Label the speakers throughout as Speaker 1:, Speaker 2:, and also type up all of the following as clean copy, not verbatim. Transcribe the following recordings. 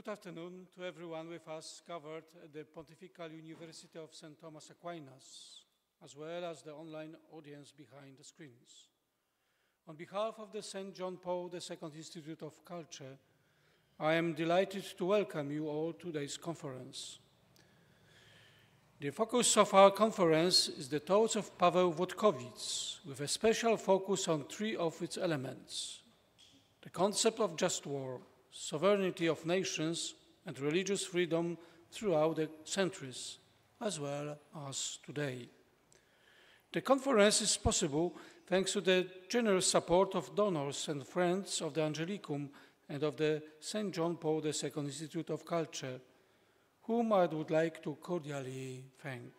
Speaker 1: Good afternoon to everyone with us gathered at the Pontifical University of St. Thomas Aquinas, as well as the online audience behind the screens. On behalf of the St. John Paul II Institute of Culture, I am delighted to welcome you all to today's conference. The focus of our conference is the thoughts of Paweł Włodkowic, with a special focus on three of its elements: the concept of just war, sovereignty of nations, and religious freedom throughout the centuries, as well as today. The conference is possible thanks to the generous support of donors and friends of the Angelicum and of the St. John Paul II Institute of Culture, whom I would like to cordially thank.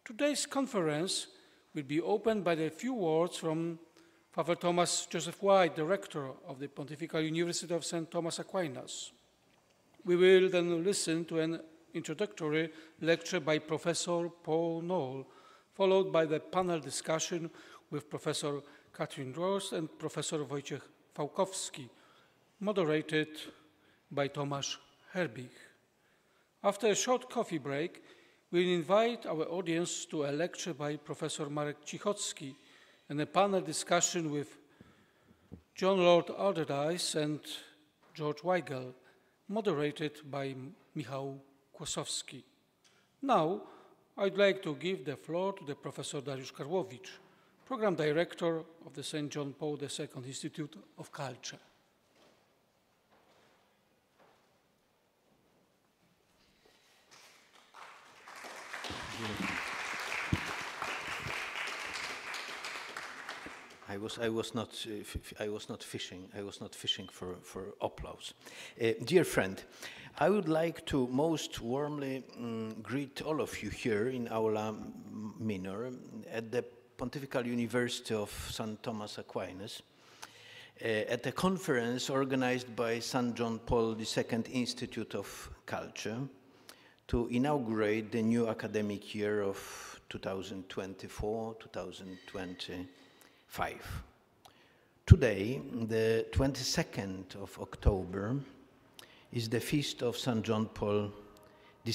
Speaker 1: Today's conference will be opened by a few words from Father Thomas Joseph White, the rector of the Pontifical University of St. Thomas Aquinas. We will then listen to an introductory lecture by Professor Paul Knoll, followed by the panel discussion with Professor Katrin Droste and Professor Wojciech Fałkowski, moderated by Tomasz Herbich. After a short coffee break, we'll invite our audience to a lecture by Professor Marek Cichocki and a panel discussion with John Lord Alderdice and George Weigel, moderated by Michał Kłosowski. Now, I'd like to give the floor to the Professor Dariusz Karłowicz, Program Director of the St. John Paul II Institute of Culture.
Speaker 2: I was not fishing for applause. Dear friend, I would like to most warmly greet all of you here in Aula Minor at the Pontifical University of St. Thomas Aquinas at a conference organized by St. John Paul II Institute of Culture to inaugurate the new academic year of 2024-2025. Today, the 22nd of October, is the feast of St. John Paul II,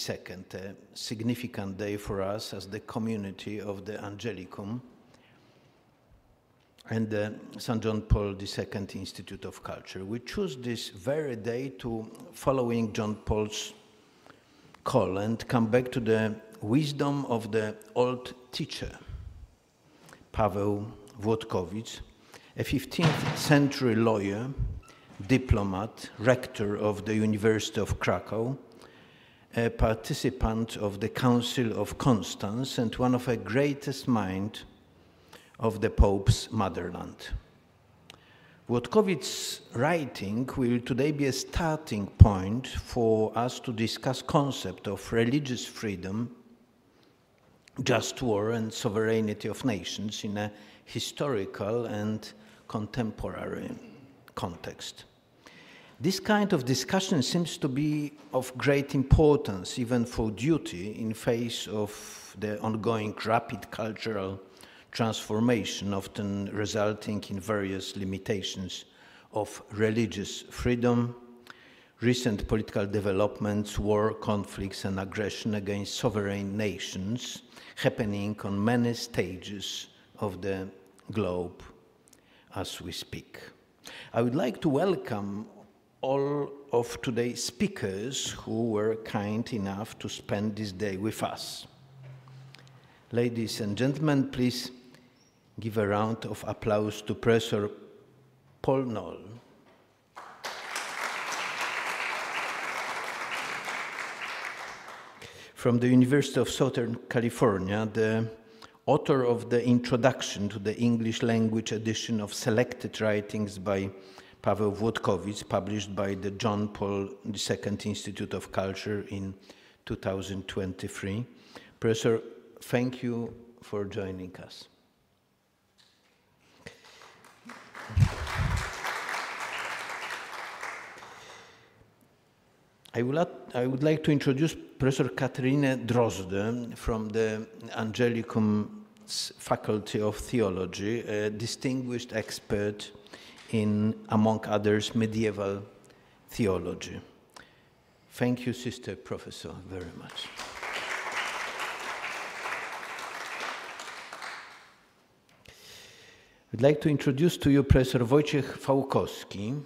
Speaker 2: a significant day for us as the community of the Angelicum and the St. John Paul II Institute of Culture. We choose this very day to following John Paul's call and come back to the wisdom of the old teacher, Paweł Włodkowic, a 15th century lawyer, diplomat, rector of the University of Krakow, a participant of the Council of Constance, and one of the greatest minds of the Pope's motherland. Włodkowic's writing will today be a starting point for us to discuss concept of religious freedom, just war, and sovereignty of nations in a historical and contemporary context. This kind of discussion seems to be of great importance, even for duty, in face of the ongoing rapid cultural transformation, often resulting in various limitations of religious freedom, recent political developments, war, conflicts, and aggression against sovereign nations happening on many stages of the globe as we speak. I would like to welcome all of today's speakers who were kind enough to spend this day with us. Ladies and gentlemen, please give a round of applause to Professor Paul Knoll. From the University of Southern California, the author of the introduction to the English language edition of selected writings by Paweł Włodkowic, published by the John Paul II Institute of Culture in 2023. Professor, thank you for joining us. I would like to introduce Professor Katrin Droste from the Angelicum's Faculty of Theology, a distinguished expert in, among others, medieval theology. Thank you, Sister Professor, very much. I'd like to introduce to you Professor Wojciech Fałkowski.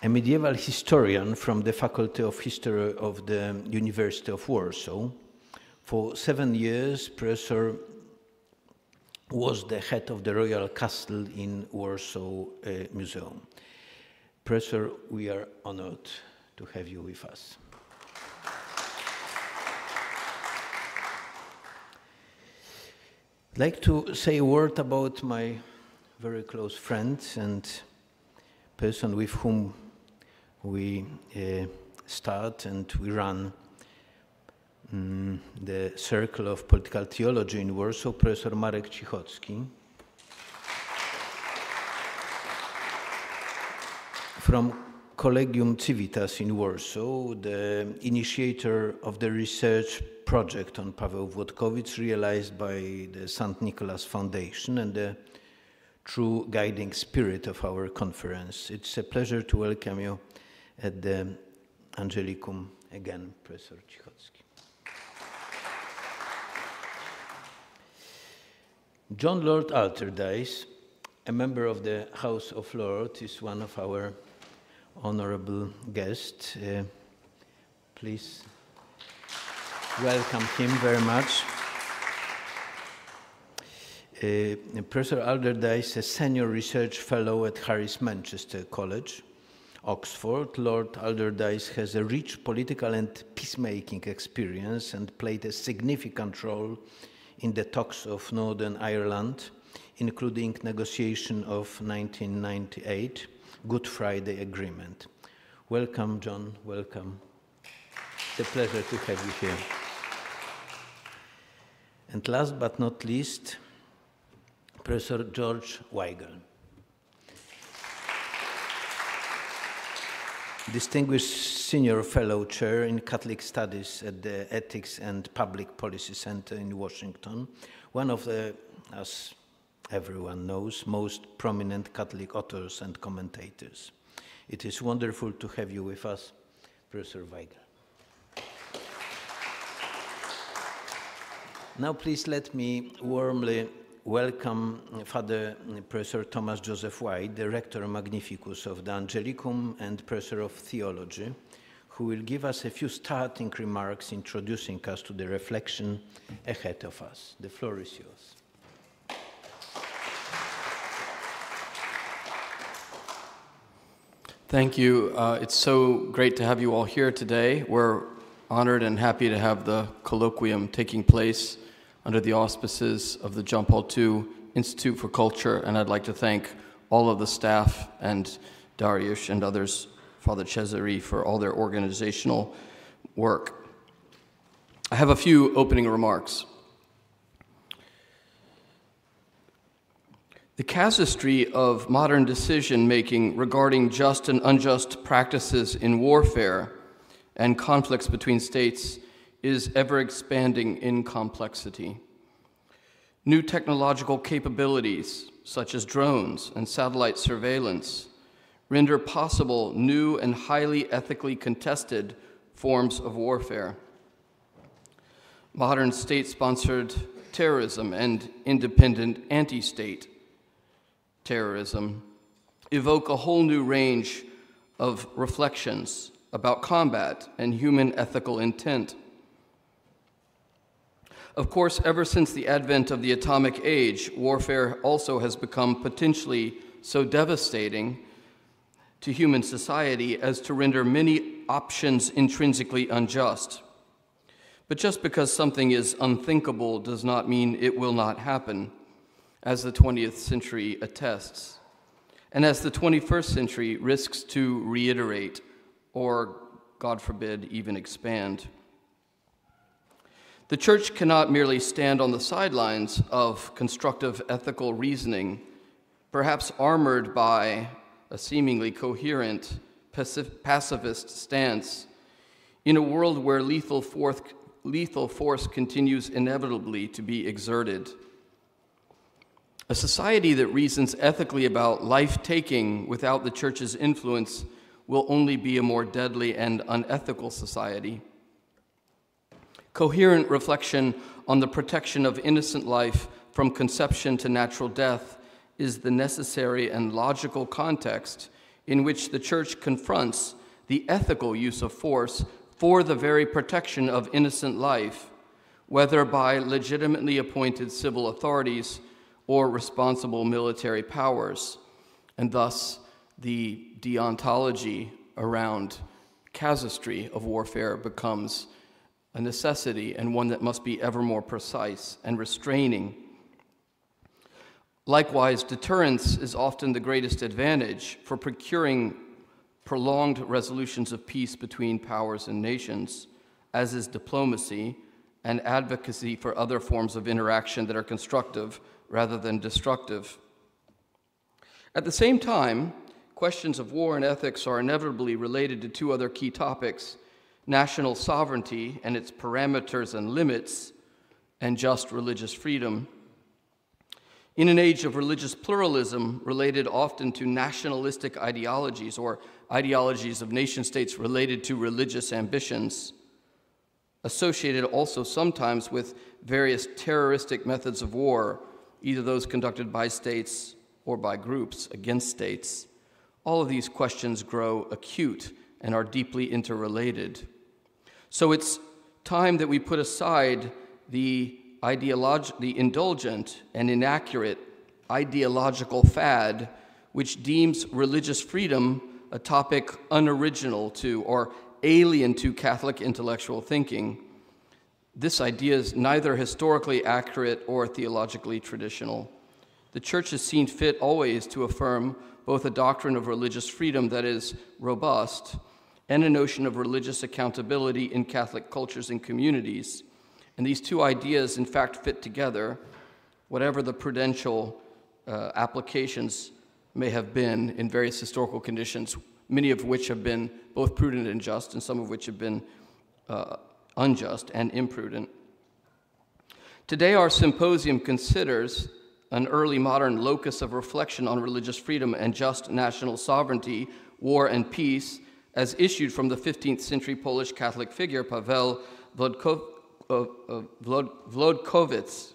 Speaker 2: A medieval historian from the Faculty of History of the University of Warsaw. For 7 years, Professor was the head of the Royal Castle in Warsaw Museum. Professor, we are honored to have you with us. I'd like to say a word about my very close friend and person with whom we start and we run the Circle of Political Theology in Warsaw, Professor Marek Cichocki. From Collegium Civitas in Warsaw, the initiator of the research project on Paweł Włodkowic realized by the St. Nicholas Foundation and the true guiding spirit of our conference. It's a pleasure to welcome you at the Angelicum again, Professor Cichocki. John Lord Allardyce, a member of the House of Lords, is one of our honorable guests. Please welcome him very much. Professor Allardyce, a senior research fellow at Harris Manchester College, Oxford. Lord Allardyce has a rich political and peacemaking experience and played a significant role in the talks of Northern Ireland, including negotiation of 1998 Good Friday Agreement. Welcome, John, welcome. It's a pleasure to have you here. And last but not least, Professor George Weigel. Distinguished Senior Fellow Chair in Catholic Studies at the Ethics and Public Policy Center in Washington, one of the, as everyone knows, most prominent Catholic authors and commentators. It is wonderful to have you with us, Professor Weigel. Now please let me warmly welcome Father Professor Tomasz Joseph White, the Rector Magnificus of the Angelicum and Professor of Theology, who will give us a few starting remarks introducing us to the reflection ahead of us. The floor is yours.
Speaker 3: Thank you. It's so great to have you all here today. We're honored and happy to have the colloquium taking place under the auspices of the John Paul II Institute for Culture, and I'd like to thank all of the staff and Dariusz and others, Father Cezary, for all their organizational work. I have a few opening remarks. The casuistry of modern decision-making regarding just and unjust practices in warfare and conflicts between states is ever-expanding in complexity. New technological capabilities, such as drones and satellite surveillance, render possible new and highly ethically contested forms of warfare. Modern state-sponsored terrorism and independent anti-state terrorism evoke a whole new range of reflections about combat and human ethical intent. Of course, ever since the advent of the atomic age, warfare also has become potentially so devastating to human society as to render many options intrinsically unjust. But just because something is unthinkable does not mean it will not happen, as the 20th century attests, and as the 21st century risks to reiterate or, God forbid, even expand. The Church cannot merely stand on the sidelines of constructive ethical reasoning, perhaps armored by a seemingly coherent pacifist stance, in a world where lethal force continues inevitably to be exerted. A society that reasons ethically about life-taking without the church's influence will only be a more deadly and unethical society. Coherent reflection on the protection of innocent life from conception to natural death is the necessary and logical context in which the church confronts the ethical use of force for the very protection of innocent life, whether by legitimately appointed civil authorities or responsible military powers, and thus the deontology around casuistry of warfare becomes a necessity, and one that must be ever more precise and restraining. Likewise, deterrence is often the greatest advantage for procuring prolonged resolutions of peace between powers and nations, as is diplomacy and advocacy for other forms of interaction that are constructive rather than destructive. At the same time, questions of war and ethics are inevitably related to two other key topics: national sovereignty and its parameters and limits, and just religious freedom. In an age of religious pluralism related often to nationalistic ideologies or ideologies of nation-states related to religious ambitions, associated also sometimes with various terroristic methods of war, either those conducted by states or by groups against states, all of these questions grow acute and are deeply interrelated. So it's time that we put aside the indulgent and inaccurate ideological fad which deems religious freedom a topic unoriginal to or alien to Catholic intellectual thinking. This idea is neither historically accurate or theologically traditional. The Church has seen fit always to affirm both a doctrine of religious freedom that is robust and a notion of religious accountability in Catholic cultures and communities. And these two ideas, in fact, fit together, whatever the prudential applications may have been in various historical conditions, many of which have been both prudent and just, and some of which have been unjust and imprudent. Today, our symposium considers an early modern locus of reflection on religious freedom and just national sovereignty, war and peace, as issued from the 15th century Polish Catholic figure Paweł Włodkowic.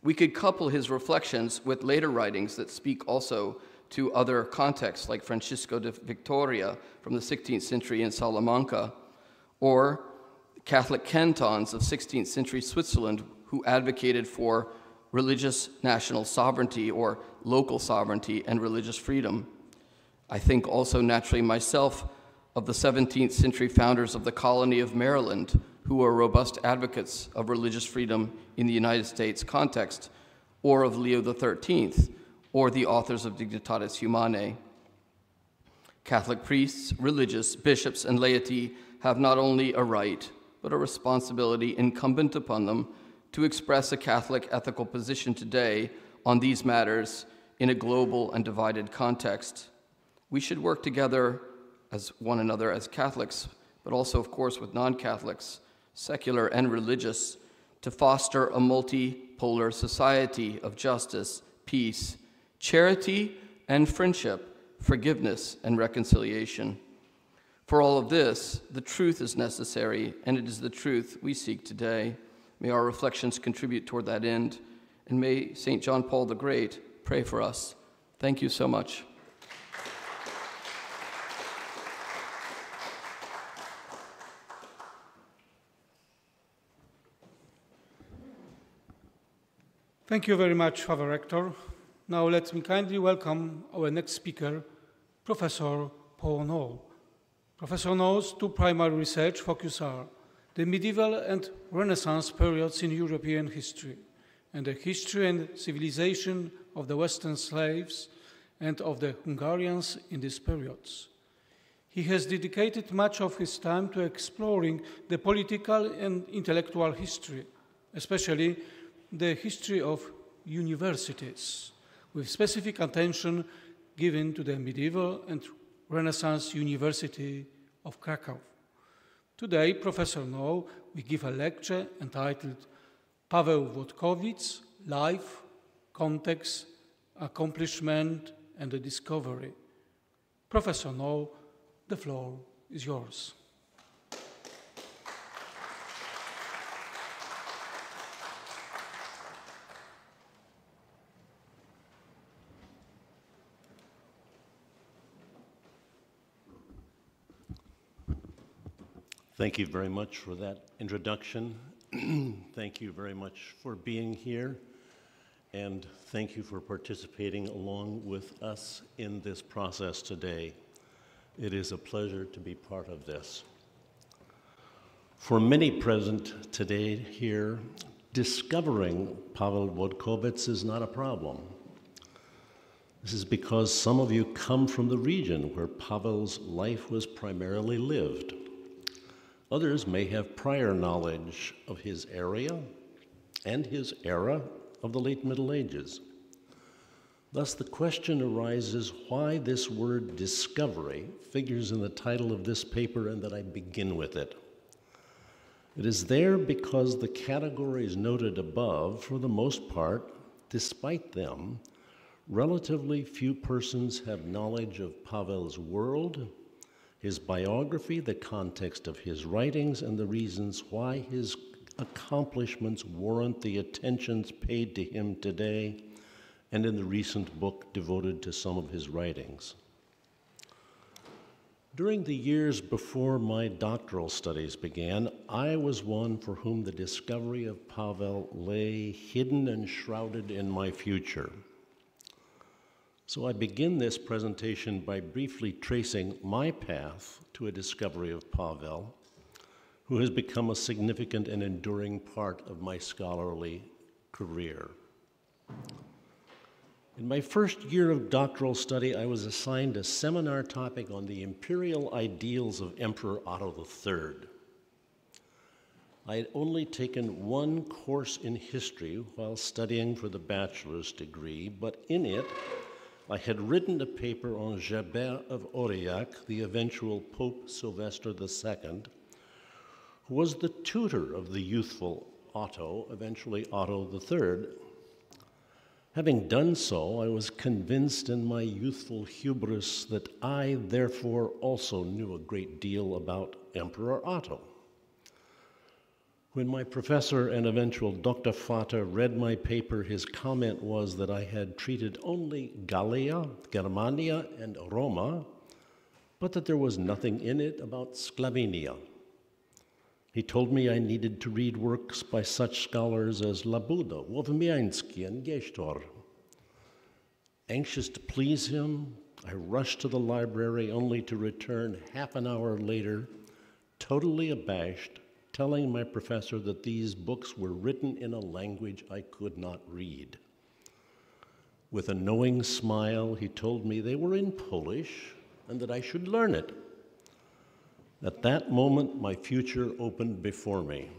Speaker 3: We could couple his reflections with later writings that speak also to other contexts, like Francisco de Victoria from the 16th century in Salamanca, or Catholic cantons of 16th century Switzerland who advocated for religious national sovereignty or local sovereignty and religious freedom. I think also naturally myself of the 17th century founders of the colony of Maryland, who were robust advocates of religious freedom in the United States context, or of Leo XIII, or the authors of Dignitatis Humanae. Catholic priests, religious, bishops, and laity have not only a right, but a responsibility incumbent upon them to express a Catholic ethical position today on these matters in a global and divided context. We should work together as one another as Catholics, but also, of course, with non-Catholics, secular and religious, to foster a multipolar society of justice, peace, charity and friendship, forgiveness and reconciliation. For all of this, the truth is necessary, and it is the truth we seek today. May our reflections contribute toward that end, and may St. John Paul the Great pray for us. Thank you so much.
Speaker 1: Thank you very much, Father Rector. Now let me kindly welcome our next speaker, Professor Paweł Knoll. Professor Knoll's two primary research focuses are the medieval and Renaissance periods in European history, and the history and civilization of the Western slaves and of the Hungarians in these periods. He has dedicated much of his time to exploring the political and intellectual history, especially the history of universities, with specific attention given to the medieval and Renaissance University of Krakow. Today, Professor Knoll will give a lecture entitled Paweł Włodkowic, Life, context, accomplishment, and the discovery. Professor Knoll, the floor is yours.
Speaker 4: Thank you very much for that introduction. Thank you very much for being here, and thank you for participating along with us in this process today. It is a pleasure to be part of this. For many present today here, discovering Paweł Włodkowic is not a problem. This is because some of you come from the region where Paweł's life was primarily lived. Others may have prior knowledge of his area and his era of the late Middle Ages. Thus, the question arises why this word discovery figures in the title of this paper and that I begin with it. It is there because the categories noted above, for the most part, despite them, relatively few persons have knowledge of Paweł's world, his biography, the context of his writings, and the reasons why his accomplishments warrant the attentions paid to him today and in the recent book devoted to some of his writings. During the years before my doctoral studies began, I was one for whom the discovery of Paweł lay hidden and shrouded in my future. So I begin this presentation by briefly tracing my path to a discovery of Paweł, who has become a significant and enduring part of my scholarly career. In my first year of doctoral study, I was assigned a seminar topic on the imperial ideals of Emperor Otto III. I had only taken one course in history while studying for the bachelor's degree, but in it, I had written a paper on Gerbert of Aurillac, the eventual Pope Sylvester II, who was the tutor of the youthful Otto, eventually Otto III. Having done so, I was convinced in my youthful hubris that I, therefore, also knew a great deal about Emperor Otto. When my professor and eventual XVth read my paper, his comment was that I had treated only Gallia, Germania, and Roma, but that there was nothing in it about Sclavinia. He told me I needed to read works by such scholars as Labuda, Włodymiański, and Gestor. Anxious to please him, I rushed to the library only to return half an hour later, totally abashed, telling my professor that these books were written in a language I could not read. With a knowing smile, he told me they were in Polish and that I should learn it. At that moment, my future opened before me.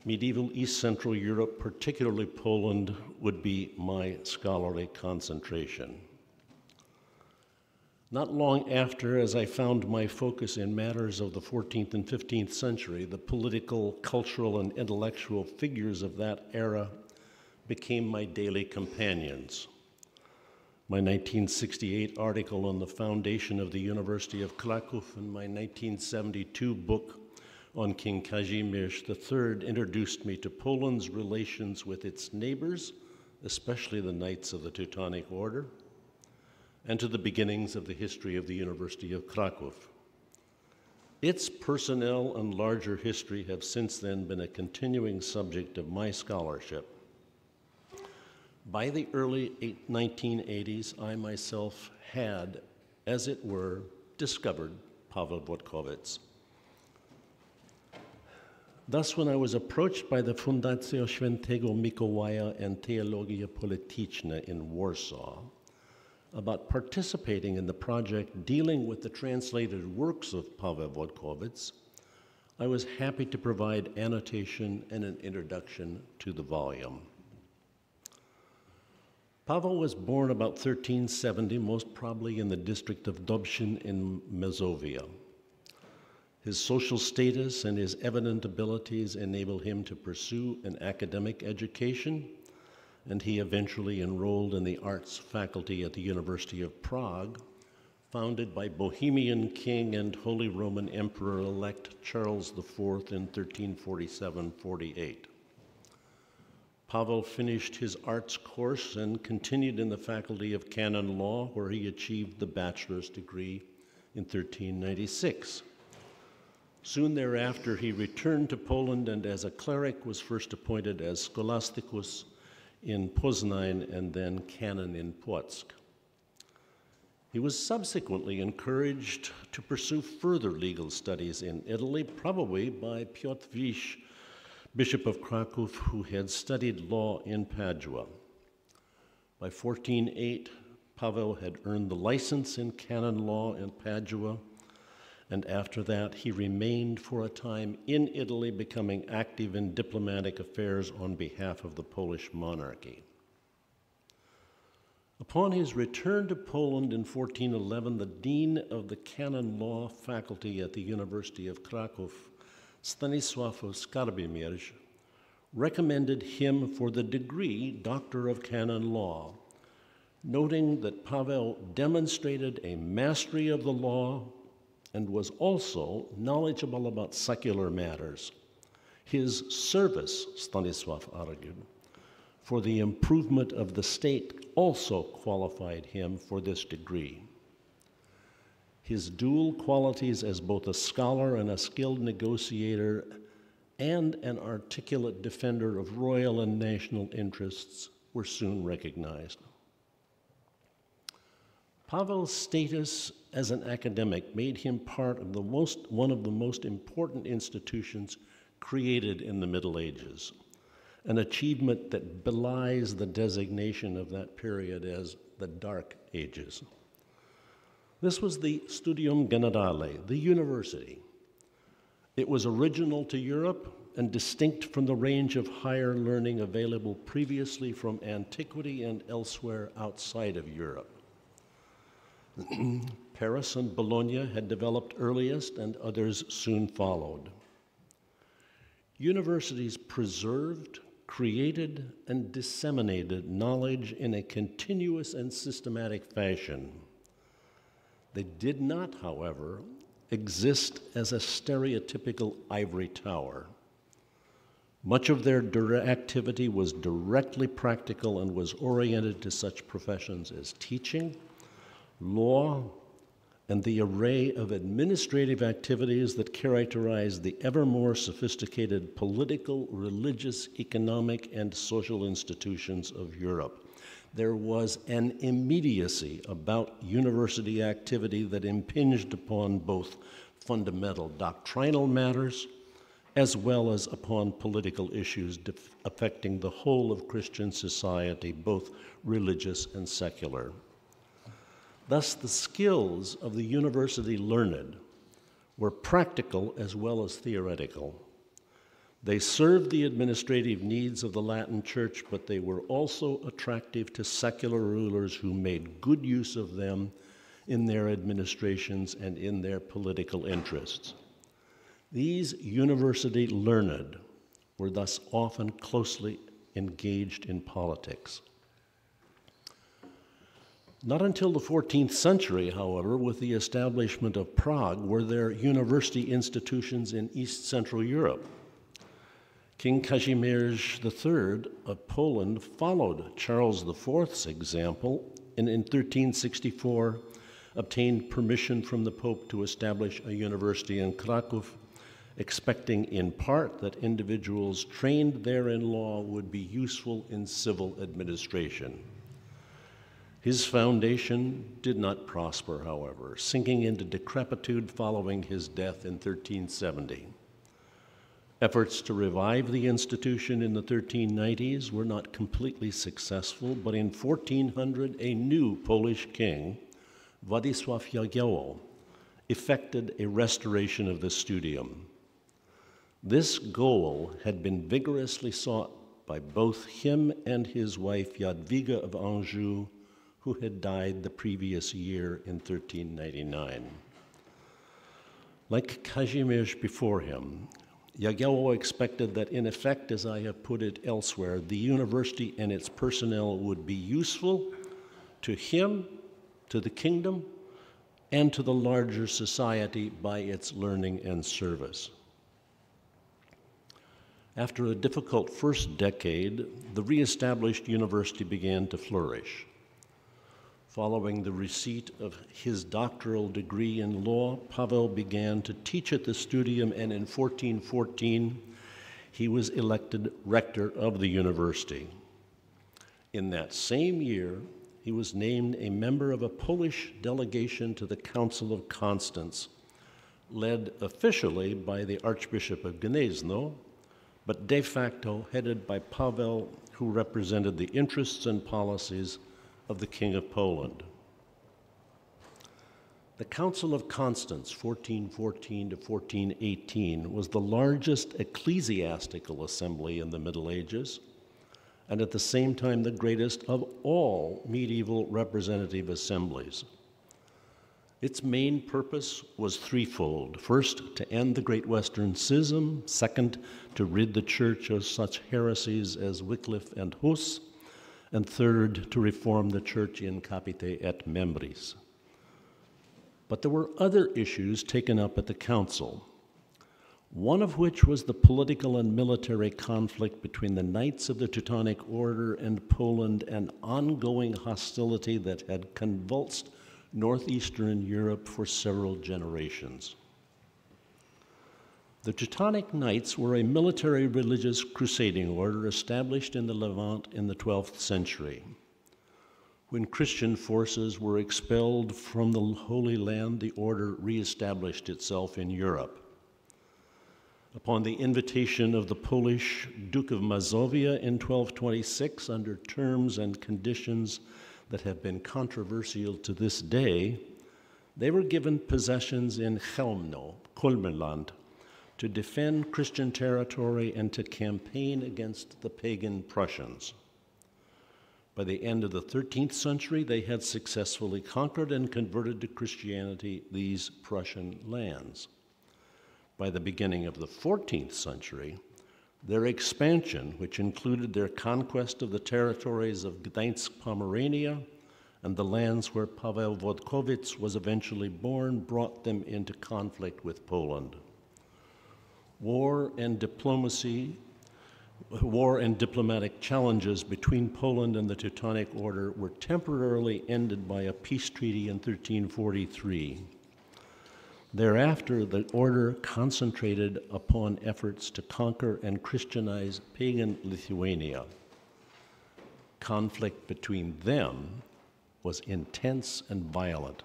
Speaker 4: Medieval East Central Europe, particularly Poland, would be my scholarly concentration. Not long after, as I found my focus in matters of the 14th and 15th century, the political, cultural, and intellectual figures of that era became my daily companions. My 1968 article on the foundation of the University of Kraków and my 1972 book on King Kazimierz III introduced me to Poland's relations with its neighbors, especially the Knights of the Teutonic Order, and to the beginnings of the history of the University of Kraków. Its personnel and larger history have since then been a continuing subject of my scholarship. By the early 1980s, I myself had, as it were, discovered Paweł Włodkowic. Thus, when I was approached by the Fundacja Świętego Mikołaja and Teologia Polityczna in Warsaw about participating in the project dealing with the translated works of Paweł Włodkowic, I was happy to provide annotation and an introduction to the volume. Paweł was born about 1370, most probably in the district of Dobszyn in Mazovia. His social status and his evident abilities enable him to pursue an academic education and he eventually enrolled in the arts faculty at the University of Prague, founded by Bohemian King and Holy Roman Emperor-elect Charles IV in 1347-48. Paweł finished his arts course and continued in the Faculty of Canon Law, where he achieved the bachelor's degree in 1396. Soon thereafter, he returned to Poland and as a cleric was first appointed as scholasticus in Poznań and then canon in Płock. He was subsequently encouraged to pursue further legal studies in Italy, probably by Piotr Wiś, Bishop of Kraków, who had studied law in Padua. By 1408, Paweł had earned the license in canon law in Padua, and after that he remained for a time in Italy, becoming active in diplomatic affairs on behalf of the Polish monarchy. Upon his return to Poland in 1411, the dean of the canon law faculty at the University of Kraków, Stanisław Skarbimierz, recommended him for the degree Doctor of Canon Law, noting that Paweł demonstrated a mastery of the law and was also knowledgeable about secular matters. His service, Stanisław argued, for the improvement of the state also qualified him for this degree. His dual qualities as both a scholar and a skilled negotiator and an articulate defender of royal and national interests were soon recognized. Paweł's status as an academic made him part of one of the most important institutions created in the Middle Ages, an achievement that belies the designation of that period as the Dark Ages. This was the Studium Generale, the university. It was original to Europe and distinct from the range of higher learning available previously from antiquity and elsewhere outside of Europe. Paris and Bologna had developed earliest, and others soon followed. Universities preserved, created, and disseminated knowledge in a continuous and systematic fashion. They did not, however, exist as a stereotypical ivory tower. Much of their activity was directly practical and was oriented to such professions as teaching, law, and the array of administrative activities that characterize the ever more sophisticated political, religious, economic, and social institutions of Europe. There was an immediacy about university activity that impinged upon both fundamental doctrinal matters as well as upon political issues affecting the whole of Christian society, both religious and secular. Thus, the skills of the university learned were practical as well as theoretical. They served the administrative needs of the Latin Church, but they were also attractive to secular rulers who made good use of them in their administrations and in their political interests. These university learned were thus often closely engaged in politics. Not until the 14th century, however, with the establishment of Prague, were there university institutions in East Central Europe. King Kazimierz III of Poland followed Charles IV's example and in 1364 obtained permission from the Pope to establish a university in Kraków, expecting in part that individuals trained there in law would be useful in civil administration. His foundation did not prosper, however, sinking into decrepitude following his death in 1370. Efforts to revive the institution in the 1390s were not completely successful, but in 1400, a new Polish king, Władysław Jagiełło, effected a restoration of the studium. This goal had been vigorously sought by both him and his wife Jadwiga of Anjou, who had died the previous year in 1399. Like Kazimierz before him, Jagiełło expected that, in effect, as I have put it elsewhere, the university and its personnel would be useful to him, to the kingdom, and to the larger society by its learning and service. After a difficult first decade, the re-established university began to flourish. Following the receipt of his doctoral degree in law, Paweł began to teach at the studium, and in 1414, he was elected rector of the university. In that same year, he was named a member of a Polish delegation to the Council of Constance, led officially by the Archbishop of Gniezno, but de facto headed by Paweł, who represented the interests and policies of the King of Poland. The Council of Constance, 1414 to 1418, was the largest ecclesiastical assembly in the Middle Ages, and at the same time the greatest of all medieval representative assemblies. Its main purpose was threefold. First, to end the Great Western Schism. Second, to rid the Church of such heresies as Wycliffe and Huss. And third, to reform the Church in capite et membris. But there were other issues taken up at the council, one of which was the political and military conflict between the Knights of the Teutonic Order and Poland, an ongoing hostility that had convulsed northeastern Europe for several generations. The Teutonic Knights were a military religious crusading order established in the Levant in the 12th century. When Christian forces were expelled from the Holy Land, the order reestablished itself in Europe. Upon the invitation of the Polish Duke of Mazovia in 1226, under terms and conditions that have been controversial to this day, they were given possessions in Chełmno, Kulmerland, to defend Christian territory and to campaign against the pagan Prussians. By the end of the 13th century, they had successfully conquered and converted to Christianity these Prussian lands. By the beginning of the 14th century, their expansion, which included their conquest of the territories of Gdańsk, Pomerania, and the lands where Paweł Włodkowic was eventually born, brought them into conflict with Poland. War and diplomatic challenges between Poland and the Teutonic Order were temporarily ended by a peace treaty in 1343. Thereafter, the order concentrated upon efforts to conquer and Christianize pagan Lithuania. Conflict between them was intense and violent.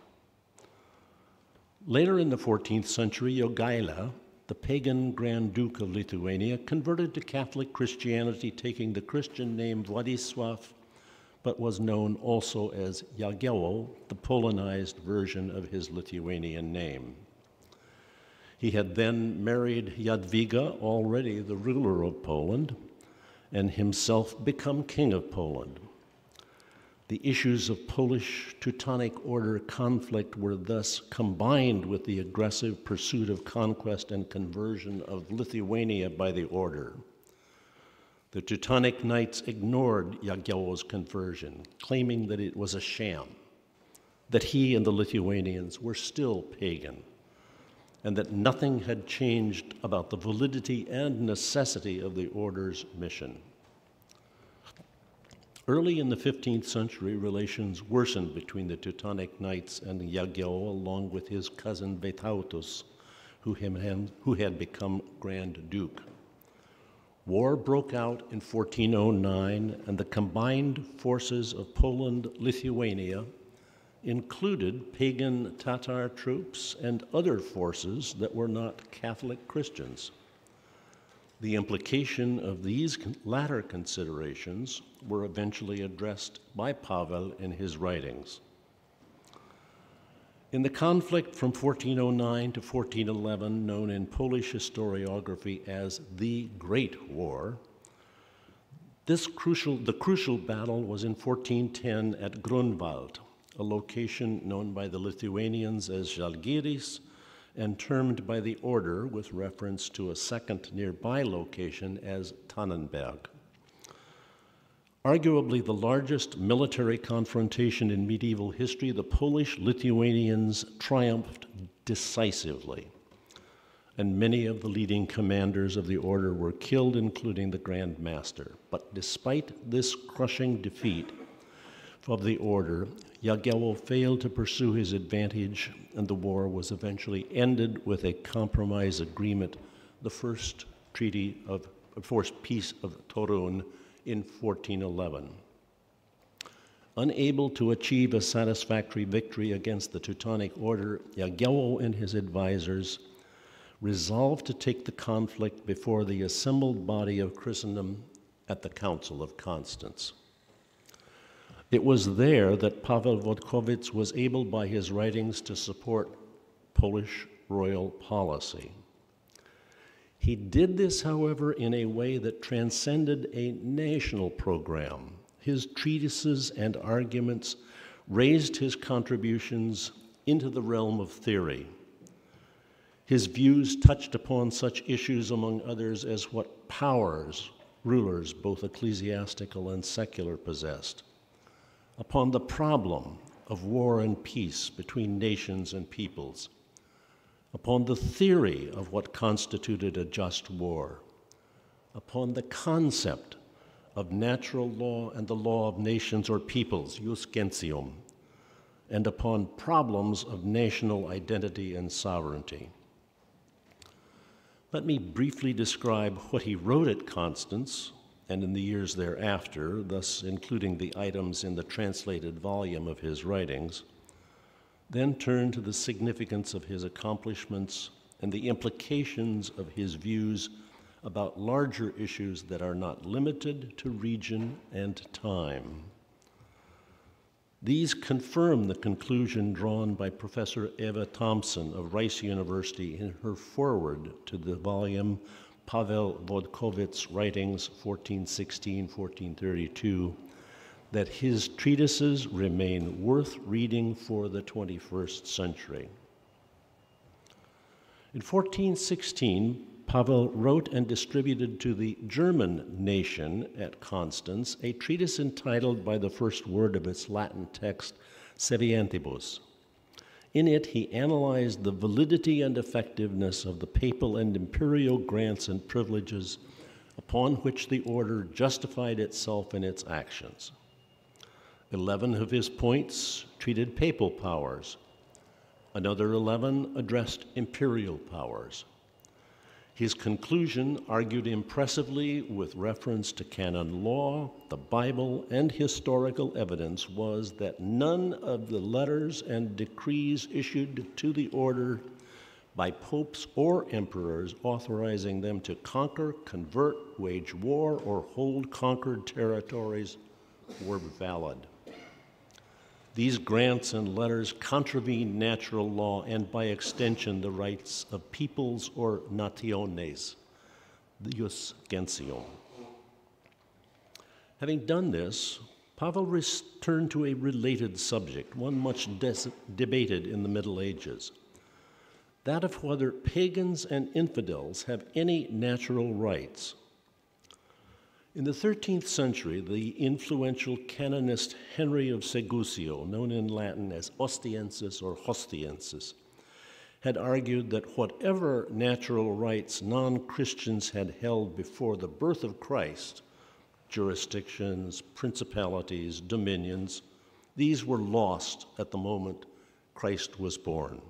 Speaker 4: Later in the 14th century, Jogaila, the pagan Grand Duke of Lithuania, converted to Catholic Christianity, taking the Christian name Władysław, but was known also as Jagiełło, the Polonized version of his Lithuanian name. He had then married Jadwiga, already the ruler of Poland, and himself become king of Poland. The issues of Polish Teutonic Order conflict were thus combined with the aggressive pursuit of conquest and conversion of Lithuania by the order. The Teutonic Knights ignored Jagiełło's conversion, claiming that it was a sham, that he and the Lithuanians were still pagan, and that nothing had changed about the validity and necessity of the order's mission. Early in the 15th century, relations worsened between the Teutonic Knights and Jagiełło, along with his cousin Vytautas, who had become Grand Duke. War broke out in 1409, and the combined forces of Poland, Lithuania, included pagan Tatar troops and other forces that were not Catholic Christians. The implication of these latter considerations were eventually addressed by Paweł in his writings. In the conflict from 1409 to 1411, known in Polish historiography as the Great War, the crucial battle was in 1410 at Grunwald, a location known by the Lithuanians as Žalgiris and termed by the order, with reference to a second nearby location, as Tannenberg. Arguably the largest military confrontation in medieval history, the Polish-Lithuanians triumphed decisively, and many of the leading commanders of the order were killed, including the Grand Master. But despite this crushing defeat of the order, Jagiełło failed to pursue his advantage, and the war was eventually ended with a compromise agreement, the first peace of Torun in 1411. Unable to achieve a satisfactory victory against the Teutonic Order, Jagiełło and his advisors resolved to take the conflict before the assembled body of Christendom at the Council of Constance. It was there that Paweł Włodkowic was able by his writings to support Polish royal policy. He did this, however, in a way that transcended a national program. His treatises and arguments raised his contributions into the realm of theory. His views touched upon such issues, among others, as what powers rulers, both ecclesiastical and secular, possessed, upon the problem of war and peace between nations and peoples, upon the theory of what constituted a just war, upon the concept of natural law and the law of nations or peoples, jus gentium, and upon problems of national identity and sovereignty. Let me briefly describe what he wrote at Constance and in the years thereafter, thus including the items in the translated volume of his writings, then turn to the significance of his accomplishments and the implications of his views about larger issues that are not limited to region and time. These confirm the conclusion drawn by Professor Eva Thompson of Rice University in her foreword to the volume Paweł Włodkowic's Writings 1416-1432, that his treatises remain worth reading for the 21st century. In 1416, Paweł wrote and distributed to the German nation at Constance a treatise entitled by the first word of its Latin text, Sevientibus. In it, he analyzed the validity and effectiveness of the papal and imperial grants and privileges upon which the order justified itself in its actions. 11 of his points treated papal powers. Another 11 addressed imperial powers. His conclusion, argued impressively with reference to canon law, the Bible, and historical evidence, was that none of the letters and decrees issued to the order by popes or emperors authorizing them to conquer, convert, wage war, or hold conquered territories were valid. These grants and letters contravene natural law and, by extension, the rights of peoples or nationes, the jus gentium. Having done this, Paweł returned to a related subject, one much debated in the Middle Ages, that of whether pagans and infidels have any natural rights. In the 13th century, the influential canonist Henry of Segusio, known in Latin as Ostiensis or Hostiensis, had argued that whatever natural rights non-Christians had held before the birth of Christ, jurisdictions, principalities, dominions, these were lost at the moment Christ was born.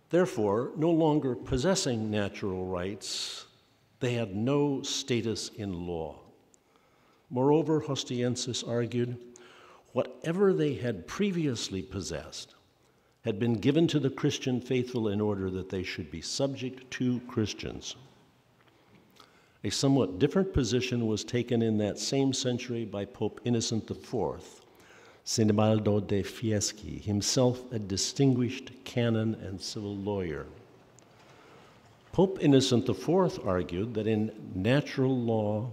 Speaker 4: Therefore, no longer possessing natural rights, they had no status in law. Moreover, Hostiensis argued, whatever they had previously possessed had been given to the Christian faithful in order that they should be subject to Christians. A somewhat different position was taken in that same century by Pope Innocent IV, Sinibaldo de Fieschi, himself a distinguished canon and civil lawyer. Pope Innocent IV argued that in natural law,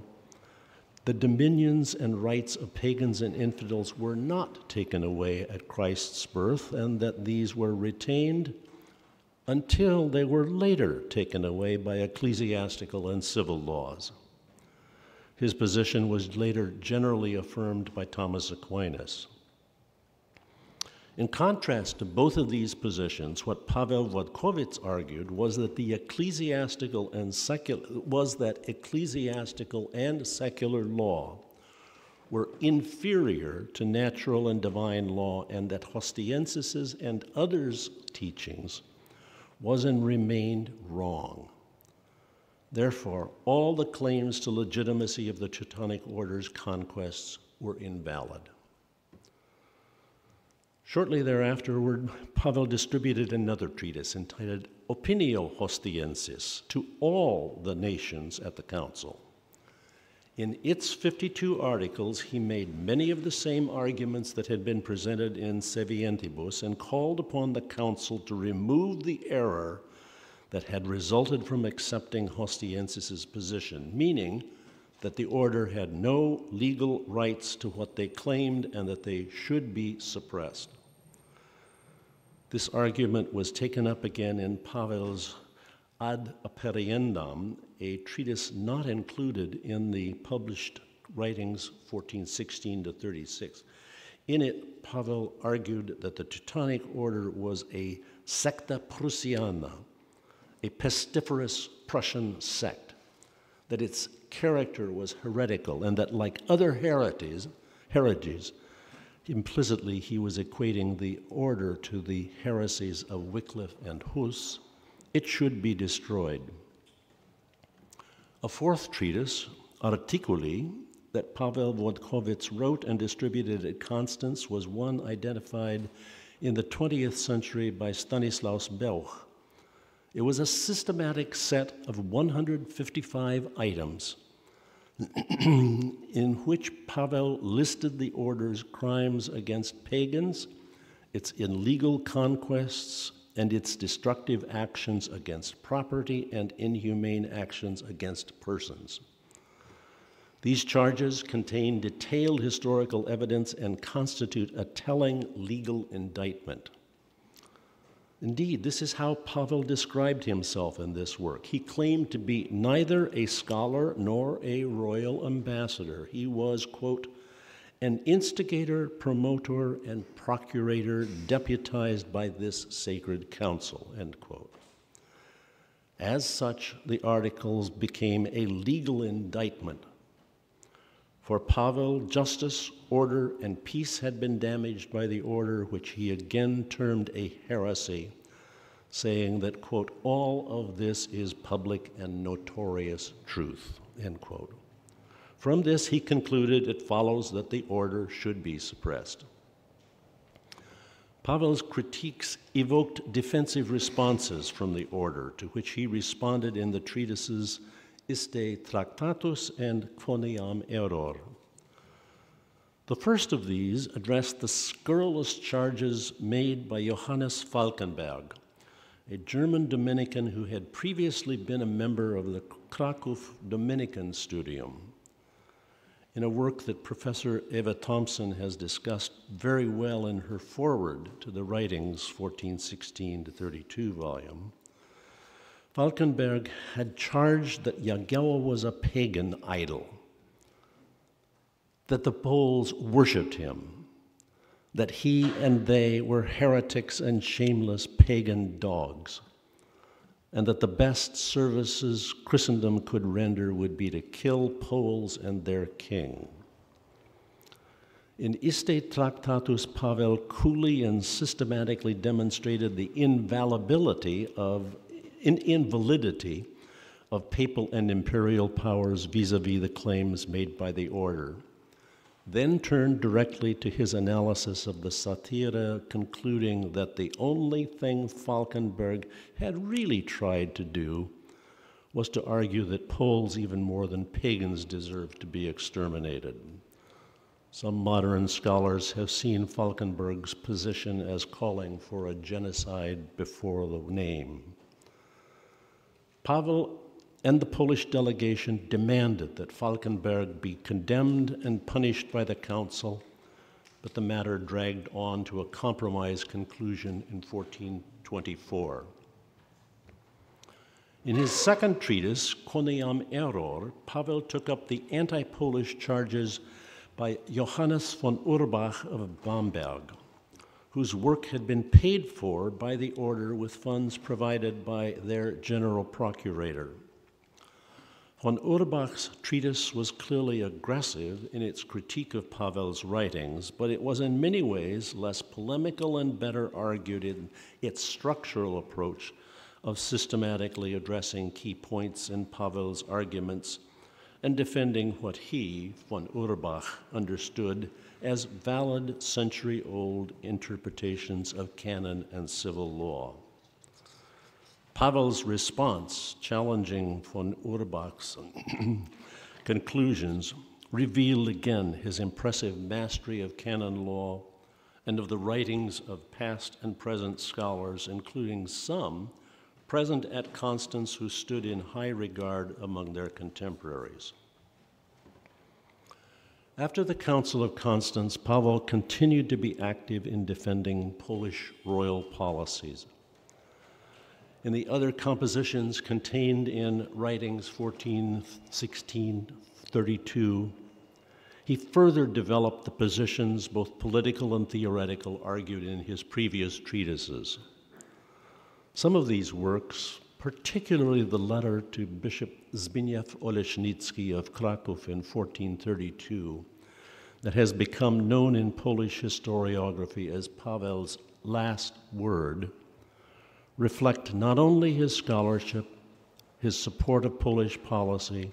Speaker 4: the dominions and rights of pagans and infidels were not taken away at Christ's birth, and that these were retained until they were later taken away by ecclesiastical and civil laws. His position was later generally affirmed by Thomas Aquinas. In contrast to both of these positions, what Paweł Włodkowic argued was that ecclesiastical and secular law were inferior to natural and divine law, and that Hostiensis' and others' teachings was and remained wrong. Therefore, all the claims to legitimacy of the Teutonic Order's conquests were invalid. Shortly thereafterward, Paweł distributed another treatise entitled Opinio Hostiensis to all the nations at the council. In its 52 articles, he made many of the same arguments that had been presented in Sevientibus and called upon the council to remove the error that had resulted from accepting Hostiensis' position, meaning that the order had no legal rights to what they claimed and that they should be suppressed. This argument was taken up again in Paweł's Ad Aperiendam, a treatise not included in the published writings 1416 to 36. In it, Paweł argued that the Teutonic Order was a secta Prussiana, a pestiferous Prussian sect, that its character was heretical, and that like other heresies, implicitly he was equating the order to the heresies of Wycliffe and Huss. It should be destroyed. A fourth treatise, Articuli, that Paweł Włodkowic wrote and distributed at Constance was one identified in the 20th century by Stanislaus Belch. It was a systematic set of 155 items in which Paweł listed the order's crimes against pagans, its illegal conquests, and its destructive actions against property and inhumane actions against persons. These charges contain detailed historical evidence and constitute a telling legal indictment. Indeed, this is how Paweł described himself in this work. He claimed to be neither a scholar nor a royal ambassador. He was, quote, an instigator, promoter, and procurator deputized by this sacred council, end quote. As such, the articles became a legal indictment. For Paweł, justice, order, and peace had been damaged by the order, which he again termed a heresy, saying that, quote, all of this is public and notorious truth, end quote. From this, he concluded it follows that the order should be suppressed. Paweł's critiques evoked defensive responses from the order, to which he responded in the treatises Iste Tractatus and Quoniam Error. The first of these addressed the scurrilous charges made by Johannes Falkenberg, a German Dominican who had previously been a member of the Krakow Dominican Studium. In a work that Professor Eva Thompson has discussed very well in her foreword to the writings 1416 to 32 volume, Falkenberg had charged that Jagiełło was a pagan idol, that the Poles worshipped him, that he and they were heretics and shameless pagan dogs, and that the best services Christendom could render would be to kill Poles and their king. In Iste Tractatus, Paweł coolly and systematically demonstrated the invalidity of papal and imperial powers vis-a-vis the claims made by the order, then turned directly to his analysis of the Satira, concluding that the only thing Falkenberg had really tried to do was to argue that Poles, even more than pagans, deserved to be exterminated. Some modern scholars have seen Falkenberg's position as calling for a genocide before the name. Paweł and the Polish delegation demanded that Falkenberg be condemned and punished by the council, but the matter dragged on to a compromise conclusion in 1424. In his second treatise, Quoniam Error, Paweł took up the anti-Polish charges by Johannes von Urbach of Bamberg, whose work had been paid for by the order with funds provided by their general procurator. Von Urbach's treatise was clearly aggressive in its critique of Paweł's writings, but it was in many ways less polemical and better argued in its structural approach of systematically addressing key points in Paweł's arguments and defending what he, von Urbach, understood as valid century-old interpretations of canon and civil law. Paweł's response, challenging von Urbach's conclusions, revealed again his impressive mastery of canon law and of the writings of past and present scholars, including some present at Constance who stood in high regard among their contemporaries. After the Council of Constance, Paweł continued to be active in defending Polish royal policies. In the other compositions contained in writings 14, 16, 32, he further developed the positions, both political and theoretical, argued in his previous treatises. Some of these works, particularly the letter to Bishop Zbigniew Olesznicki of Kraków in 1432, that has become known in Polish historiography as Paweł's last word, reflect not only his scholarship, his support of Polish policy,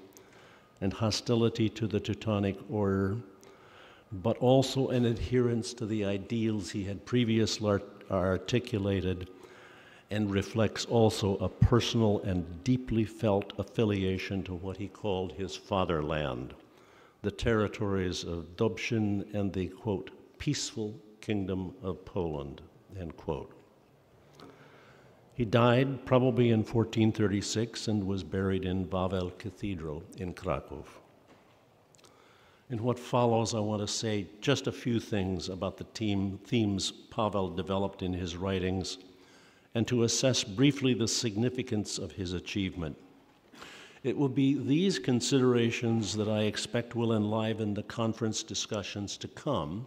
Speaker 4: and hostility to the Teutonic Order, but also an adherence to the ideals he had previously articulated, and reflects also a personal and deeply felt affiliation to what he called his fatherland, the territories of Dobszyn and the, quote, peaceful kingdom of Poland, end quote. He died probably in 1436 and was buried in Wawel Cathedral in Kraków. In what follows, I want to say just a few things about the themes Paweł developed in his writings and to assess briefly the significance of his achievement. It will be these considerations that I expect will enliven the conference discussions to come,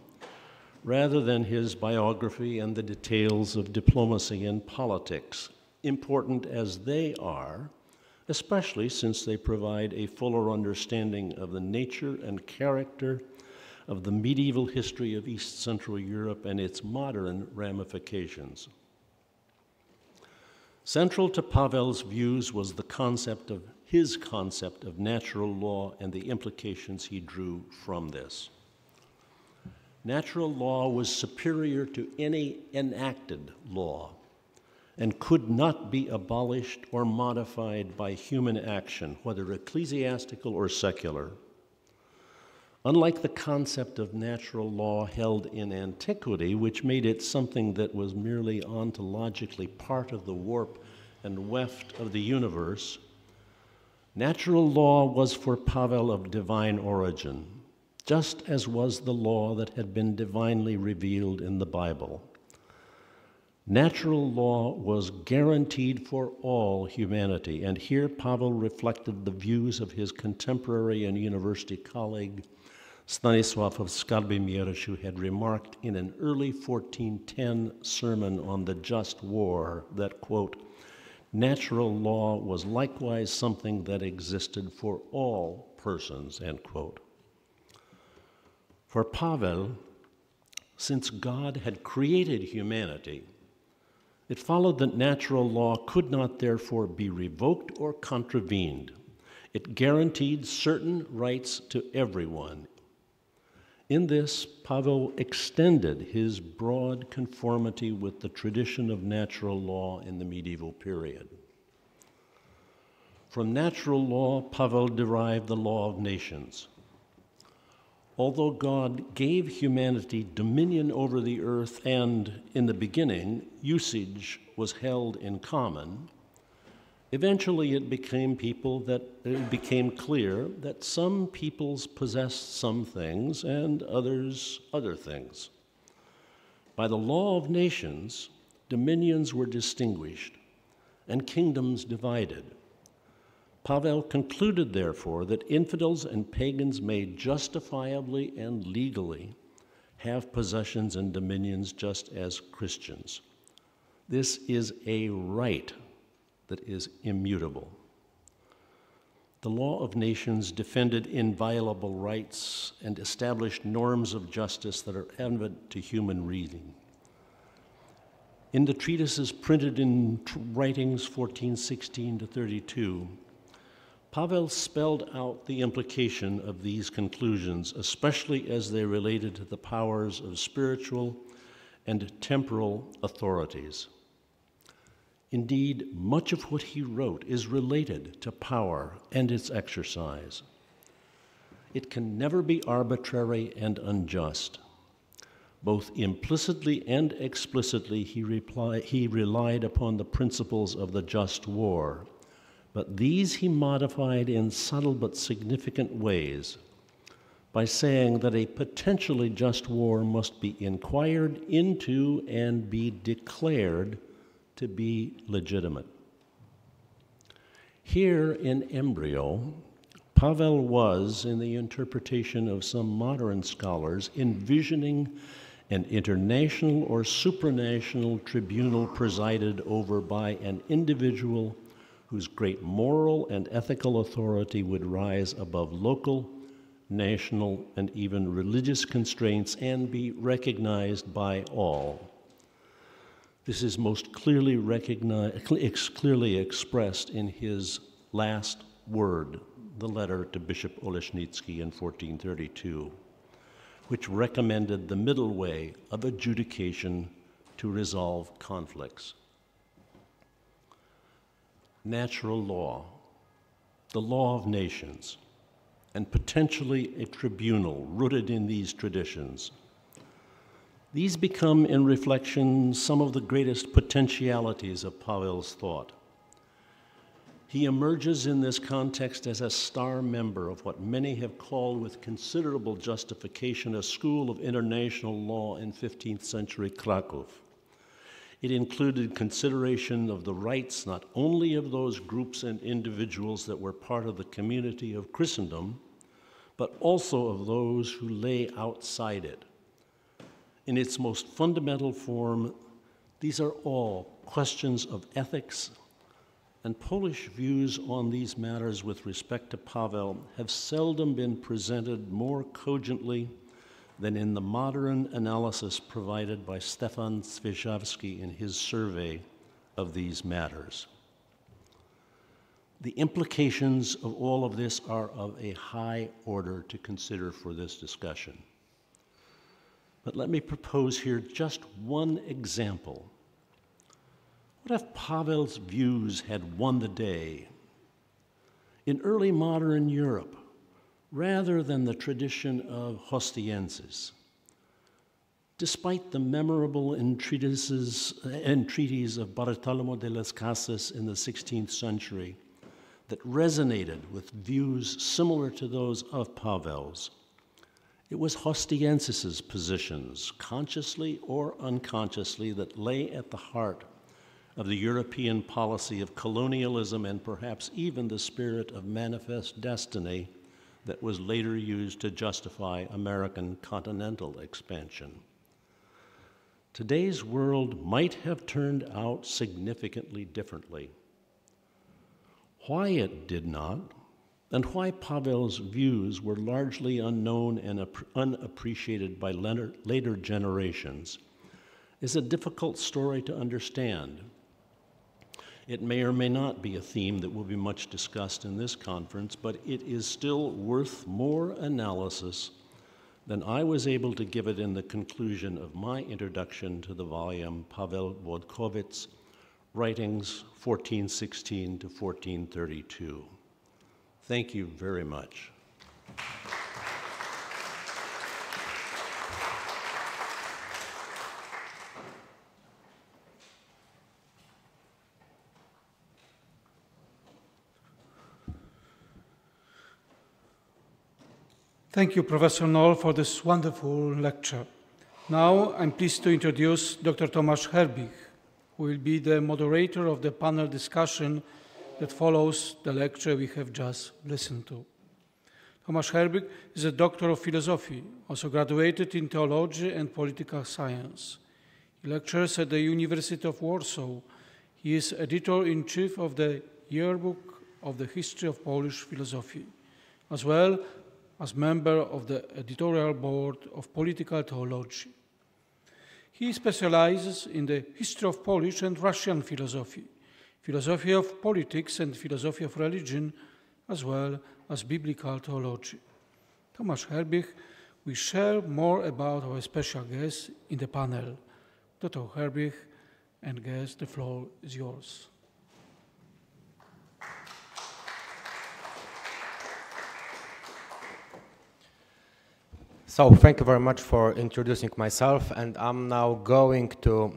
Speaker 4: rather than his biography and the details of diplomacy and politics, important as they are, especially since they provide a fuller understanding of the nature and character of the medieval history of East Central Europe and its modern ramifications. Central to Paweł's views was his concept of natural law and the implications he drew from this. Natural law was superior to any enacted law and could not be abolished or modified by human action, whether ecclesiastical or secular. Unlike the concept of natural law held in antiquity, which made it something that was merely ontologically part of the warp and weft of the universe, natural law was for Paweł of divine origin, just as was the law that had been divinely revealed in the Bible. Natural law was guaranteed for all humanity, and here Paweł reflected the views of his contemporary and university colleague, Stanisław of Skarbimierz, who had remarked in an early 1410 sermon on the just war that, quote, natural law was likewise something that existed for all persons, end quote. For Paweł, since God had created humanity, it followed that natural law could not therefore be revoked or contravened. It guaranteed certain rights to everyone. In this, Paweł extended his broad conformity with the tradition of natural law in the medieval period. From natural law, Paweł derived the law of nations. Although God gave humanity dominion over the earth and, in the beginning, usage was held in common, eventually it became clear that some peoples possessed some things and others other things. By the law of nations, dominions were distinguished and kingdoms divided, Paweł concluded, therefore, that infidels and pagans may justifiably and legally have possessions and dominions just as Christians. This is a right that is immutable. The law of nations defended inviolable rights and established norms of justice that are evident to human reason. In the treatises printed in writings 1416 to 32, Paweł spelled out the implication of these conclusions, especially as they related to the powers of spiritual and temporal authorities. Indeed, much of what he wrote is related to power and its exercise. It can never be arbitrary and unjust. Both implicitly and explicitly, he relied upon the principles of the just war, but these he modified in subtle but significant ways by saying that a potentially just war must be inquired into and be declared to be legitimate. Here in embryo, Paweł was, in the interpretation of some modern scholars, envisioning an international or supranational tribunal presided over by an individual whose great moral and ethical authority would rise above local, national, and even religious constraints and be recognized by all. This is most clearly expressed in his last word, the letter to Bishop Olesnicki in 1432, which recommended the middle way of adjudication to resolve conflicts. Natural law, the law of nations, and potentially a tribunal rooted in these traditions. These become, in reflection, some of the greatest potentialities of Paweł's thought. He emerges in this context as a star member of what many have called with considerable justification a school of international law in 15th century Kraków. It included consideration of the rights not only of those groups and individuals that were part of the community of Christendom, but also of those who lay outside it. In its most fundamental form, these are all questions of ethics, and Polish views on these matters with respect to Paweł have seldom been presented more cogently than in the modern analysis provided by Stefan Świeżawski in his survey of these matters. The implications of all of this are of a high order to consider for this discussion. But let me propose here just one example. What if Paweł's views had won the day? In early modern Europe, rather than the tradition of Hostienses, despite the memorable entreaties of Bartolomeo de las Casas in the 16th century that resonated with views similar to those of Paweł's, it was Hostienses' positions, consciously or unconsciously, that lay at the heart of the European policy of colonialism and perhaps even the spirit of manifest destiny that was later used to justify American continental expansion. Today's world might have turned out significantly differently. Why it did not, and why Paweł's views were largely unknown and unappreciated by later generations, is a difficult story to understand. It may or may not be a theme that will be much discussed in this conference, but it is still worth more analysis than I was able to give it in the conclusion of my introduction to the volume Paweł Włodkowic, Writings 1416 to 1432. Thank you very much.
Speaker 1: Thank you, Professor Knoll, for this wonderful lecture. Now I'm pleased to introduce Dr. Tomasz Herbich, who will be the moderator of the panel discussion that follows the lecture we have just listened to. Tomasz Herbich is a doctor of philosophy, also graduated in theology and political science. He lectures at the University of Warsaw. He is editor-in-chief of the Yearbook of the History of Polish Philosophy, as well as member of the editorial board of Political Theology. He specializes in the history of Polish and Russian philosophy, philosophy of politics and philosophy of religion, as well as biblical theology. Tomasz Herbich will share more about our special guest in the panel. Dr. Herbich and guest, the floor is yours.
Speaker 5: So thank you very much for introducing myself, and I'm now going to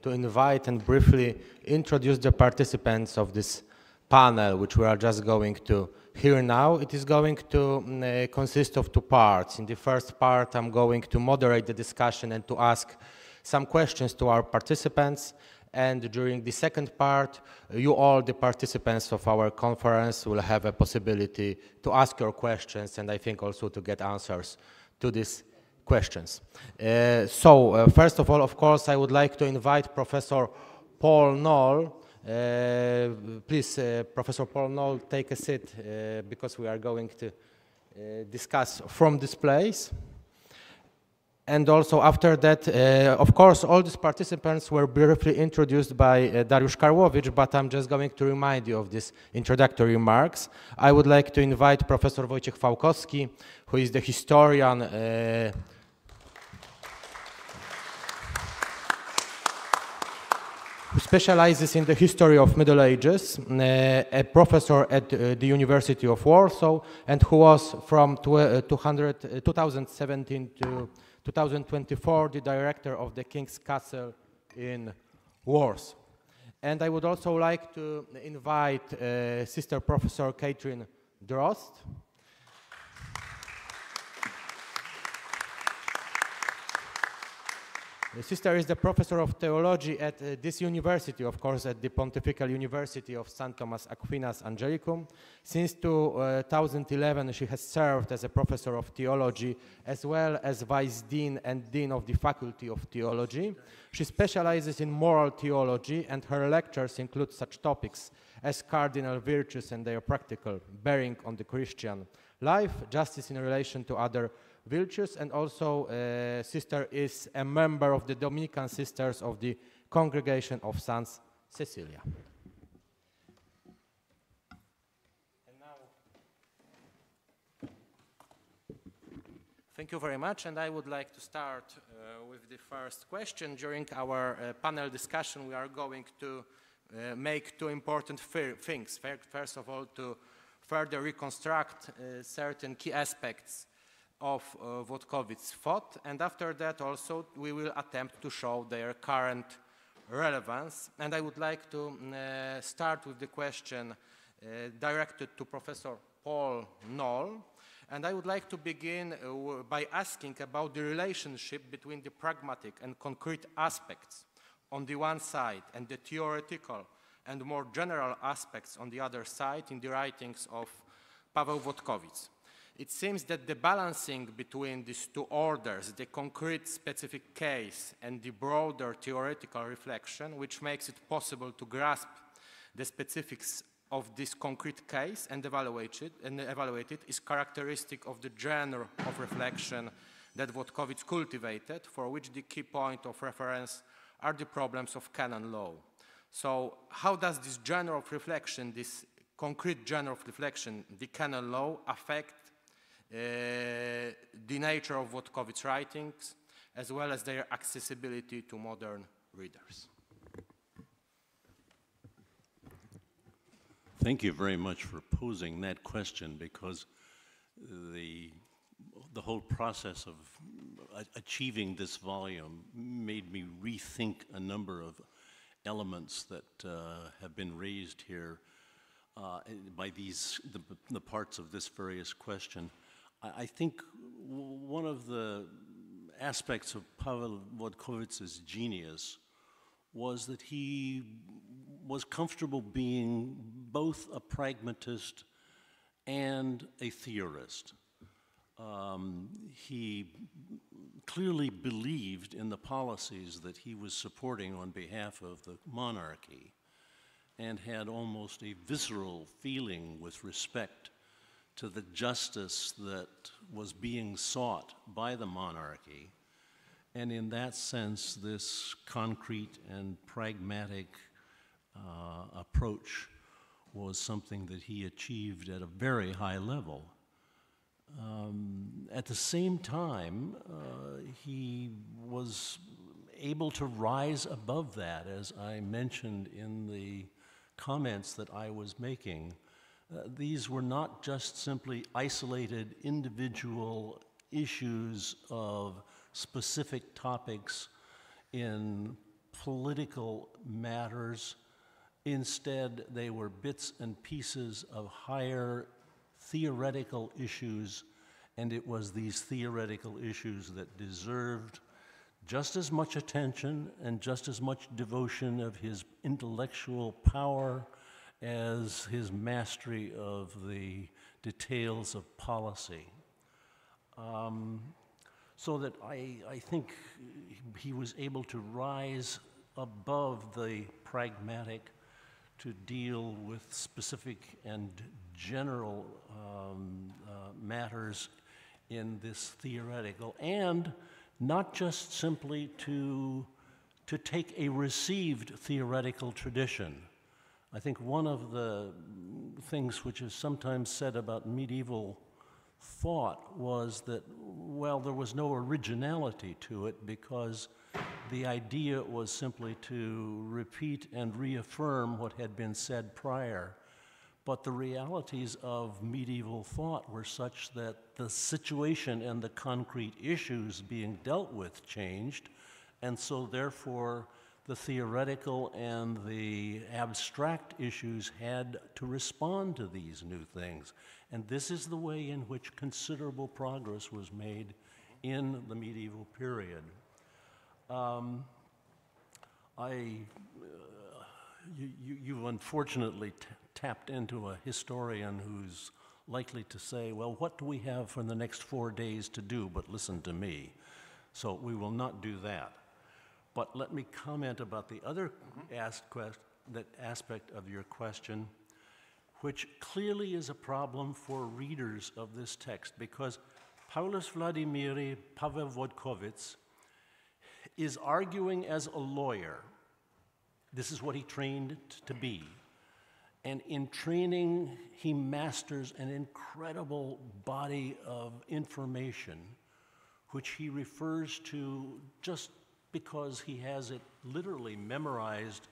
Speaker 5: invite and briefly introduce the participants of this panel, which we are just going to hear now. It is going to consist of two parts. In the first part, I'm going to moderate the discussion and to ask some questions to our participants. And during the second part, you all, the participants of our conference, will have a possibility to ask your questions and I think also to get answers to these questions. First of all, of course, I would like to invite Professor Paul Knoll. Please, Professor Paul Knoll, take a seat because we are going to discuss from this place. And also after that, of course, all these participants were briefly introduced by Dariusz Karłowicz, but I'm just going to remind you of these introductory remarks. I would like to invite Professor Wojciech Fałkowski, who is the historian who specializes in the history of Middle Ages, a professor at the University of Warsaw, and who was from 2017 to 2024 the director of the King's Castle in Warsaw. And I would also like to invite Sister Professor Catherine Droste. The sister is the professor of theology at this university, of course, at the Pontifical University of St. Thomas Aquinas, Angelicum. Since 2011, she has served as a professor of theology, as well as vice dean and dean of the Faculty of Theology. She specializes in moral theology, and her lectures include such topics as cardinal virtues and their practical bearing on the Christian life, justice in relation to other virtues, and also sister is a member of the Dominican Sisters of the Congregation of Saint Cecilia. And now, thank you very much, and I would like to start with the first question. During our panel discussion, we are going to make two important things. First of all, to further reconstruct certain key aspects of Włodkowic's thought, and after that also we will attempt to show their current relevance. And I would like to start with the question directed to Professor Paul Knoll, and I would like to begin by asking about the relationship between the pragmatic and concrete aspects on the one side and the theoretical and more general aspects on the other side in the writings of Paweł Włodkowic. It seems that the balancing between these two orders, the concrete specific case and the broader theoretical reflection, which makes it possible to grasp the specifics of this concrete case and evaluate it, is characteristic of the genre of reflection that Włodkowic cultivated, for which the key point of reference are the problems of canon law. So how does this genre of reflection, this concrete genre of reflection, the canon law, affect the nature of Włodkowic's writings, as well as their accessibility to modern readers?
Speaker 4: Thank you very much for posing that question, because the whole process of achieving this volume made me rethink a number of elements that have been raised here by the parts of this various question. I think one of the aspects of Paweł Włodkowic's genius was that he was comfortable being both a pragmatist and a theorist. He clearly believed in the policies that he was supporting on behalf of the monarchy and had almost a visceral feeling with respect to the justice that was being sought by the monarchy. And in that sense, this concrete and pragmatic approach was something that he achieved at a very high level. At the same time, he was able to rise above that, as I mentioned in the comments that I was making. These were not just simply isolated individual issues of specific topics in political matters. Instead, they were bits and pieces of higher theoretical issues, and it was these theoretical issues that deserved just as much attention and just as much devotion of his intellectual power as his mastery of the details of policy. So that I think he was able to rise above the pragmatic to deal with specific and general matters in this theoretical, and not just simply to take a received theoretical tradition. I think one of the things which is sometimes said about medieval thought was that, well, there was no originality to it because the idea was simply to repeat and reaffirm what had been said prior. But the realities of medieval thought were such that the situation and the concrete issues being dealt with changed, and so therefore the theoretical and the abstract issues had to respond to these new things. And this is the way in which considerable progress was made in the medieval period. You've unfortunately tapped into a historian who's likely to say, well, what do we have for the next 4 days to do but listen to me? So we will not do that. But let me comment about the other aspect of your question, which clearly is a problem for readers of this text, because Paulus Vladimiri Paweł Włodkowic is arguing as a lawyer. This is what he trained to be. And in training, he masters an incredible body of information, which he refers to just because he has it literally memorized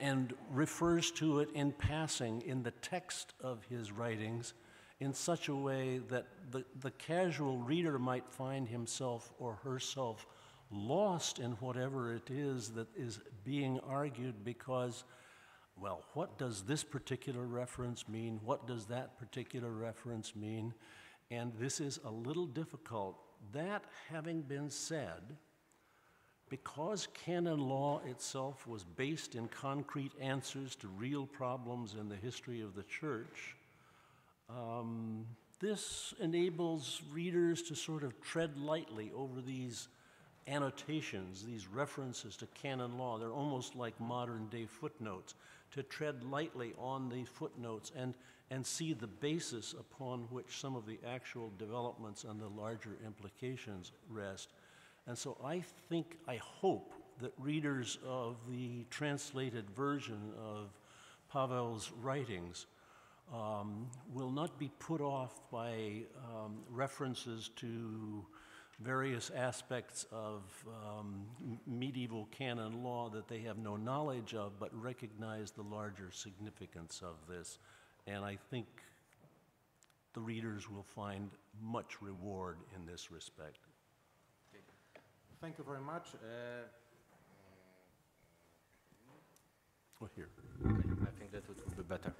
Speaker 4: and refers to it in passing in the text of his writings in such a way that the casual reader might find himself or herself lost in whatever it is that is being argued because, well, what does this particular reference mean? What does that particular reference mean? And this is a little difficult. That having been said, because canon law itself was based in concrete answers to real problems in the history of the church, this enables readers to sort of tread lightly over these annotations, these references to canon law. They're almost like modern-day footnotes, to tread lightly on the footnotes and see the basis upon which some of the actual developments and the larger implications rest. And so I hope that readers of the translated version of Paweł's writings will not be put off by references to various aspects of medieval canon law that they have no knowledge of, but recognize the larger significance of this. And I think the readers will find much reward in this respect.
Speaker 5: Thank you very much.
Speaker 4: Here.
Speaker 5: I think that would be better.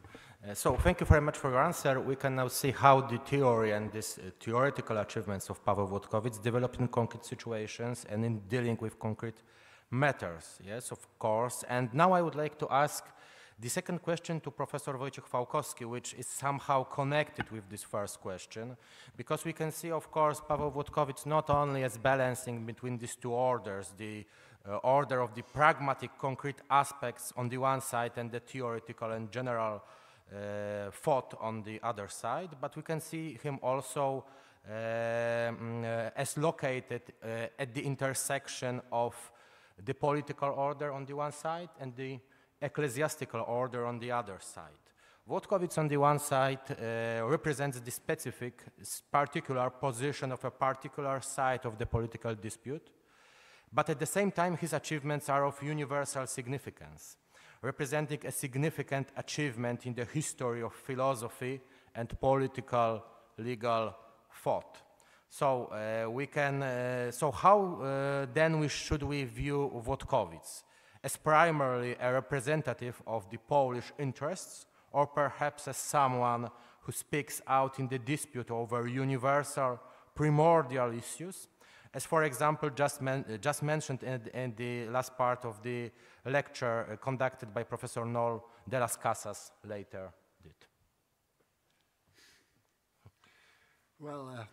Speaker 5: So thank you very much for your answer. We can now see how the theory and these theoretical achievements of Paweł Włodkowic develop in concrete situations and in dealing with concrete matters, yes, of course. And now I would like to ask the second question to Professor Wojciech Fałkowski, which is somehow connected with this first question, because we can see, of course, Paweł Włodkowic not only as balancing between these two orders, the order of the pragmatic, concrete aspects on the one side and the theoretical and general thought on the other side, but we can see him also as located at the intersection of the political order on the one side and the ecclesiastical order on the other side. Włodkowic on the one side represents the specific, particular position of a particular side of the political dispute, but at the same time his achievements are of universal significance, representing a significant achievement in the history of philosophy and political legal thought. So how then should we view Włodkowic? As primarily a representative of the Polish interests, or perhaps as someone who speaks out in the dispute over universal, primordial issues, as for example just mentioned in the last part of the lecture conducted by Professor Knoll de las Casas later did.
Speaker 6: Well,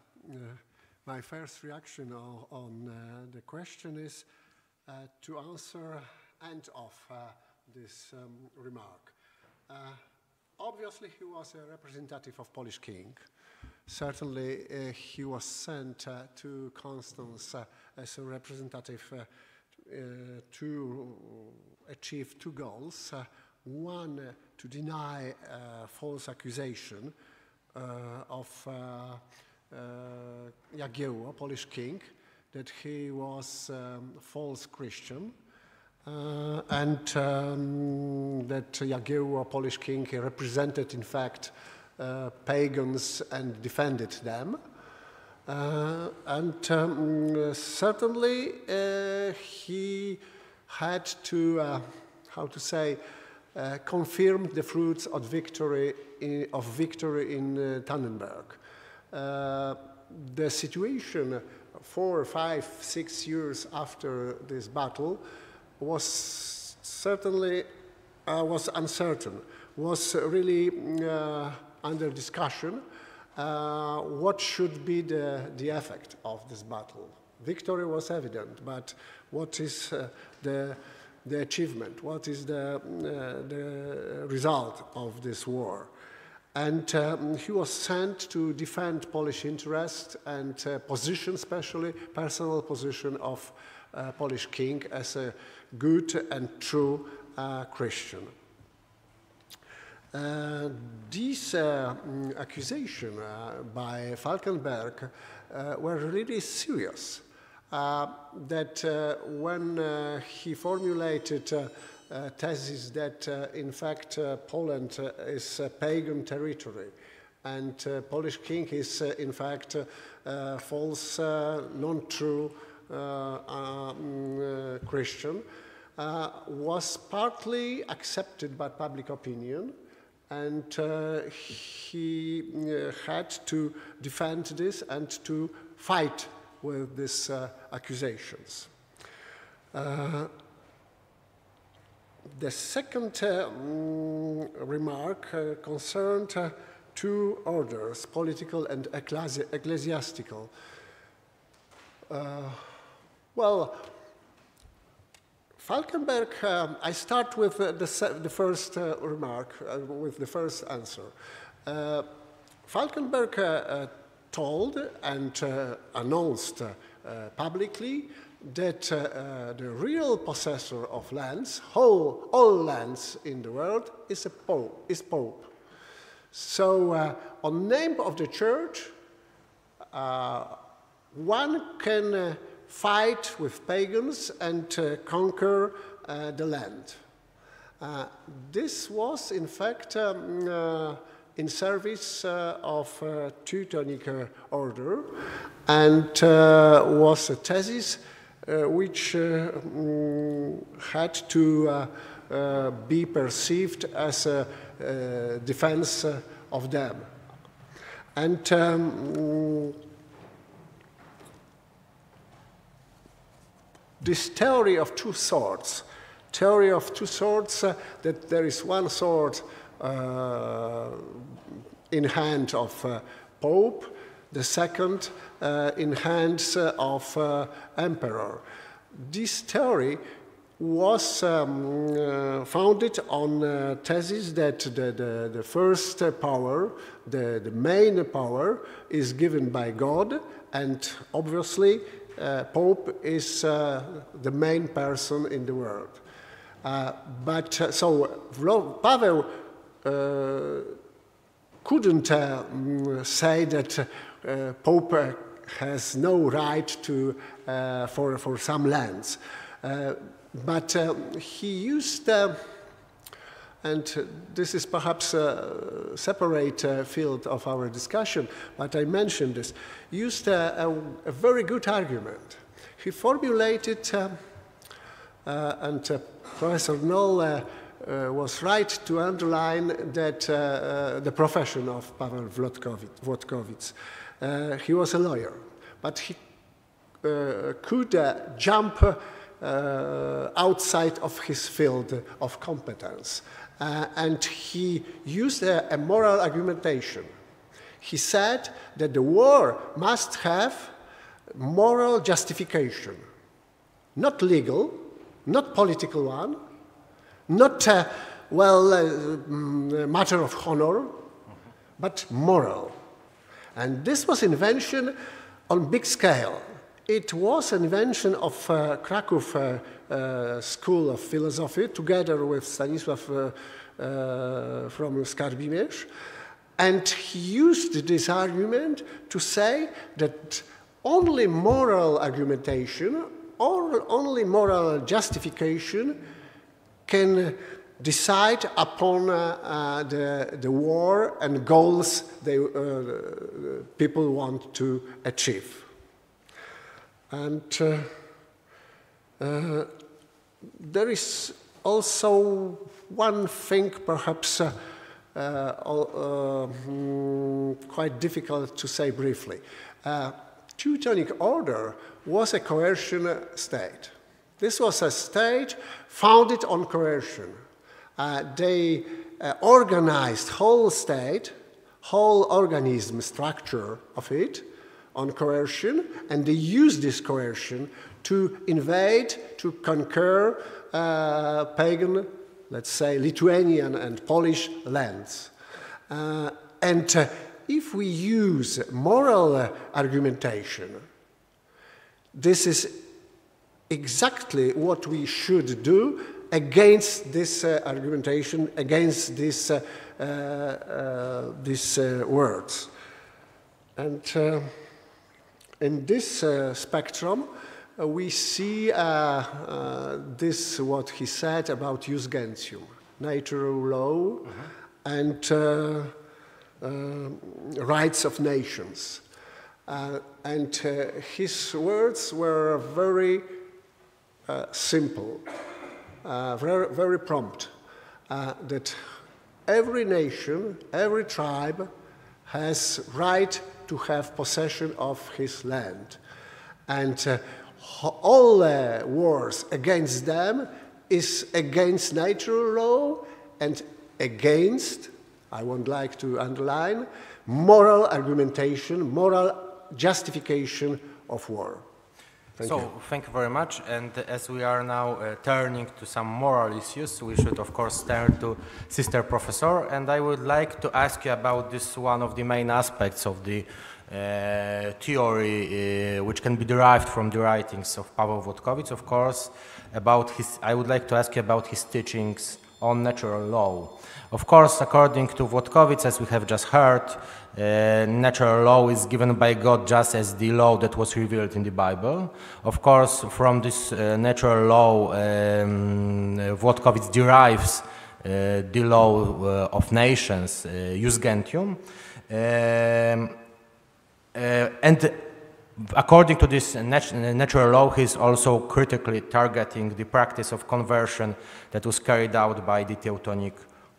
Speaker 6: my first reaction on the question is to answer end of this remark. Obviously, he was a representative of Polish king. Certainly, he was sent to Constance as a representative to achieve two goals. One, to deny false accusation of Jagiełło, Polish king, that he was false Christian, and that Jagiełło, Polish king, represented in fact pagans and defended them. Certainly he had to, confirm the fruits of victory in Tannenberg. The situation 4, 5, 6 years after this battle was certainly was uncertain, was really under discussion. What should be the effect of this battle? Victory was evident, but what is the achievement? What is the result of this war? And he was sent to defend Polish interest and position, especially personal position of Polish king as a good and true Christian. These accusations by Falkenberg were really serious. That when he formulated thesis that in fact Poland is a pagan territory and Polish king is in fact false, non-true Christian, was partly accepted by public opinion, and he had to defend this and to fight with these accusations. The second remark concerned two orders, political and ecclesiastical. Well, Falkenberg, I start with the first remark, with the first answer. Falkenberg told and announced publicly that the real possessor of lands, all lands in the world, is Pope. So on name of the church, one can fight with pagans and conquer the land. This was, in fact, in service of Teutonic order, and was a thesis which had to be perceived as a defense of them. And this theory of two swords. Theory of two swords, that there is one sword in hand of Pope, the second in hands of Emperor. This theory was founded on thesis that the first power, the main power, is given by God, and obviously Pope is the main person in the world. So Paweł couldn't say that Pope has no right to for some lands. But he used, and this is perhaps a separate field of our discussion, but I mentioned this, used a very good argument. He formulated, and Professor Knoll was right to underline that the profession of Paweł Włodkowic. He was a lawyer, but he could jump outside of his field of competence. And he used a moral argumentation. He said that the war must have moral justification, not legal, not political one, not matter of honor, but moral. And this was invention on big scale. It was an invention of Krakow School of Philosophy, together with Stanisław from Skarbimierz. And he used this argument to say that only moral argumentation or only moral justification can decide upon the war and goals people want to achieve. And there is also one thing perhaps quite difficult to say briefly. Teutonic Order was a coercion state. This was a state founded on coercion. They organized whole state, whole organism structure of it on coercion, and they used this coercion to invade, to conquer pagan, let's say, Lithuanian and Polish lands. And if we use moral argumentation, this is exactly what we should do against this argumentation, against these words. And in this spectrum, we see this, what he said about jus gentium, natural law, and rights of nations. And his words were very simple, very prompt, that every nation, every tribe has right to have possession of his land. And all wars against them is against natural law and against, I would like to underline, moral argumentation, moral justification of war. Thank you very much. And as we are now turning to some moral issues, we should of course turn to Sister Professor. And I would like to ask you about this one of the main aspects of the theory which can be derived from the writings of Paweł Włodkowic, of course, about his, I would like to ask you about his teachings on natural law. Of course, according to Włodkowic, as we have just heard, natural law is given by God just as the law that was revealed in the Bible. Of course, from this natural law, Włodkowic derives the law of nations, jus gentium. And according to this natural law, he is also critically targeting the practice of conversion that was carried out by the Teutonic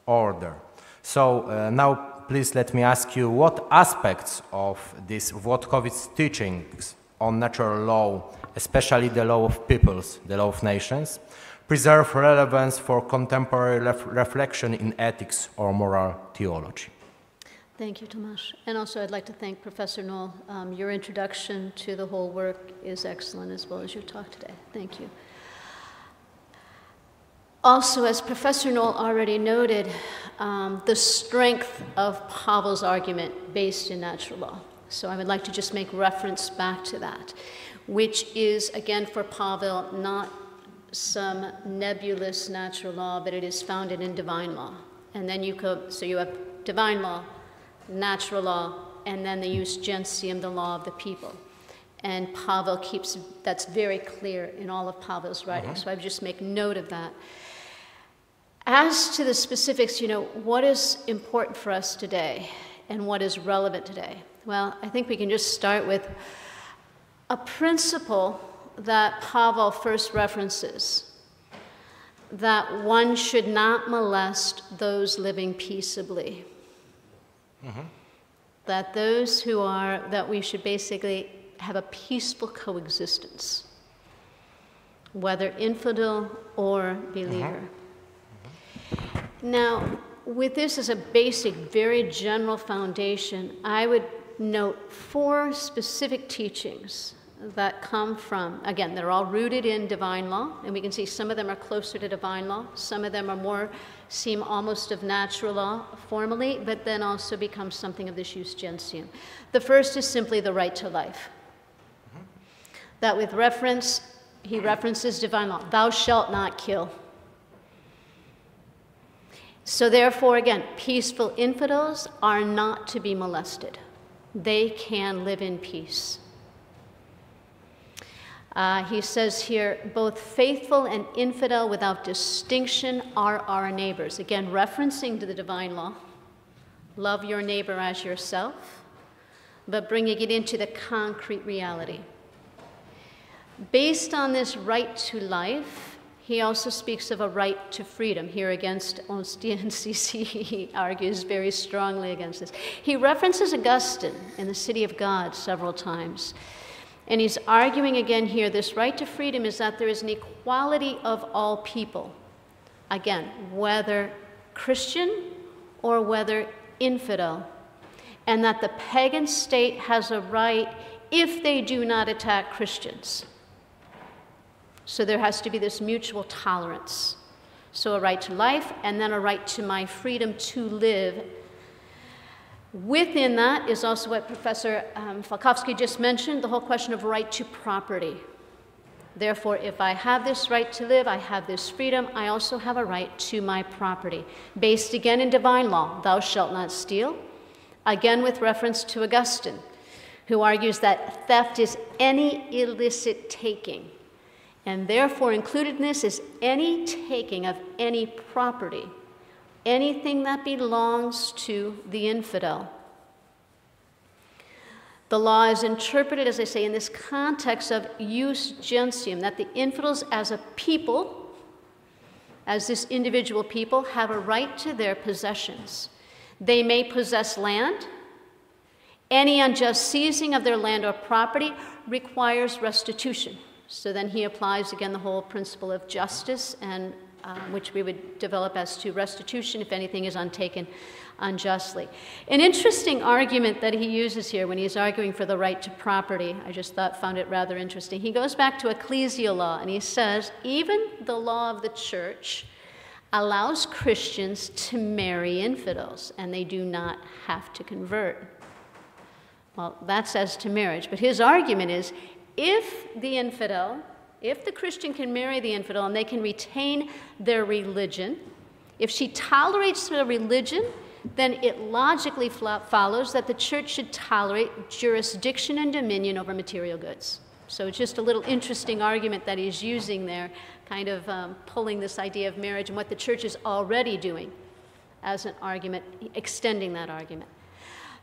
Speaker 6: Order. So now please let me ask you, what aspects of this Włodkowic's teachings on natural law
Speaker 7: especially the law of peoples, the law of nations, preserve relevance for contemporary reflection in ethics or moral theology.
Speaker 8: Thank you, Tomasz. And also I'd like to thank Professor Knoll. Your introduction to the whole work is excellent, as well as your talk today. Thank you. Also, as Professor Knoll already noted, the strength of Paweł's argument based in natural law. So I would like to just make reference back to that, which is, again, for Paweł, not some nebulous natural law, but it is founded in divine law. And then you have divine law, natural law, and then the jus gentium, the law of the people. And Paweł keeps, that's very clear in all of Paweł's writings, so I would just make note of that. As to the specifics, what is important for us today and what is relevant today? Well, I think we can just start with a principle that Paweł first references, that one should not molest those living peaceably. That that we should basically have a peaceful coexistence, whether infidel or believer. Now, with this as a basic, very general foundation, I would note 4 specific teachings that come from, again, they're all rooted in divine law, and we can see some of them are closer to divine law, some of them are seem almost of natural law formally, but then also become something of this jus gentium. The first is simply the right to life. That with reference, he references divine law, thou shalt not kill. So therefore, again, peaceful infidels are not to be molested. They can live in peace. He says here, both faithful and infidel without distinction are our neighbors. Again, referencing to the divine law. Love your neighbor as yourself, but bringing it into the concrete reality. Based on this right to life, he also speaks of a right to freedom. Here against Ostia and CC, he argues very strongly against this. He references Augustine in the City of God several times. And he's arguing again here, this right to freedom is that there is an equality of all people. Again, whether Christian or whether infidel. And that the pagan state has a right if they do not attack Christians. So there has to be this mutual tolerance. So a right to life, and then a right to my freedom to live. Within that is also what Professor Fałkowski just mentioned, the whole question of right to property. Therefore, if I have this right to live, I have this freedom, I also have a right to my property. Based again in divine law, thou shalt not steal. Again with reference to Augustine, who argues that theft is any illicit taking. And therefore, included in this is any taking of any property, anything that belongs to the infidel. The law is interpreted, as I say, in this context of jus gentium, that the infidels as a people, as this individual people, have a right to their possessions. They may possess land. Any unjust seizing of their land or property requires restitution. So then he applies, again, the whole principle of justice, and which we would develop as to restitution if anything is untaken unjustly. An interesting argument that he uses here when he's arguing for the right to property, I just found it rather interesting. He goes back to ecclesial law, and he says, even the law of the church allows Christians to marry infidels, and they do not have to convert. Well, that's as to marriage, but his argument is, if the Christian can marry the infidel and they can retain their religion, if she tolerates their religion, then it logically follows that the church should tolerate jurisdiction and dominion over material goods. So it's just a little interesting argument that he's using there, kind of pulling this idea of marriage and what the church is already doing as an argument, extending that argument.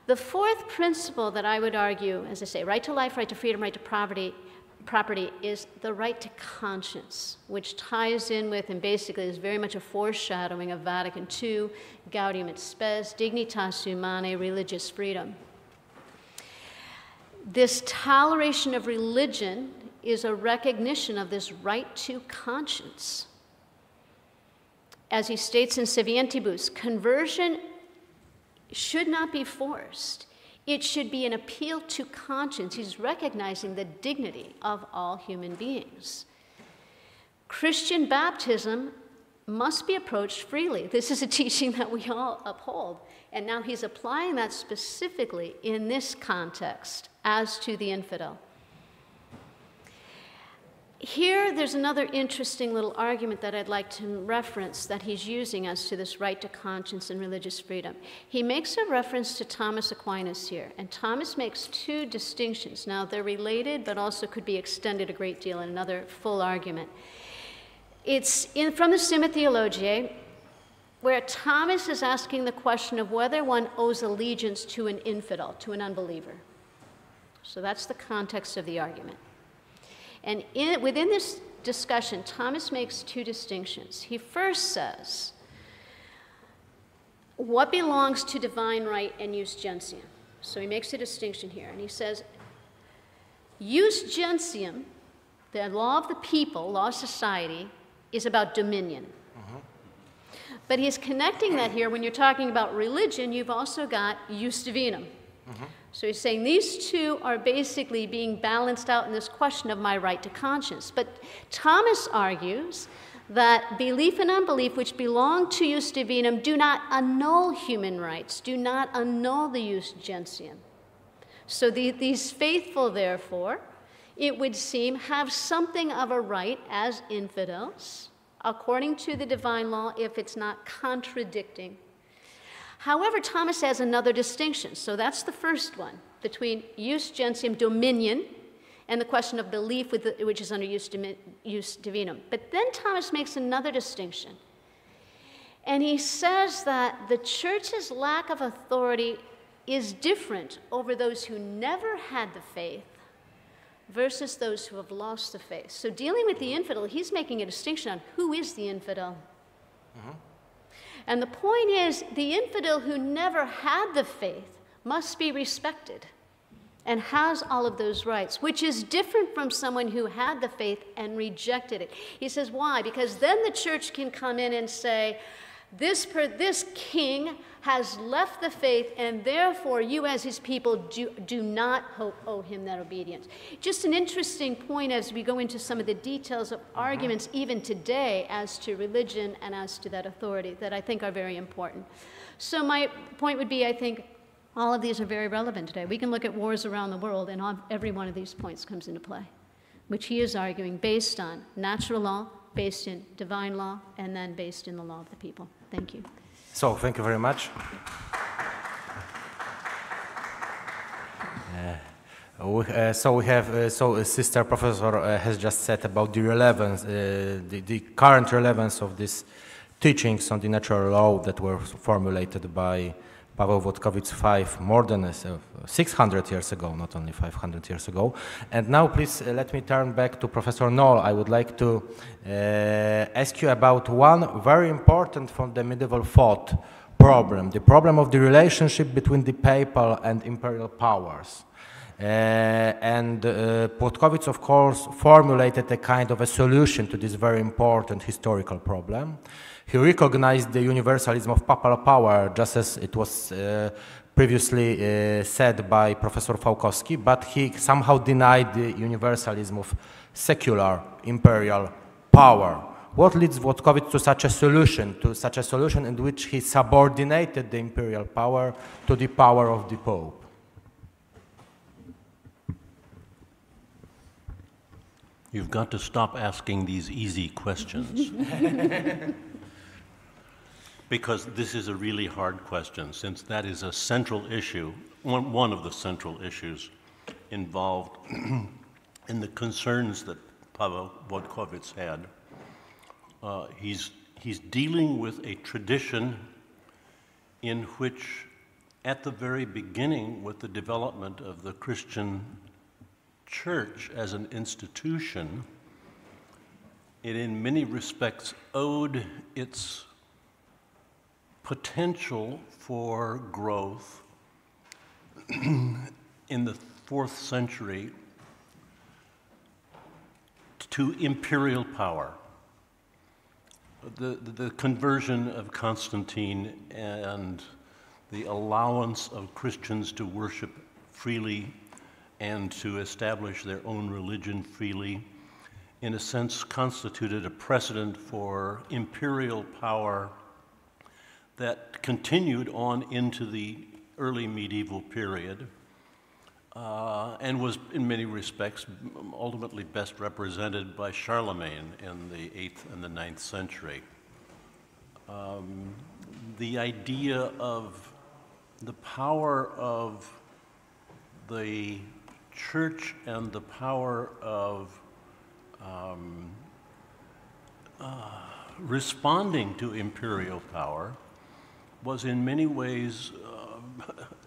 Speaker 8: The fourth principle that I would argue, as I say, right to life, right to freedom, right to property is the right to conscience, which ties in with and basically is very much a foreshadowing of Vatican II, Gaudium et Spes, Dignitas Humanae, religious freedom. This toleration of religion is a recognition of this right to conscience. As he states in Sapientibus, conversion should not be forced. It should be an appeal to conscience. He's recognizing the dignity of all human beings. Christian baptism must be approached freely. This is a teaching that we all uphold. And now he's applying that specifically in this context as to the infidel. Here, there's another interesting little argument that I'd like to reference that he's using as to this right to conscience and religious freedom. He makes a reference to Thomas Aquinas here, and Thomas makes two distinctions. Now, they're related, but also could be extended a great deal in another full argument. It's from the Summa Theologiae, where Thomas is asking the question of whether one owes allegiance to an infidel, to an unbeliever. So that's the context of the argument. And within this discussion, Thomas makes two distinctions. He first says, what belongs to divine right and jus gentium? So he makes a distinction here, and he says, jus gentium, the law of the people, law of society, is about dominion. But he's connecting that here. When you're talking about religion, you've also got jus divinum. So he's saying these two are basically being balanced out in this question of my right to conscience. But Thomas argues that belief and unbelief, which belong to jus divinum, do not annul human rights, do not annul the jus gentium. So these faithful, therefore, it would seem, have something of a right as infidels, according to the divine law, if it's not contradicting. However, Thomas has another distinction. So that's the first one, between jus gentium, dominion, and the question of belief, which is under jus divinum. But then Thomas makes another distinction. And he says that the church's lack of authority is different over those who never had the faith versus those who have lost the faith. So dealing with the infidel, he's making a distinction on who is the infidel. And the point is, the infidel who never had the faith must be respected and has all of those rights, which is different from someone who had the faith and rejected it. He says, why? Because then the church can come in and say, this king has left the faith, and therefore you as his people do not owe him that obedience. Just an interesting point as we go into some of the details of arguments even today as to religion and as to that authority that I think are very important. So my point would be, I think all of these are very relevant today. We can look at wars around the world, and every one of these points comes into play, which he is arguing based on natural law, based in divine law, and then based in the law of the people. Thank you.
Speaker 7: So, thank you very much. Sister Professor has just said about the relevance, the current relevance of these teachings on the natural law that were formulated by Paweł Włodkowic more than 600 years ago, not only 500 years ago. And now please let me turn back to Professor Knoll. I would like to ask you about one very important from the medieval thought problem, the problem of the relationship between the papal and imperial powers. Włodkowic, of course, formulated a kind of a solution to this very important historical problem. He recognized the universalism of papal power, just as it was previously said by Professor Fałkowski, but he somehow denied the universalism of secular imperial power. What leads Włodkowic to such a solution in which he subordinated the imperial power to the power of the Pope?
Speaker 4: You've got to stop asking these easy questions. Because this is a really hard question, since that is a central issue, one of the central issues involved in the concerns that Paweł Włodkowic had. He's dealing with a tradition in which, at the very beginning, with the development of the Christian Church as an institution, it in many respects owed its potential for growth in the 4th century to imperial power. The conversion of Constantine and the allowance of Christians to worship freely and to establish their own religion freely, in a sense, constituted a precedent for imperial power that continued on into the early medieval period and was, in many respects, ultimately best represented by Charlemagne in the 8th and the 9th century. The idea of the power of the church and the power of responding to imperial power was in many ways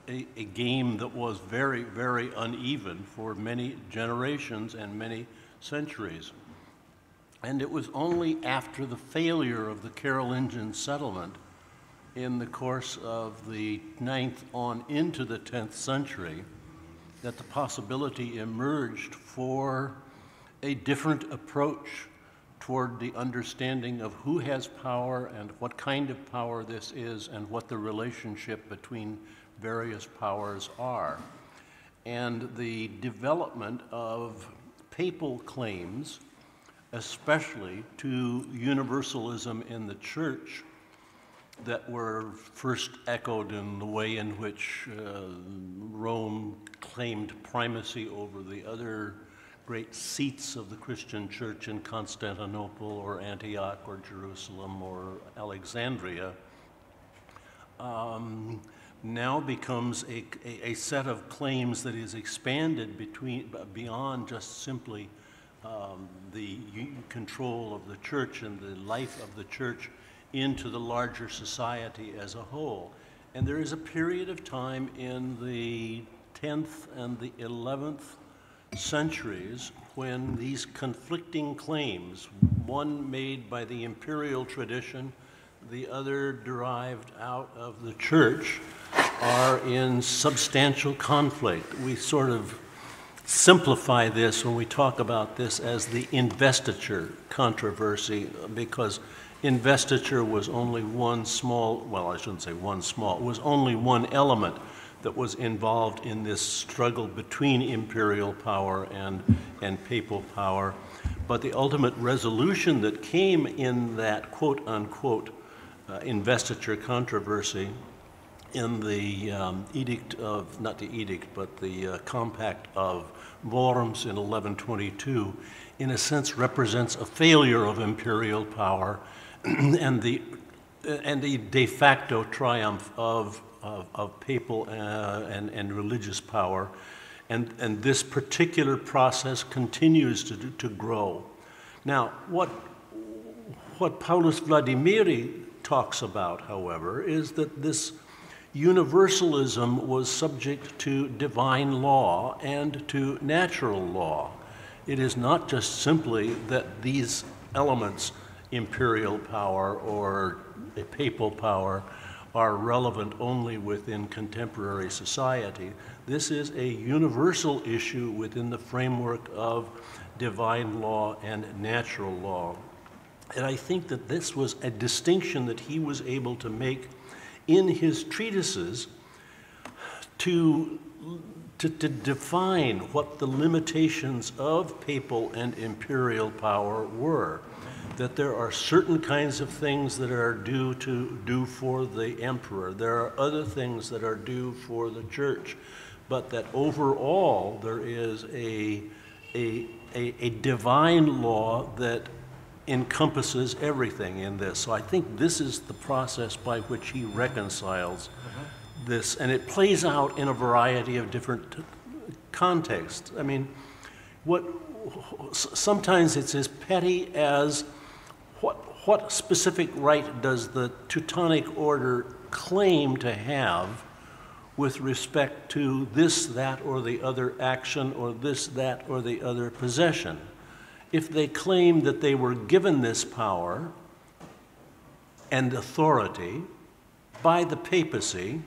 Speaker 4: a game that was very, very uneven for many generations and many centuries. And it was only after the failure of the Carolingian settlement in the course of the 9th on into the 10th century that the possibility emerged for a different approach toward the understanding of who has power and what kind of power this is and what the relationship between various powers are. And the development of papal claims, especially to universalism in the church, that were first echoed in the way in which Rome claimed primacy over the other great seats of the Christian church in Constantinople or Antioch or Jerusalem or Alexandria, now becomes a set of claims that is expanded beyond just simply the control of the church and the life of the church into the larger society as a whole. And there is a period of time in the 10th and the 11th centuries when these conflicting claims, one made by the imperial tradition, the other derived out of the church, are in substantial conflict. We sort of simplify this when we talk about this as the investiture controversy, because investiture was only one small, well, I shouldn't say one small, it was only one element that was involved in this struggle between imperial power and papal power. But the ultimate resolution that came in that quote-unquote investiture controversy in the edict of, not the edict, but the Compact of Worms in 1122, in a sense represents a failure of imperial power and the de facto triumph of papal and religious power. And this particular process continues to grow. Now, what Paulus Vladimiri talks about, however, is that this universalism was subject to divine law and to natural law. It is not just simply that these elements, imperial power or papal power, are relevant only within contemporary society. This is a universal issue within the framework of divine law and natural law. And I think that this was a distinction that he was able to make in his treatises to define what the limitations of papal and imperial power were. That there are certain kinds of things that are due for the emperor. There are other things that are due for the church. But that overall there is a divine law that encompasses everything in this. So I think this is the process by which he reconciles this, and it plays out in a variety of different contexts. I mean, sometimes it's as petty as what specific right does the Teutonic Order claim to have with respect to this, that, or the other action, or this, that, or the other possession? If they claim that they were given this power and authority by the papacy,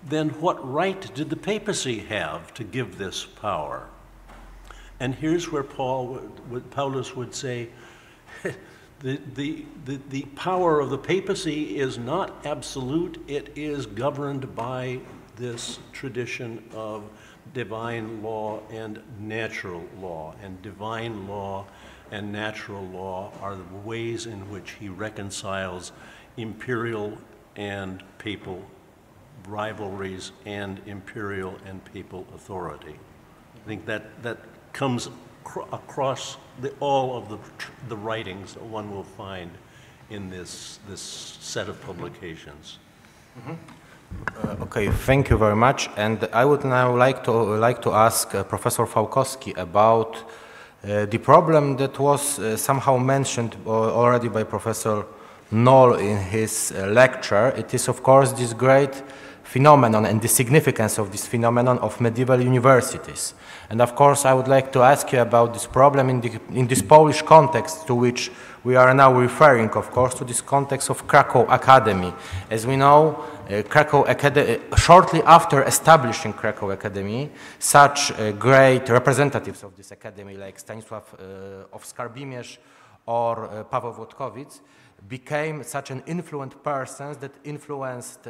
Speaker 4: then what right did the papacy have to give this power? And here's where Paulus would say, the power of the papacy is not absolute, it is governed by this tradition of divine law and natural law. And divine law and natural law are the ways in which he reconciles imperial and papal rivalries and imperial and papal authority. I think that comes across all of the writings that one will find in this set of publications.
Speaker 7: Mm-hmm. Okay, thank you very much. And I would now like to ask Professor Fałkowski about the problem that was somehow mentioned already by Professor Knoll in his lecture. It is, of course, this great phenomenon and the significance of this phenomenon of medieval universities. And of course, I would like to ask you about this problem in this Polish context to which we are now referring, of course, to this context of Krakow Academy. As we know, Krakow Academy, shortly after establishing Krakow Academy, such great representatives of this academy like Stanisław of Skarbimierz or Paweł Włodkowic became such an influential persons that influenced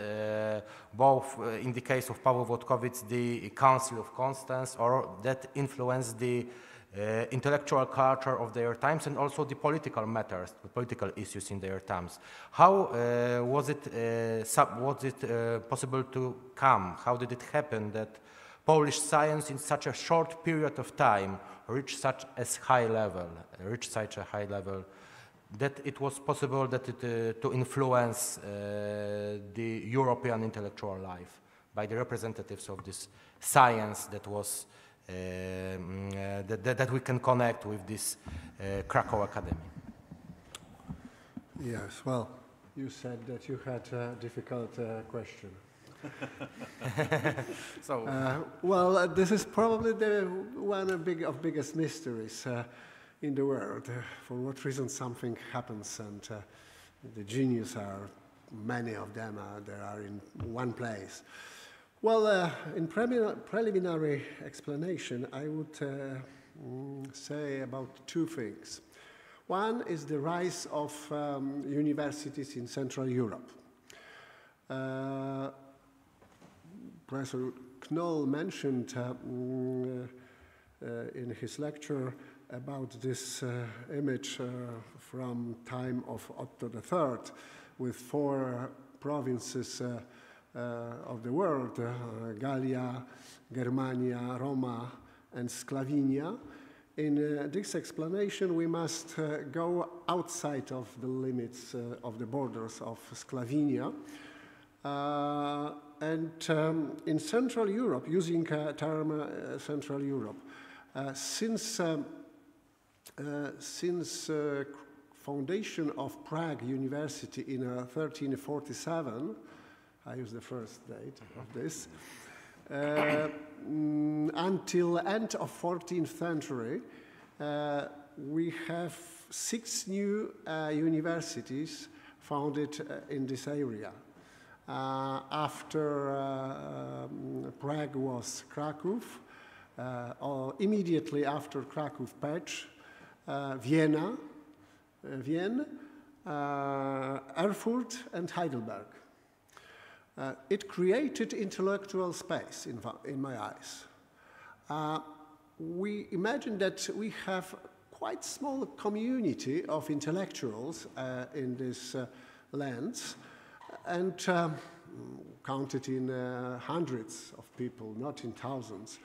Speaker 7: both, in the case of Paweł Włodkowic, the Council of Constance, or that influenced the intellectual culture of their times and also the political matters, the political issues in their times. How was it possible to come? How did it happen that Polish science in such a short period of time reached such a high level, that it was possible that to influence the European intellectual life by the representatives of this science that was that we can connect with this Krakow Academy?
Speaker 6: Yes, well, you said that you had a difficult question. Well, this is probably one of biggest mysteries in the world. For what reason something happens and the genius are, many of them are in one place. Well, in preliminary explanation, I would say about two things. One is the rise of universities in Central Europe. Professor Knoll mentioned in his lecture about this image from time of Otto III with 4 provinces of the world, Gallia, Germania, Roma, and Sclavinia. In this explanation, we must go outside of the limits of the borders of Sclavinia. In Central Europe, using term Central Europe, since foundation of Prague University in 1347, I use the first date of this, until end of 14th century, we have 6 new universities founded in this area. After Prague was Kraków, or immediately after Kraków, Pécs, Vienna, Erfurt, and Heidelberg. It created intellectual space in my eyes. We imagine that we have quite small community of intellectuals in these lands, and counted in hundreds of people, not in thousands.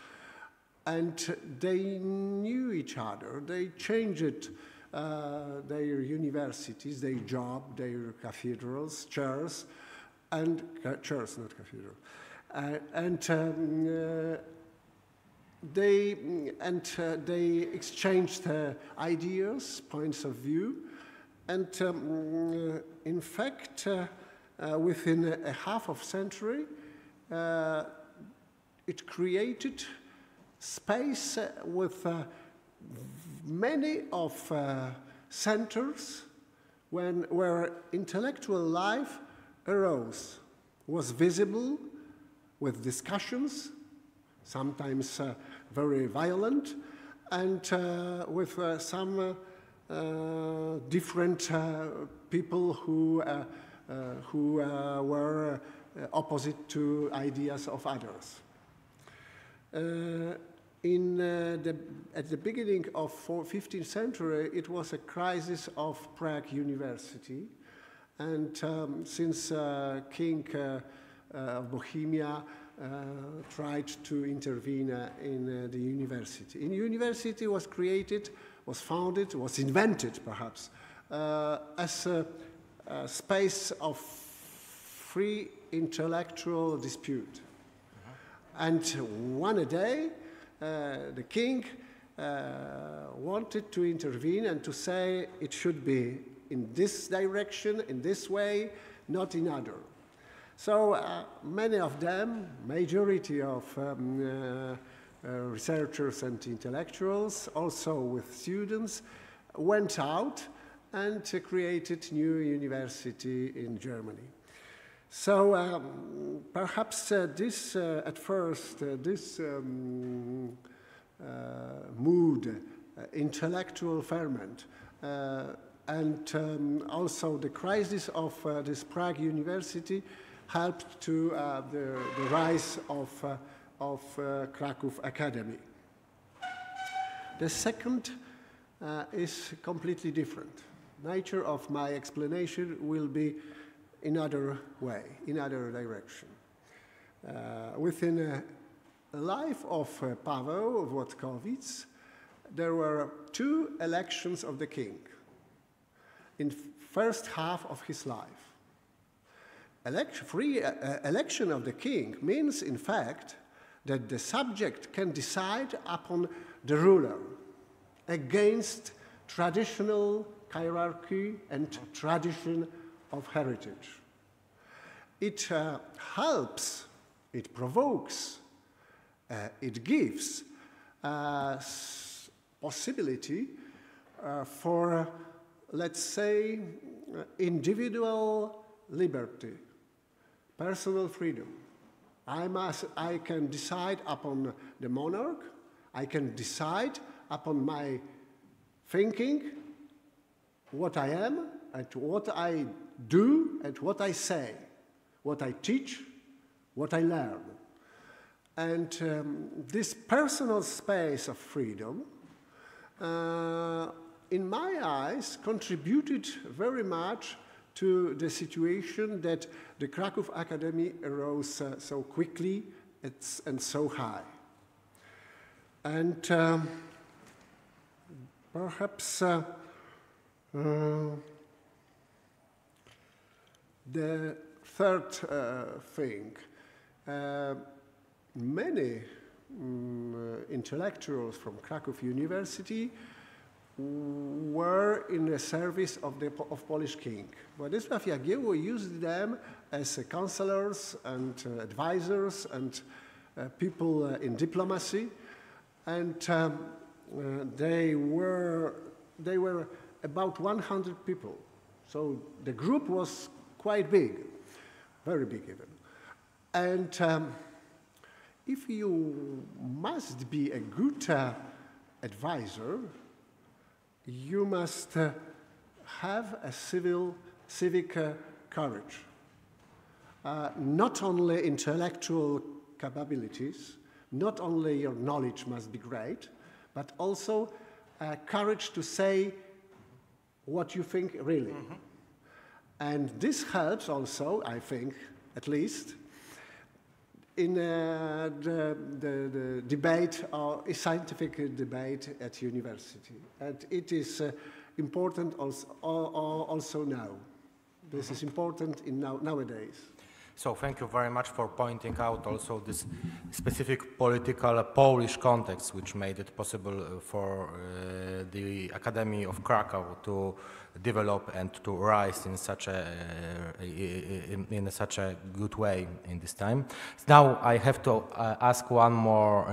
Speaker 6: And they knew each other. They changed their universities, their job, their cathedrals, chairs, and chairs, not cathedral. They exchanged ideas, points of view, and in fact, within a half of century, it created space with many of centers where intellectual life arose, was visible with discussions, sometimes very violent, and with some different people who were opposite to ideas of others. At the beginning of 15th century, it was a crisis of Prague University, and since King of Bohemia tried to intervene in the university. The university was created, was founded, was invented perhaps, as a space of free intellectual dispute. And one day, the king wanted to intervene and to say it should be in this direction, in this way, not in other. So many of them, majority of researchers and intellectuals, also with students, went out and created new university in Germany. So perhaps this, at first, this mood, intellectual ferment, and also the crisis of this Prague University helped to the rise of Kraków Academy. The second is completely different. Nature of my explanation will be in other way, in other direction. Within the life of Paweł Włodkowic, there were two elections of the king in first half of his life. Free election of the king means, in fact, that the subject can decide upon the ruler against traditional hierarchy and tradition of heritage. It helps, it provokes, it gives possibility for, let's say, individual liberty, personal freedom. I can decide upon the monarch, I can decide upon my thinking, what I am, and what I do, and what I say, what I teach, what I learn. And this personal space of freedom, in my eyes, contributed very much to the situation that the Kraków Academy arose so quickly and so high. And perhaps the third thing, many intellectuals from Kraków University were in the service of Polish king. Władysław Jagiełło used them as counselors and advisors and people in diplomacy, and they were about 100 people. So the group was quite big, very big even. And if you must be a good advisor, you must have a civic courage. Not only intellectual capabilities, not only your knowledge must be great, but also courage to say what you think really. Mm-hmm. And this helps also, I think, at least, in the debate, or a scientific debate at university. And it is important also now. This is important nowadays.
Speaker 7: So thank you very much for pointing out also this specific political Polish context, which made it possible for the Academy of Krakow to develop and to rise in such a good way in this time. Now I have to ask one more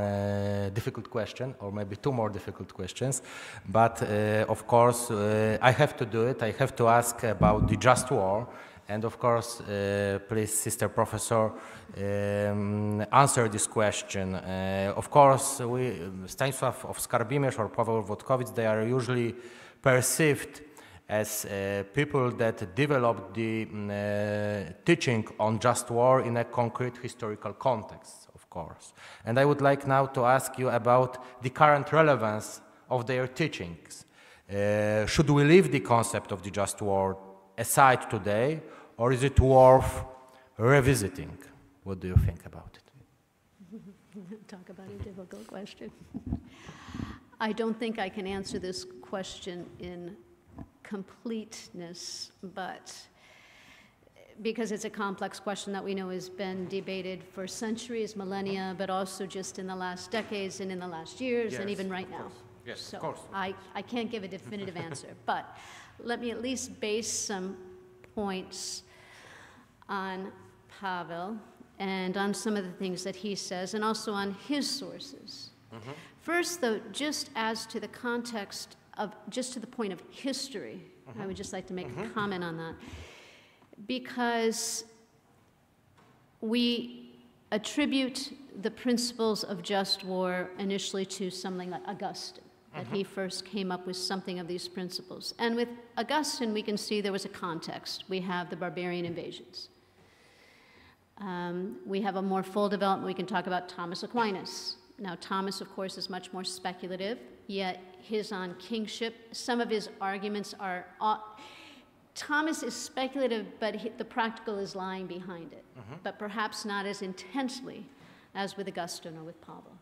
Speaker 7: difficult question, or maybe two more difficult questions, but of course I have to do it. I have to ask about the just war And of course, please, Sister Professor, answer this question. Of course, Stanisław of Skarbimierz or Paweł Włodkowic, they are usually perceived as people that developed the teaching on just war in a concrete historical context, of course. And I would like now to ask you about the current relevance of their teachings. Should we leave the concept of the just war aside today, or is it worth revisiting? What do you think about it?
Speaker 8: Talk about a difficult question. I don't think I can answer this question in completeness, but because it's a complex question that we know has been debated for centuries, millennia, but also just in the last decades and in the last years, and even right now.
Speaker 7: Yes,
Speaker 8: so
Speaker 7: of course.
Speaker 8: I can't give a definitive answer, but let me at least base some points on Paweł and on some of the things that he says, and also on his sources. First, though, just as to the context of, just to the point of history, I would just like to make a comment on that, because we attribute the principles of just war initially to something like Augustine, that he first came up with something of these principles. And with Augustine, we can see there was a context. We have the barbarian invasions. We have a more full development. We can talk about Thomas Aquinas. Now, Thomas, of course, is much more speculative, yet his on kingship, some of his arguments are, Thomas is speculative, but the practical is lying behind it, but perhaps not as intensely as with Augustine or with Paweł.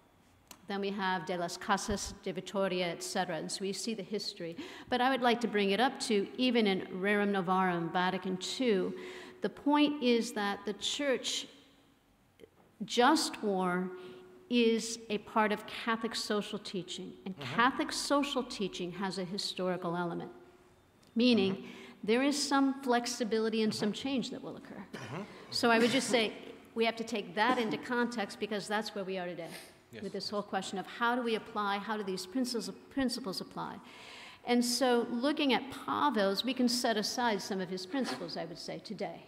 Speaker 8: Then we have De las Casas, de Vittoria, etc., and so we see the history. But I would like to bring it up to, even in Rerum Novarum, Vatican II, the point is that the Church, just war, is a part of Catholic social teaching, and Catholic social teaching has a historical element, meaning there is some flexibility and some change that will occur. So I would just say we have to take that into context, because that's where we are today, with this whole question of how do we apply, how do these principles apply. And so looking at Paweł's, we can set aside some of his principles, I would say, today,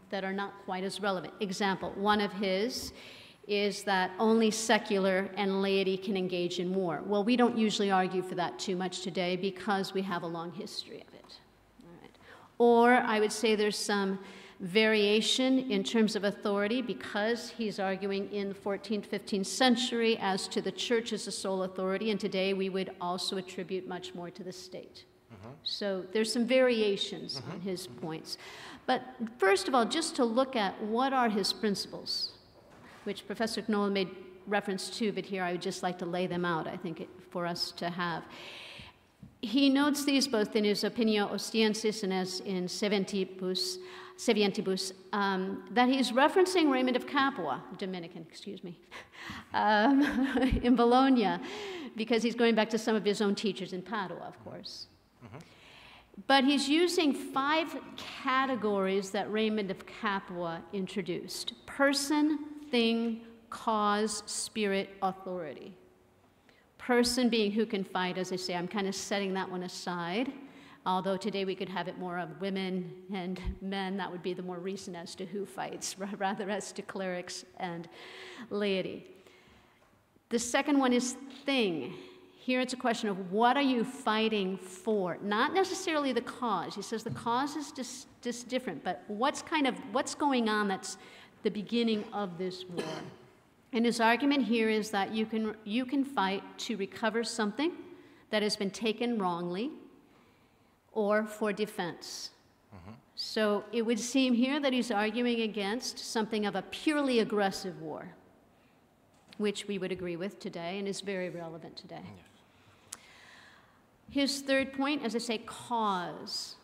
Speaker 8: that are not quite as relevant. Example, one of his is that only secular and laity can engage in war. Well, we don't usually argue for that too much today because we have a long history of it. All right. Or I would say there's some variation in terms of authority, because he's arguing in the 14th, 15th century as to the church as the sole authority, and today we would also attribute much more to the state. So there's some variations on his points. But first of all, just to look at what are his principles, which Professor Knoll made reference to, but here I would just like to lay them out, I think, for us to have. He notes these both in his Opinio Ostiensis and as in Sevientibus, that he's referencing Raymond of Capua, Dominican, excuse me, in Bologna, because he's going back to some of his own teachers in Padua, of course. But he's using 5 categories that Raymond of Capua introduced: person, thing, cause, spirit, authority. Person being who can fight, as I say, I'm kind of setting that one aside. Although today we could have it more of women and men, that would be the more recent as to who fights, rather as to clerics and laity. The second one is thing. Here it's a question of what are you fighting for? Not necessarily the cause. He says the cause is just different, but what's going on that's the beginning of this war? And his argument here is that you can fight to recover something that has been taken wrongly, or for defense. So it would seem here that he's arguing against something of a purely aggressive war, which we would agree with today and is very relevant today. His third point, as I say, cause.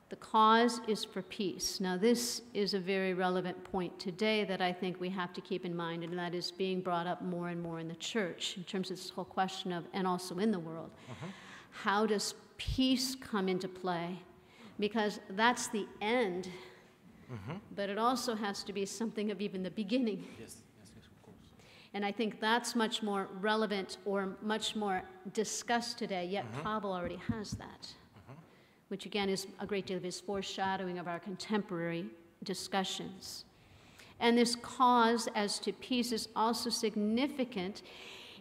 Speaker 8: The cause is for peace. Now this is a very relevant point today that I think we have to keep in mind, and that is being brought up more and more in the church in terms of this whole question of, and also in the world, how does peace come into play? Because that's the end, but it also has to be something of even the beginning.
Speaker 7: Yes, of course.
Speaker 8: And I think that's much more relevant or much more discussed today, yet Paweł already has that. which again is a great deal of his foreshadowing of our contemporary discussions. And this cause as to peace is also significant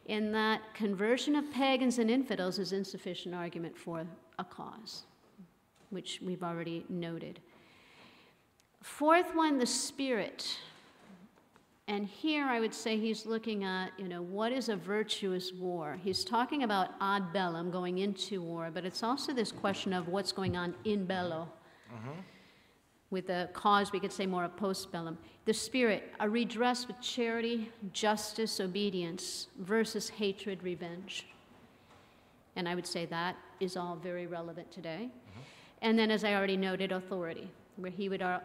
Speaker 8: in that conversion of pagans and infidels is insufficient argument for a cause, which we've already noted. Fourth one, the spirit. And here I would say he's looking at, what is a virtuous war? He's talking about ad bellum, going into war, but it's also this question of what's going on in bello. With the cause, we could say more of post bellum. The spirit, a redress with charity, justice, obedience, versus hatred, revenge. And I would say that is all very relevant today. And then, as I already noted, authority, where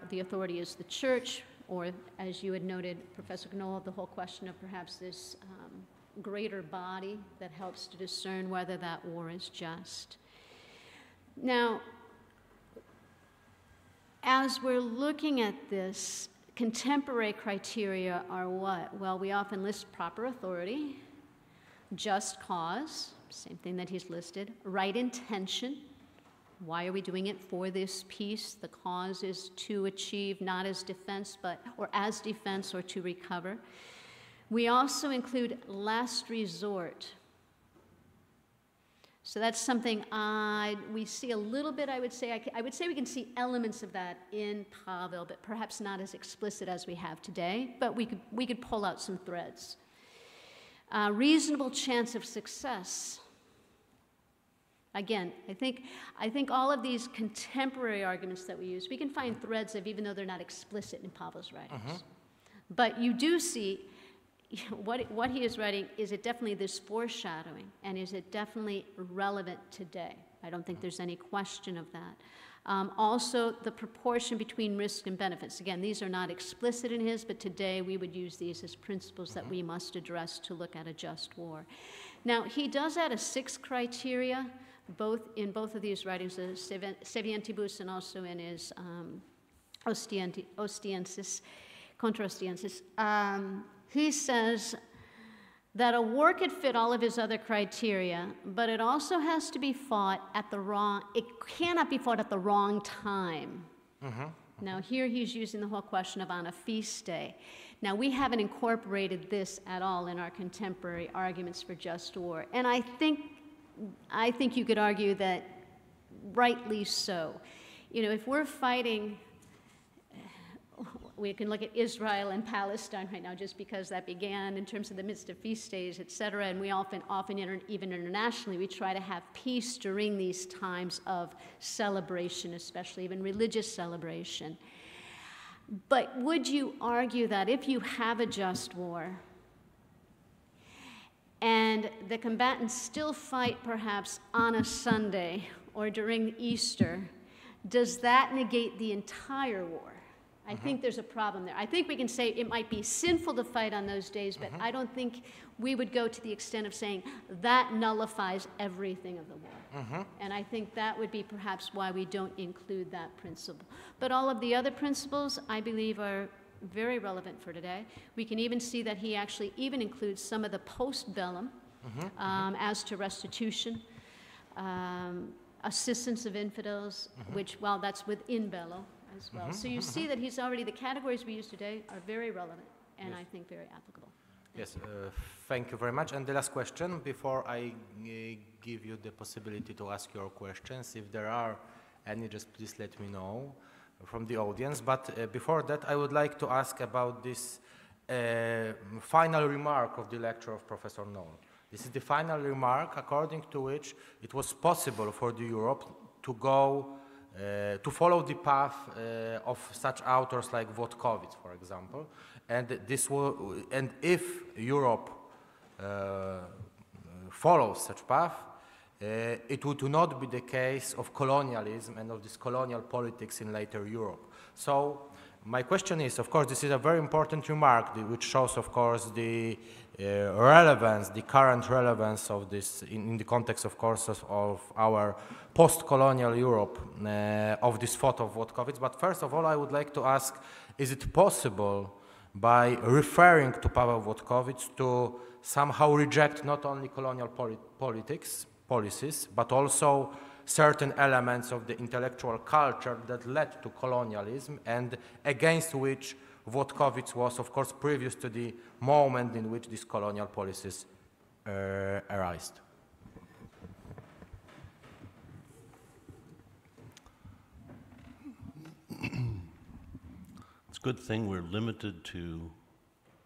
Speaker 8: the authority is the church, or as you had noted, Professor Knoll, the whole question of perhaps this greater body that helps to discern whether that war is just. Now, as we're looking at this, contemporary criteria are what? Well, we often list proper authority, just cause, same thing that he's listed, right intention. Why are we doing it for this peace? The cause is to achieve not as defense, or as defense or to recover. We also include last resort. So that's something we see a little bit, I would say. I would say we can see elements of that in Paweł, but perhaps not as explicit as we have today, but we could pull out some threads. Reasonable chance of success. Again, I think all of these contemporary arguments that we use, we can find threads of, even though they're not explicit in Paweł's writings. But you do see what he is writing, is it definitely this foreshadowing, and is it definitely relevant today? I don't think there's any question of that. Also, the proportion between risk and benefits. Again, these are not explicit in his, but today we would use these as principles that we must address to look at a just war. Now, he does add a sixth criteria, in both of these writings, the Sevientibus and also in his Ostiensis, Contra Ostiensis. He says that a war could fit all of his other criteria, but it also has to be fought it cannot be fought at the wrong time. Now here he's using the whole question of on a feast day. Now we haven't incorporated this at all in our contemporary arguments for just war, and I think you could argue that rightly so. If we're fighting, we can look at Israel and Palestine right now, just because that began in terms of the midst of feast days, et cetera, and we often even internationally, we try to have peace during these times of celebration, especially even religious celebration. But would you argue that if you have a just war, and the combatants still fight perhaps on a Sunday or during Easter, does that negate the entire war? I think there's a problem there. I think we can say it might be sinful to fight on those days, but I don't think we would go to the extent of saying that nullifies everything of the war. And I think that would be perhaps why we don't include that principle. But all of the other principles, I believe, are very relevant for today. We can even see that he actually even includes some of the post-bellum as to restitution, assistance of infidels, which, well, that's within bello as well. So you see that the categories we use today are very relevant and I think very applicable.
Speaker 7: Yes, thank you very much. And the last question, before I give you the possibility to ask your questions, if there are any, just please let me know from the audience. But before that, I would like to ask about this final remark of the lecture of Professor Knoll. This is the final remark according to which it was possible for the Europe to go, to follow the path of such authors like Włodkowic, for example. And if Europe follows such path, it would not be the case of colonialism and of this colonial politics in later Europe. So my question is, of course, this is a very important remark, which shows, of course, the relevance, the current relevance of this in the context, of course, of our post-colonial Europe, of this thought of Włodkowic. But first of all, I would like to ask, is it possible, by referring to Paweł Włodkowic, to somehow reject not only colonial policies, but also certain elements of the intellectual culture that led to colonialism and against which Włodkowic was, of course, previous to the moment in which these colonial policies arose.
Speaker 4: It's a good thing we're limited to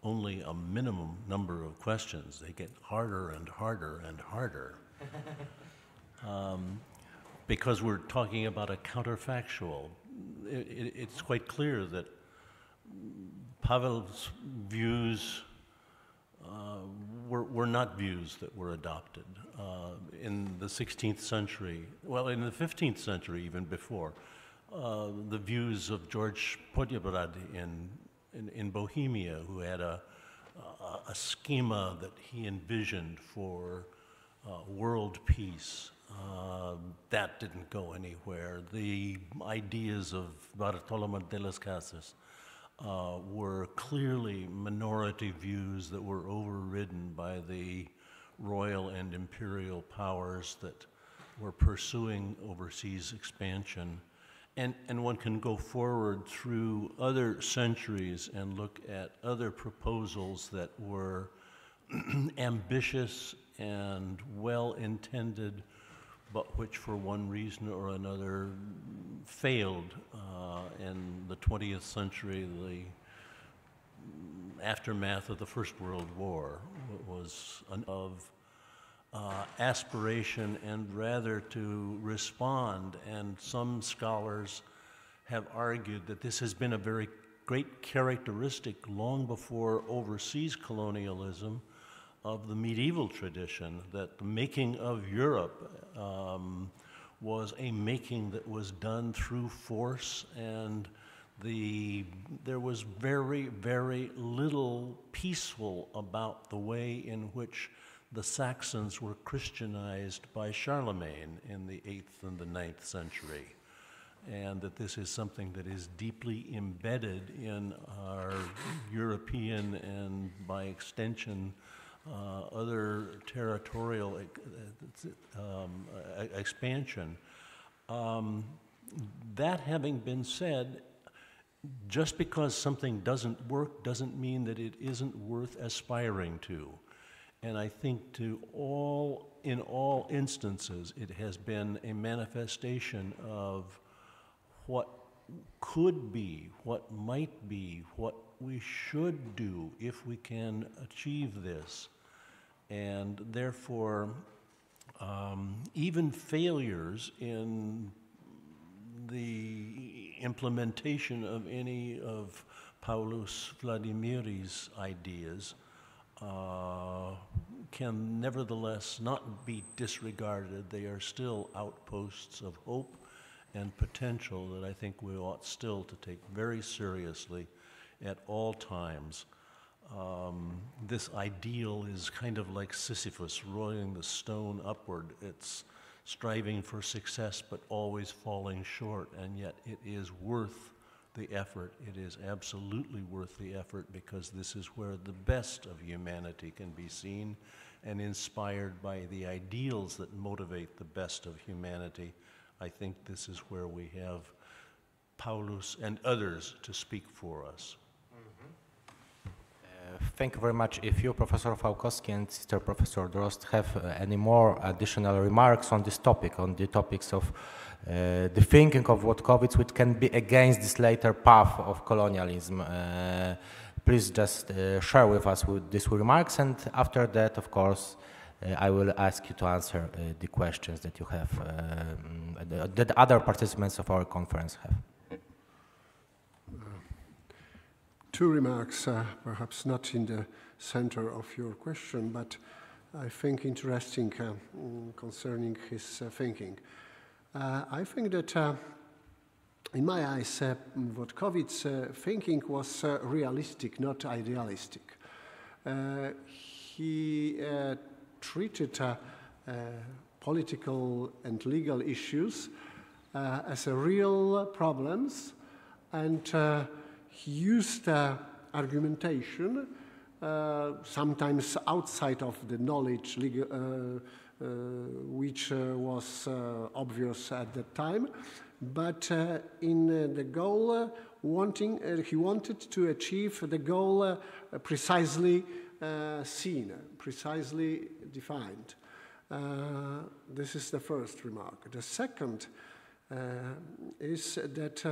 Speaker 4: only a minimum number of questions. They get harder and harder and harder. Because we're talking about a counterfactual. It's quite clear that Paweł's views were not views that were adopted. In the 16th century, well, in the 15th century, even before, the views of George Podjebrad in Bohemia, who had a schema that he envisioned for world peace. That didn't go anywhere. The ideas of Bartolomé de las Casas were clearly minority views that were overridden by the royal and imperial powers that were pursuing overseas expansion. And one can go forward through other centuries and look at other proposals that were ambitious and well-intended, but which for one reason or another failed. In the 20th century, the aftermath of the First World War was of aspiration and rather to respond. And some scholars have argued that this has been a very great characteristic long before overseas colonialism of the medieval tradition, that the making of Europe was a making that was done through force, and there was very, very little peaceful about the way in which the Saxons were Christianized by Charlemagne in the 8th and the 9th century, and that this is something that is deeply embedded in our European and, by extension, other territorial expansion. That having been said, just because something doesn't work doesn't mean that it isn't worth aspiring to. And I think in all instances, it has been a manifestation of what could be, what might be, what we should do if we can achieve this. And therefore, even failures in the implementation of any of Paulus Vladimiri's ideas can nevertheless not be disregarded. They are still outposts of hope and potential that I think we ought still to take very seriously at all times. This ideal is kind of like Sisyphus rolling the stone upward. It's striving for success but always falling short, and yet it is worth the effort. It is absolutely worth the effort, because this is where the best of humanity can be seen and inspired by the ideals that motivate the best of humanity. I think this is where we have Paulus and others to speak for us.
Speaker 7: Thank you very much. If you, Professor Fałkowski and Sister Professor Droste, have any more additional remarks on this topic, on the topics of the thinking of Włodkowic, which can be against this later path of colonialism, please just share with us these remarks, and after that, of course, I will ask you to answer the questions that you have, that other participants of our conference have.
Speaker 6: Two remarks, perhaps not in the center of your question, but I think interesting concerning his thinking. I think that, in my eyes, Włodkowic's thinking was realistic, not idealistic. He treated political and legal issues as real problems, and he used argumentation, sometimes outside of the knowledge, which was obvious at that time. But in the goal, he wanted to achieve the goal precisely seen, precisely defined. This is the first remark. The second is that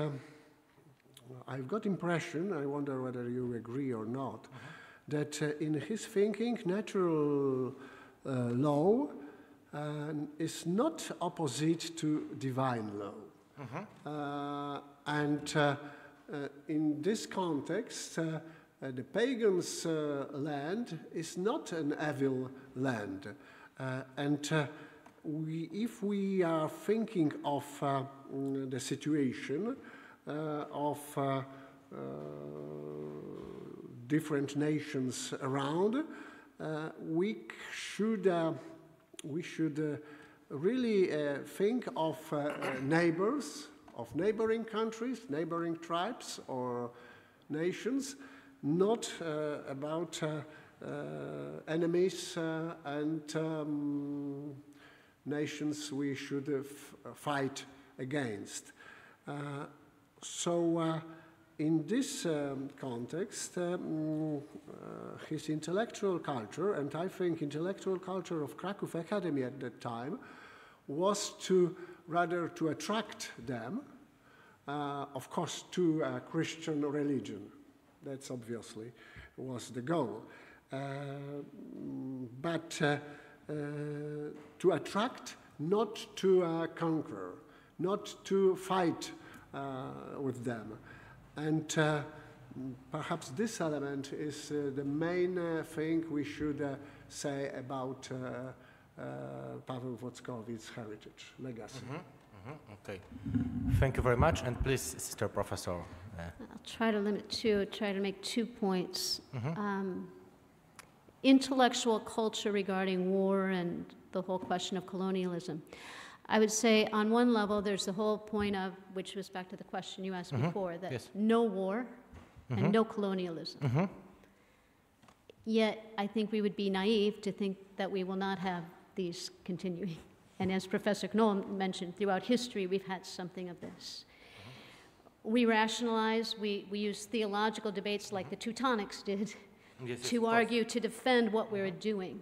Speaker 6: I've got impression, I wonder whether you agree or not, that in his thinking, natural law is not opposite to divine law. And in this context, the pagans' land is not an evil land. If we are thinking of the situation of different nations around, we should really think of neighbors, of neighboring countries, neighboring tribes or nations, not about enemies and nations we should fight against. In this context, his intellectual culture, and I think intellectual culture of Kraków Academy at that time, was rather to attract them, of course, to Christian religion. That's obviously was the goal. But to attract, not to conquer, not to fight with them. And perhaps this element is the main thing we should say about Paweł Włodkowic's heritage, legacy.
Speaker 7: Okay. Thank you very much. And please, Sister Professor.
Speaker 8: I'll try to make 2 points. Intellectual culture regarding war and the whole question of colonialism. I would say on one level, there's the whole point of, which was back to the question you asked before, that
Speaker 7: yes.
Speaker 8: no war and no colonialism. Yet, I think we would be naive to think that we will not have these continuing. And as Professor Knoll mentioned, throughout history, we've had something of this. We rationalize, we use theological debates like the Teutonics did to argue, to defend what we're doing.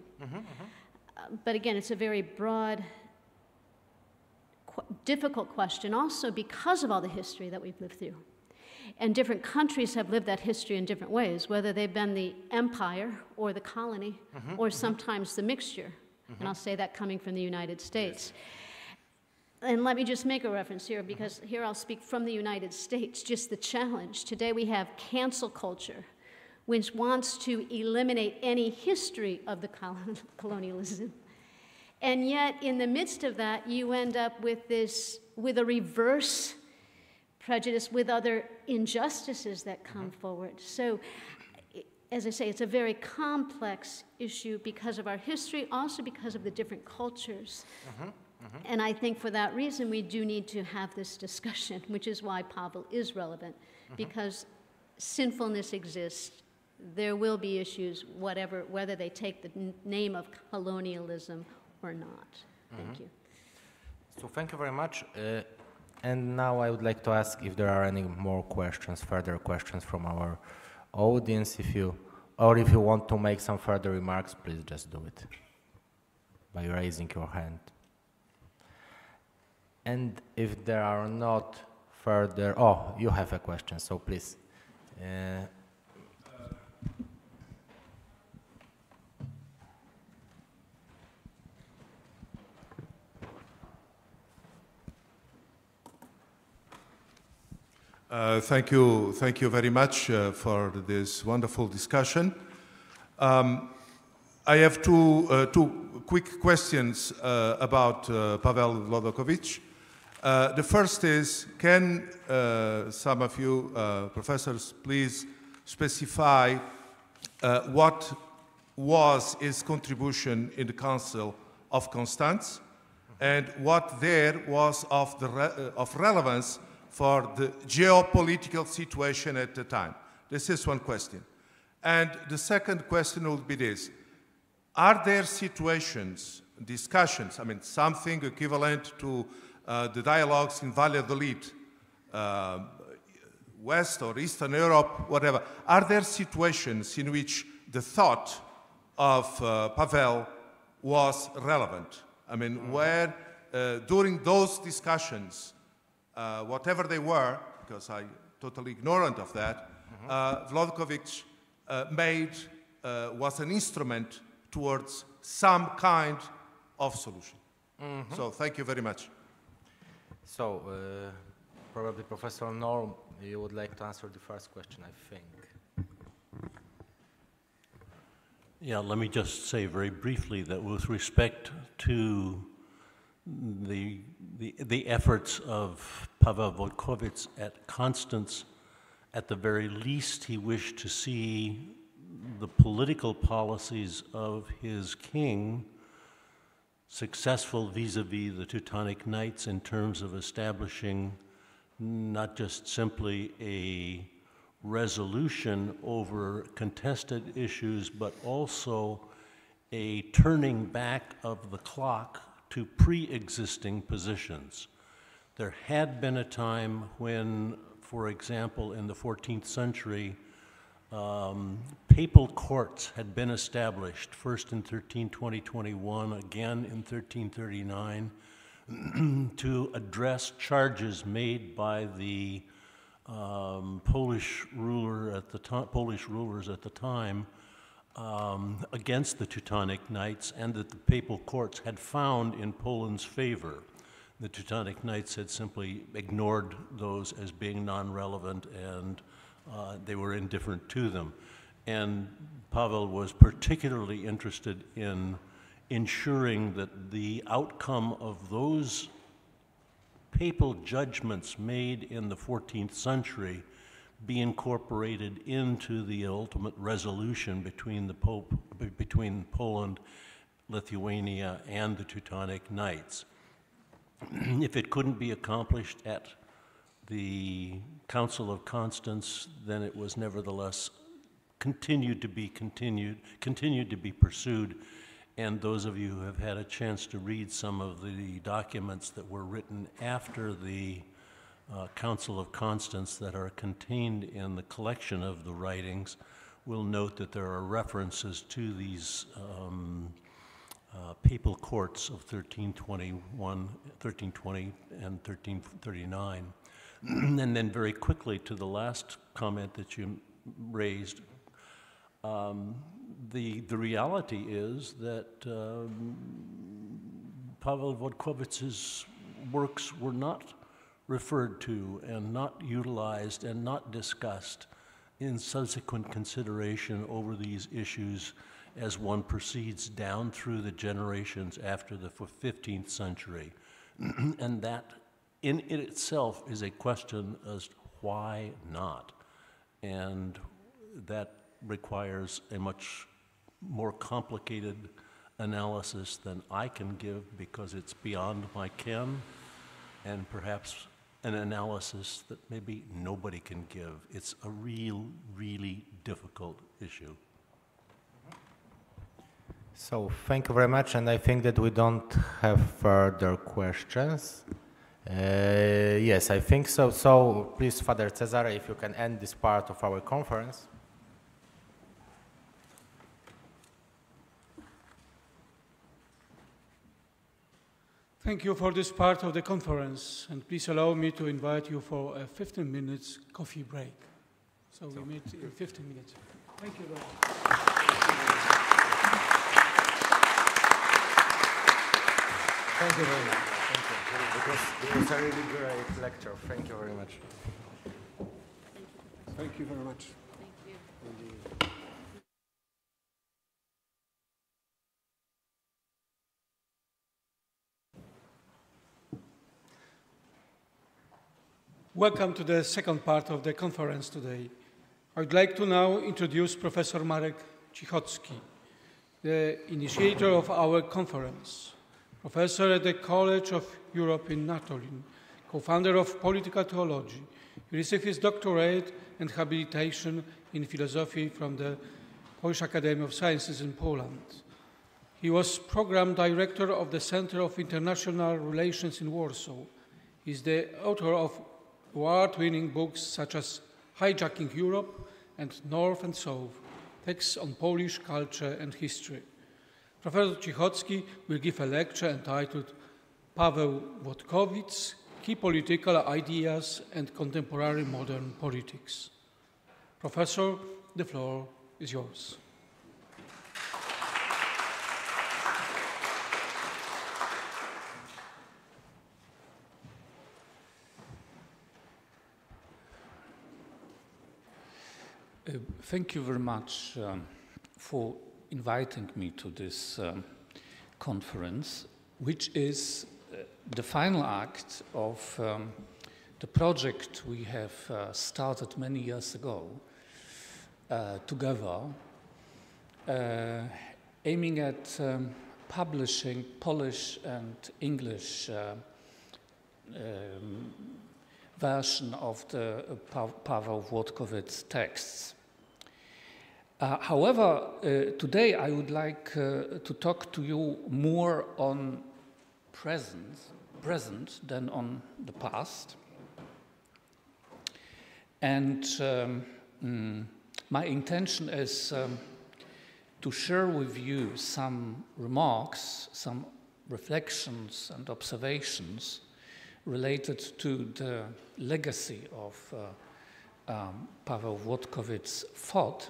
Speaker 8: But again, it's a very broad, difficult question, also because of all the history that we've lived through. And different countries have lived that history in different ways, whether they've been the empire or the colony, or sometimes the mixture. And I'll say that coming from the United States. And let me just make a reference here, because here I'll speak from the United States, just the challenge. Today we have cancel culture, which wants to eliminate any history of the colonialism. And yet, in the midst of that, you end up with a reverse prejudice, with other injustices that come forward. So, as I say, it's a very complex issue because of our history, also because of the different cultures. And I think for that reason, we do need to have this discussion, which is why Paweł is relevant, because sinfulness exists. There will be issues, whether they take the name of colonialism or not. Thank you.
Speaker 7: So thank you very much. And now I would like to ask if there are any more questions, further questions from our audience. If you want to make some further remarks, please just do it by raising your hand. And if there are not further, you have a question, so please.
Speaker 9: Thank you very much for this wonderful discussion. I have two quick questions about Paweł Włodkowic. The first is, can some of you professors please specify what was his contribution in the Council of Constance, and what there was of relevance for the geopolitical situation at the time? This is one question. And the second question would be this: are there situations discussions, I mean, something equivalent to the dialogues in Valladolid, West or Eastern Europe, whatever, are there situations in which the thought of Paweł was relevant? I mean, where during those discussions, whatever they were, because I'm totally ignorant of that, Włodkowic was an instrument towards some kind of solution. So thank you very much.
Speaker 7: So probably Professor Knoll, you would like to answer the first question, I think.
Speaker 4: Yeah, let me just say very briefly that with respect to the efforts of Paweł Włodkowic at Constance, at the very least he wished to see the political policies of his king successful vis-a-vis the Teutonic Knights in terms of establishing not just simply a resolution over contested issues, but also a turning back of the clock to pre-existing positions. There had been a time when, for example, in the 14th century, papal courts had been established, first in 1320-21, again in 1339, to address charges made by the Polish rulers at the time against the Teutonic Knights, and that the papal courts had found in Poland's favor. The Teutonic Knights had simply ignored those as being non-relevant, and they were indifferent to them. And Paweł was particularly interested in ensuring that the outcome of those papal judgments made in the 14th century be incorporated into the ultimate resolution between between Poland, Lithuania, and the Teutonic Knights. If it couldn't be accomplished at the Council of Constance, then it was nevertheless continued to be pursued. And those of you who have had a chance to read some of the documents that were written after the Council of Constance that are contained in the collection of the writings will note that there are references to these papal courts of 1321, 1320, and 1339. And then very quickly to the last comment that you raised, the reality is that Paweł Włodkowic's works were not referred to and not utilized and not discussed in subsequent consideration over these issues as one proceeds down through the generations after the 15th century. And that in itself is a question as why not? And that requires a much more complicated analysis than I can give because it's beyond my ken, and perhaps an analysis that maybe nobody can give. It's a really difficult issue.
Speaker 7: So thank you very much, and I think that we don't have further questions. Yes, I think so. So please, Father Cezary, if you can end this part of our conference.
Speaker 1: Thank you for this part of the conference, and please allow me to invite you for a 15 minutes coffee break. So we meet in 15 minutes. Thank you very much.
Speaker 7: Thank you very much. Thank you. It was a really great lecture. Thank you very much.
Speaker 6: Thank you very much.
Speaker 8: Thank you.
Speaker 1: Welcome to the second part of the conference today. I would like to now introduce Professor Marek Cichocki, the initiator of our conference, professor at the College of Europe in Natolin, co-founder of Political Theology. He received his doctorate and habilitation in philosophy from the Polish Academy of Sciences in Poland. He was program director of the Center of International Relations in Warsaw. He is the author of award-winning books such as Hijacking Europe and North and South, texts on Polish culture and history. Professor Cichocki will give a lecture entitled Paweł Włodkowic, Key Political Ideas and Contemporary Modern Politics. Professor, the floor is yours.
Speaker 10: Thank you very much for inviting me to this conference, which is the final act of the project we have started many years ago together, aiming at publishing Polish and English version of the Paweł Włodkowic texts. However, today I would like to talk to you more on present than on the past. And my intention is to share with you some remarks, some reflections and observations related to the legacy of Paweł Włodkowic's thought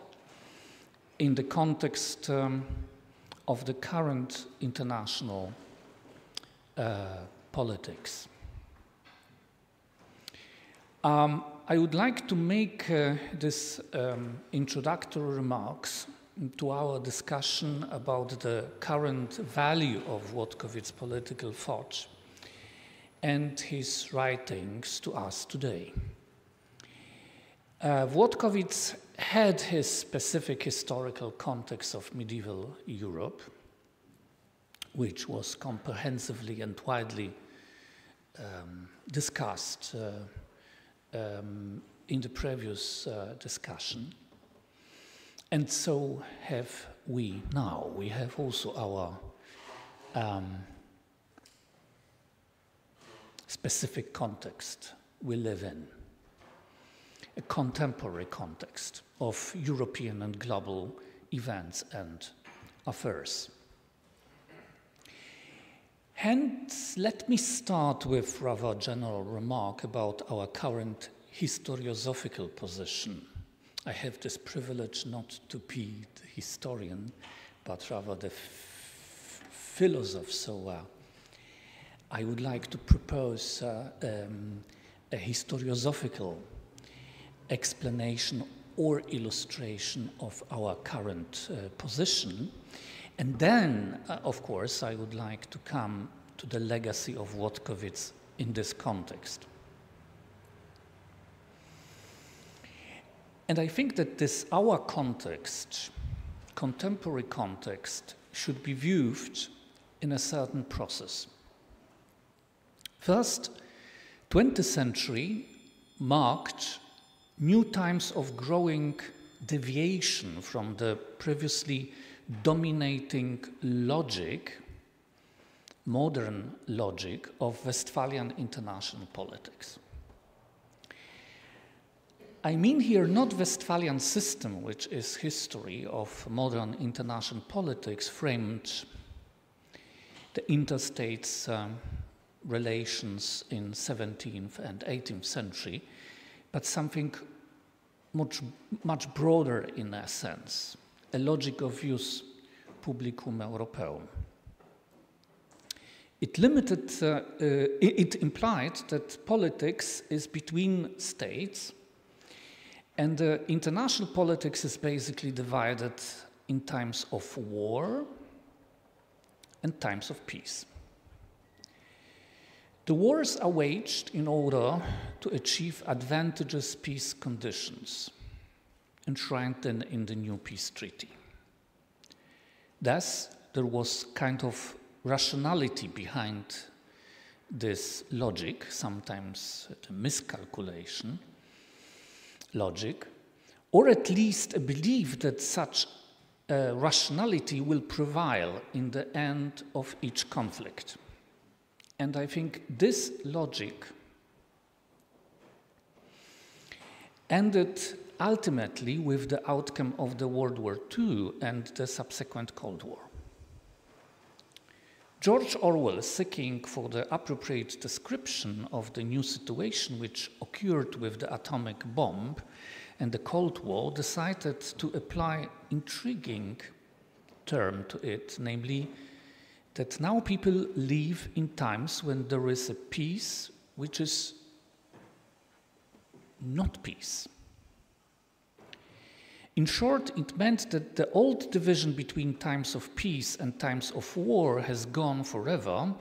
Speaker 10: in the context of the current international politics. I would like to make this introductory remarks to our discussion about the current value of Włodkowic's political thought and his writings to us today. Włodkowic had his specific historical context of medieval Europe, which was comprehensively and widely discussed in the previous discussion. And so have we now. We have also our specific context we live in, a contemporary context of European and global events and affairs. Hence, let me start with a rather general remark about our current historiosophical position. I have this privilege not to be the historian, but rather the philosopher, so I would like to propose a historiosophical explanation or illustration of our current position. And then, of course, I would like to come to the legacy of Włodkowic in this context. And I think that this, our context, contemporary context, should be viewed in a certain process. First, 20th century marked new times of growing deviation from the previously dominating logic, modern logic of Westphalian international politics. I mean here not Westphalian system, which is history of modern international politics, framed the interstates relations in 17th and 18th century, but something much broader in a sense, a logic of jus publicum Europaeum. It implied that politics is between states, and international politics is basically divided in times of war and times of peace. The wars are waged in order to achieve advantageous peace conditions, enshrined in the new peace treaty. Thus, there was kind of rationality behind this logic, sometimes a miscalculation logic, or at least a belief that such rationality will prevail in the end of each conflict. And I think this logic ended ultimately with the outcome of the World War II and the subsequent Cold War. George Orwell, seeking for the appropriate description of the new situation which occurred with the atomic bomb and the Cold War, decided to apply intriguing term to it, namely that now people live in times when there is a peace which is not peace. In short, it meant that the old division between times of peace and times of war has gone forever,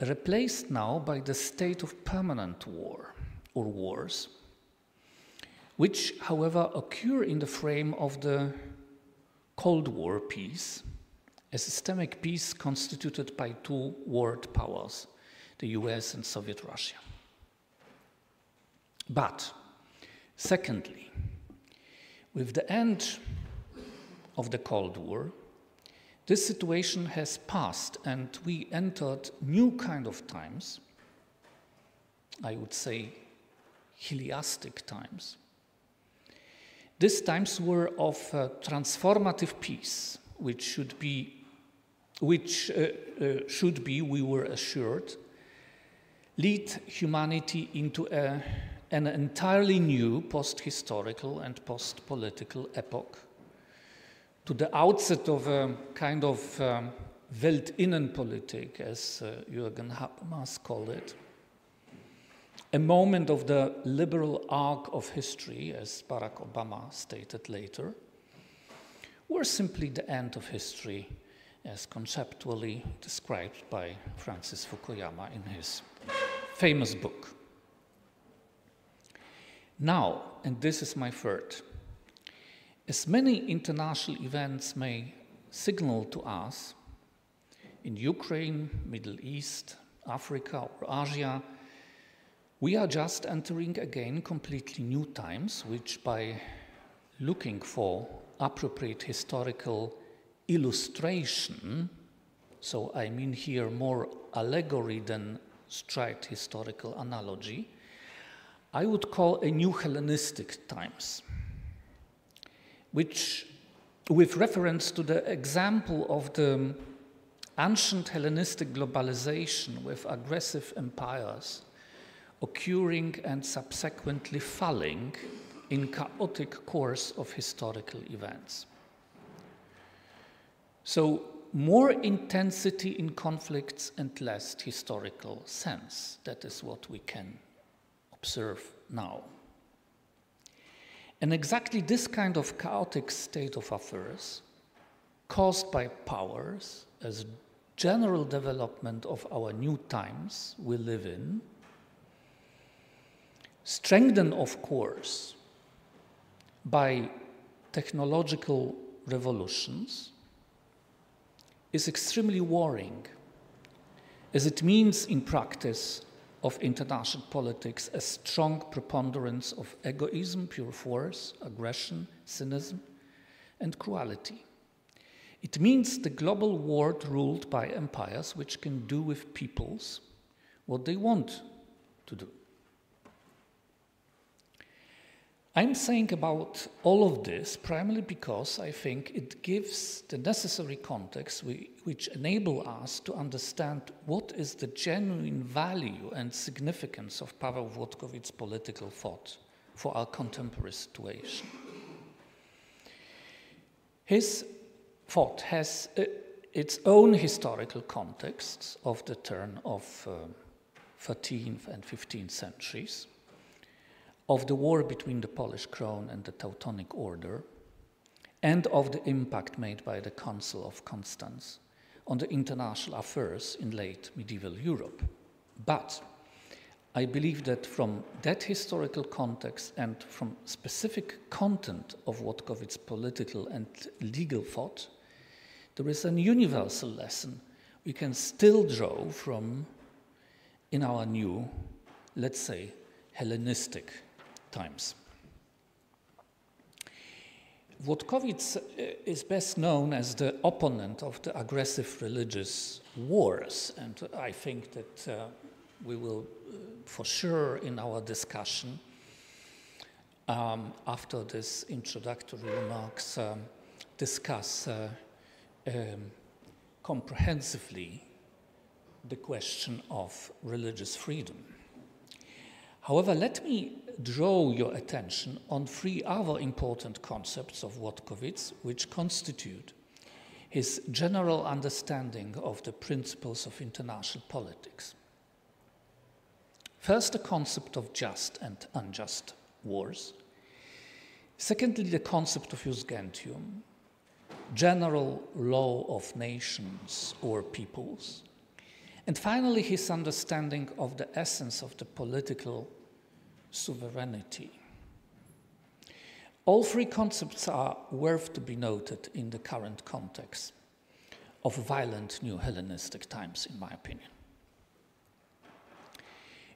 Speaker 10: replaced now by the state of permanent war or wars, which, however, occur in the frame of the Cold War peace, a systemic peace constituted by two world powers, the US and Soviet Russia. But, secondly, with the end of the Cold War, this situation has passed and we entered new kind of times, I would say heliastic times. These times were of transformative peace, which should be, we were assured, lead humanity into an entirely new post-historical and post-political epoch, to the outset of a kind of Weltinnenpolitik, as Jürgen Habermas called it, a moment of the liberal arc of history, as Barack Obama stated later, or simply the end of history, as conceptually described by Francis Fukuyama in his famous book. Now, and this is my third, as many international events may signal to us, in Ukraine, Middle East, Africa, or Asia, we are just entering again completely new times, which by looking for appropriate historical illustration, so I mean here more allegory than straight historical analogy, I would call a new Hellenistic times, which, with reference to the example of the ancient Hellenistic globalization with aggressive empires occurring and subsequently falling in chaotic course of historical events. So, more intensity in conflicts and less historical sense. That is what we can observe now. And exactly this kind of chaotic state of affairs, caused by powers as general development of our new times we live in, strengthened, of course, by technological revolutions, is extremely worrying, as it means in practice of international politics a strong preponderance of egoism, pure force, aggression, cynicism, and cruelty. It means the global world ruled by empires which can do with peoples what they want to do. I'm saying about all of this primarily because I think it gives the necessary context which enable us to understand what is the genuine value and significance of Paweł Włodkowic's political thought for our contemporary situation. His thought has its own historical context of the turn of 13th and 15th centuries, of the war between the Polish crown and the Teutonic Order, and of the impact made by the Council of Constance on the international affairs in late medieval Europe. But I believe that from that historical context and from specific content of Włodkowic's political and legal thought, there is a universal lesson we can still draw from in our new, let's say, Hellenistic times. Włodkowic is best known as the opponent of the aggressive religious wars, and I think that we will, for sure, in our discussion, after this introductory remarks, discuss comprehensively the question of religious freedom. However, let me draw your attention on three other important concepts of Włodkowic, which constitute his general understanding of the principles of international politics. First, the concept of just and unjust wars. Secondly, the concept of jus gentium, general law of nations or peoples. And finally, his understanding of the essence of the political sovereignty. All three concepts are worth to be noted in the current context of violent new Hellenistic times, in my opinion.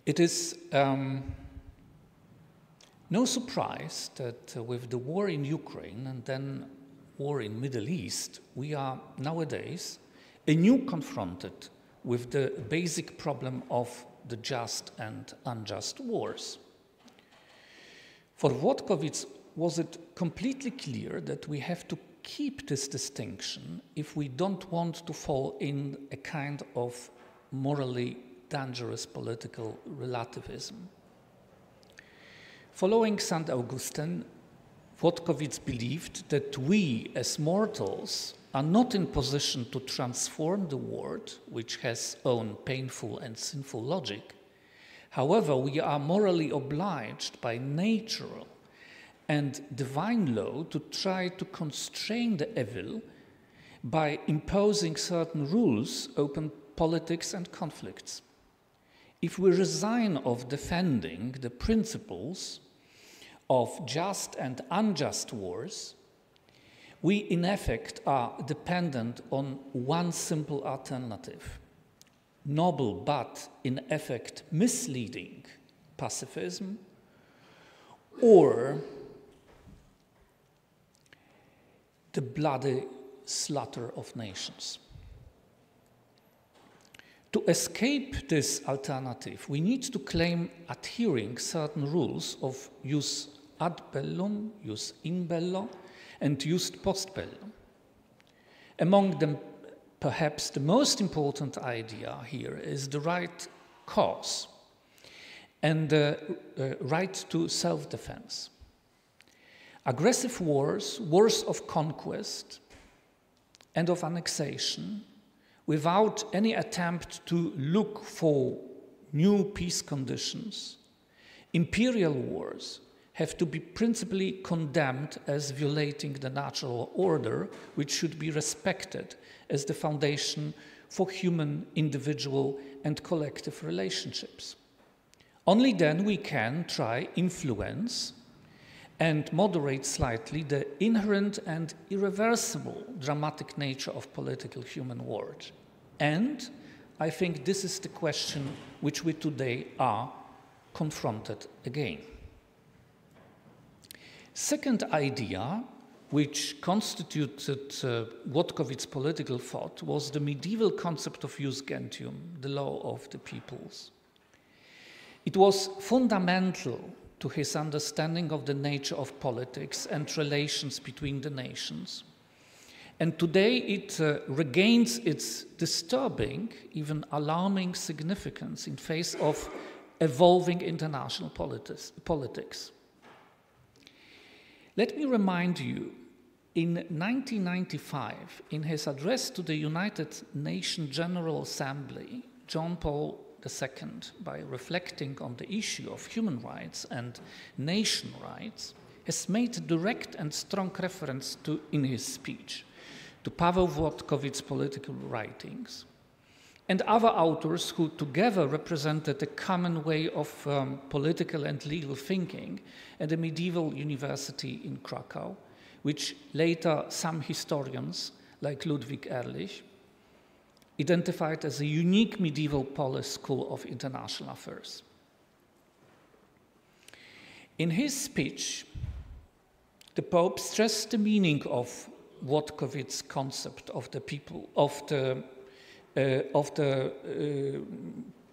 Speaker 10: It is no surprise that with the war in Ukraine and then war in Middle East, we are nowadays anew confronted with the basic problem of the just and unjust wars. For Włodkowic, was it completely clear that we have to keep this distinction if we don't want to fall in a kind of morally dangerous political relativism? Following St. Augustine, Włodkowic believed that we, as mortals, are not in position to transform the world, which has own painful and sinful logic. However, we are morally obliged by natural and divine law to try to constrain the evil by imposing certain rules, open politics and conflicts. If we resign of defending the principles of just and unjust wars, we in effect are dependent on one simple alternative: noble but in effect misleading pacifism, or the bloody slaughter of nations. To escape this alternative, we need to claim adhering certain rules of jus ad bellum, jus in bello, and jus post bellum. Among them, perhaps the most important idea here is the right cause and the right to self-defense. Aggressive wars, wars of conquest and of annexation, without any attempt to look for new peace conditions, imperial wars have to be principally condemned as violating the natural order, which should be respected as the foundation for human, individual, and collective relationships. Only then we can try influence and moderate slightly the inherent and irreversible dramatic nature of political human world. And I think this is the question which we today are confronted again. Second idea, which constituted Włodkowic's political thought, was the medieval concept of jus gentium, the law of the peoples. It was fundamental to his understanding of the nature of politics and relations between the nations. And today it regains its disturbing, even alarming significance in face of evolving international politics. Let me remind you, in 1995, in his address to the United Nations General Assembly, John Paul II, by reflecting on the issue of human rights and nation rights, has made a direct and strong reference to, in his speech, to Paweł Włodkowic's political writings and other authors who together represented a common way of political and legal thinking at the medieval university in Krakow, which later some historians, like Ludwig Ehrlich, identified as a unique medieval Polish school of international affairs. In his speech, the Pope stressed the meaning of Włodkowic's concept of the people, of the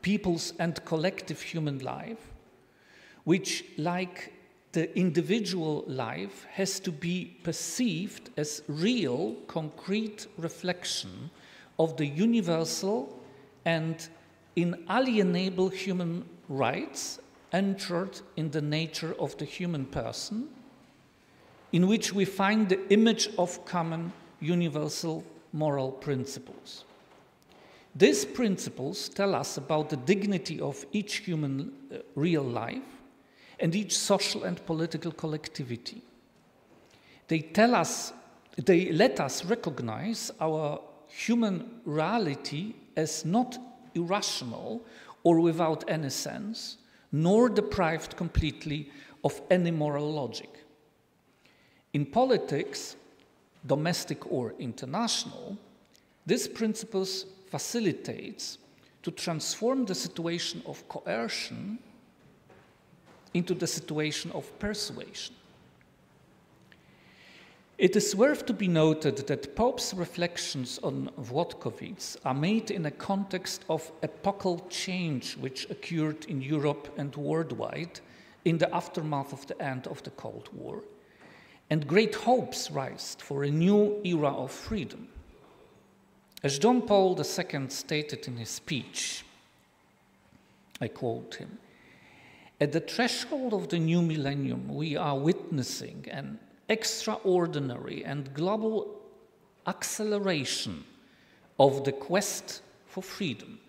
Speaker 10: people's and collective human life, which, like the individual life, has to be perceived as real, concrete reflection of the universal and inalienable human rights entered in the nature of the human person, in which we find the image of common universal moral principles. These principles tell us about the dignity of each human real life and each social and political collectivity. They let us recognize our human reality as not irrational or without any sense, nor deprived completely of any moral logic. In politics, domestic or international, these principles facilitates to transform the situation of coercion into the situation of persuasion. It is worth to be noted that Pope's reflections on Włodkowic are made in a context of epochal change which occurred in Europe and worldwide in the aftermath of the end of the Cold War, and great hopes raised for a new era of freedom. As John Paul II stated in his speech, I quote him, "At the threshold of the new millennium, we are witnessing an extraordinary and global acceleration of the quest for freedom,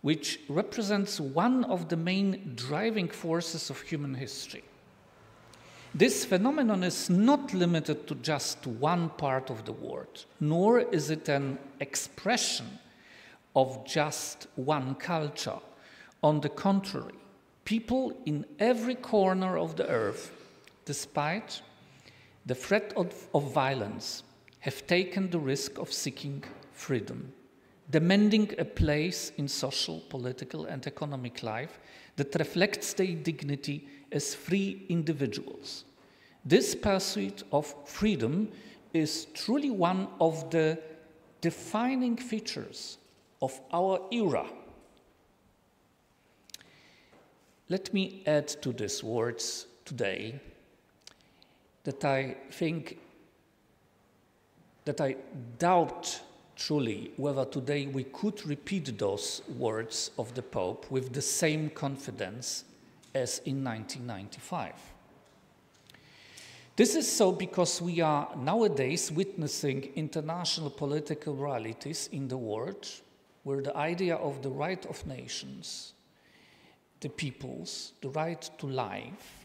Speaker 10: which represents one of the main driving forces of human history. This phenomenon is not limited to just one part of the world, nor is it an expression of just one culture. On the contrary, people in every corner of the earth, despite the threat of violence, have taken the risk of seeking freedom, demanding a place in social, political, and economic life that reflects their dignity as free individuals. This pursuit of freedom is truly one of the defining features of our era." Let me add to these words today that I doubt truly whether today we could repeat those words of the Pope with the same confidence as in 1995. This is so because we are nowadays witnessing international political realities in the world where the idea of the right of nations, the peoples, the right to life,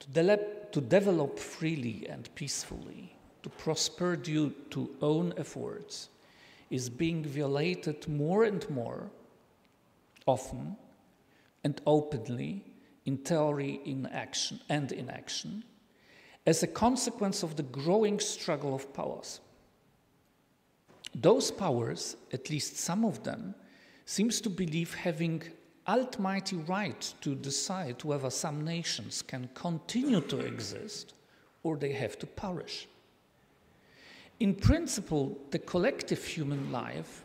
Speaker 10: to develop freely and peacefully, to prosper due to own efforts, is being violated more and more often and openly in theory, in action, as a consequence of the growing struggle of powers. Those powers, at least some of them, seems to believe having almighty right to decide whether some nations can continue to exist or they have to perish. In principle, the collective human life,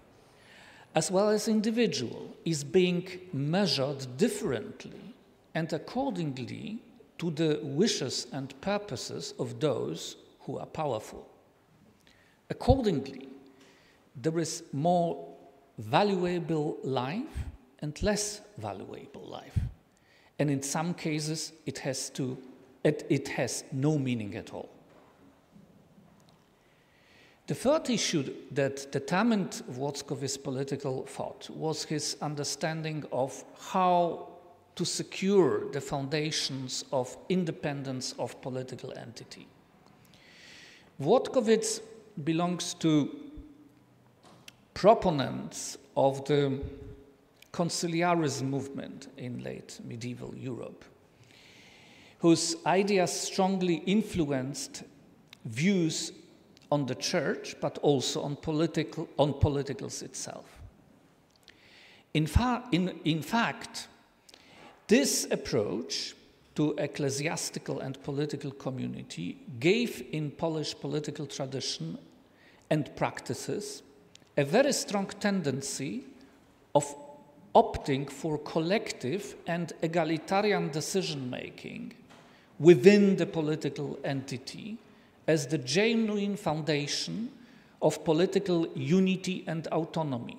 Speaker 10: as well as individual, is being measured differently and accordingly to the wishes and purposes of those who are powerful. Accordingly, there is more valuable life and less valuable life. And in some cases, it has no meaning at all. The third issue that determined Włodkowic's political thought was his understanding of how to secure the foundations of independence of political entity. Włodkowic belongs to proponents of the conciliarism movement in late medieval Europe, whose ideas strongly influenced views on the church, but also on politicals itself. In fact, this approach to ecclesiastical and political community gave in Polish political tradition and practices a very strong tendency of opting for collective and egalitarian decision-making within the political entity as the genuine foundation of political unity and autonomy,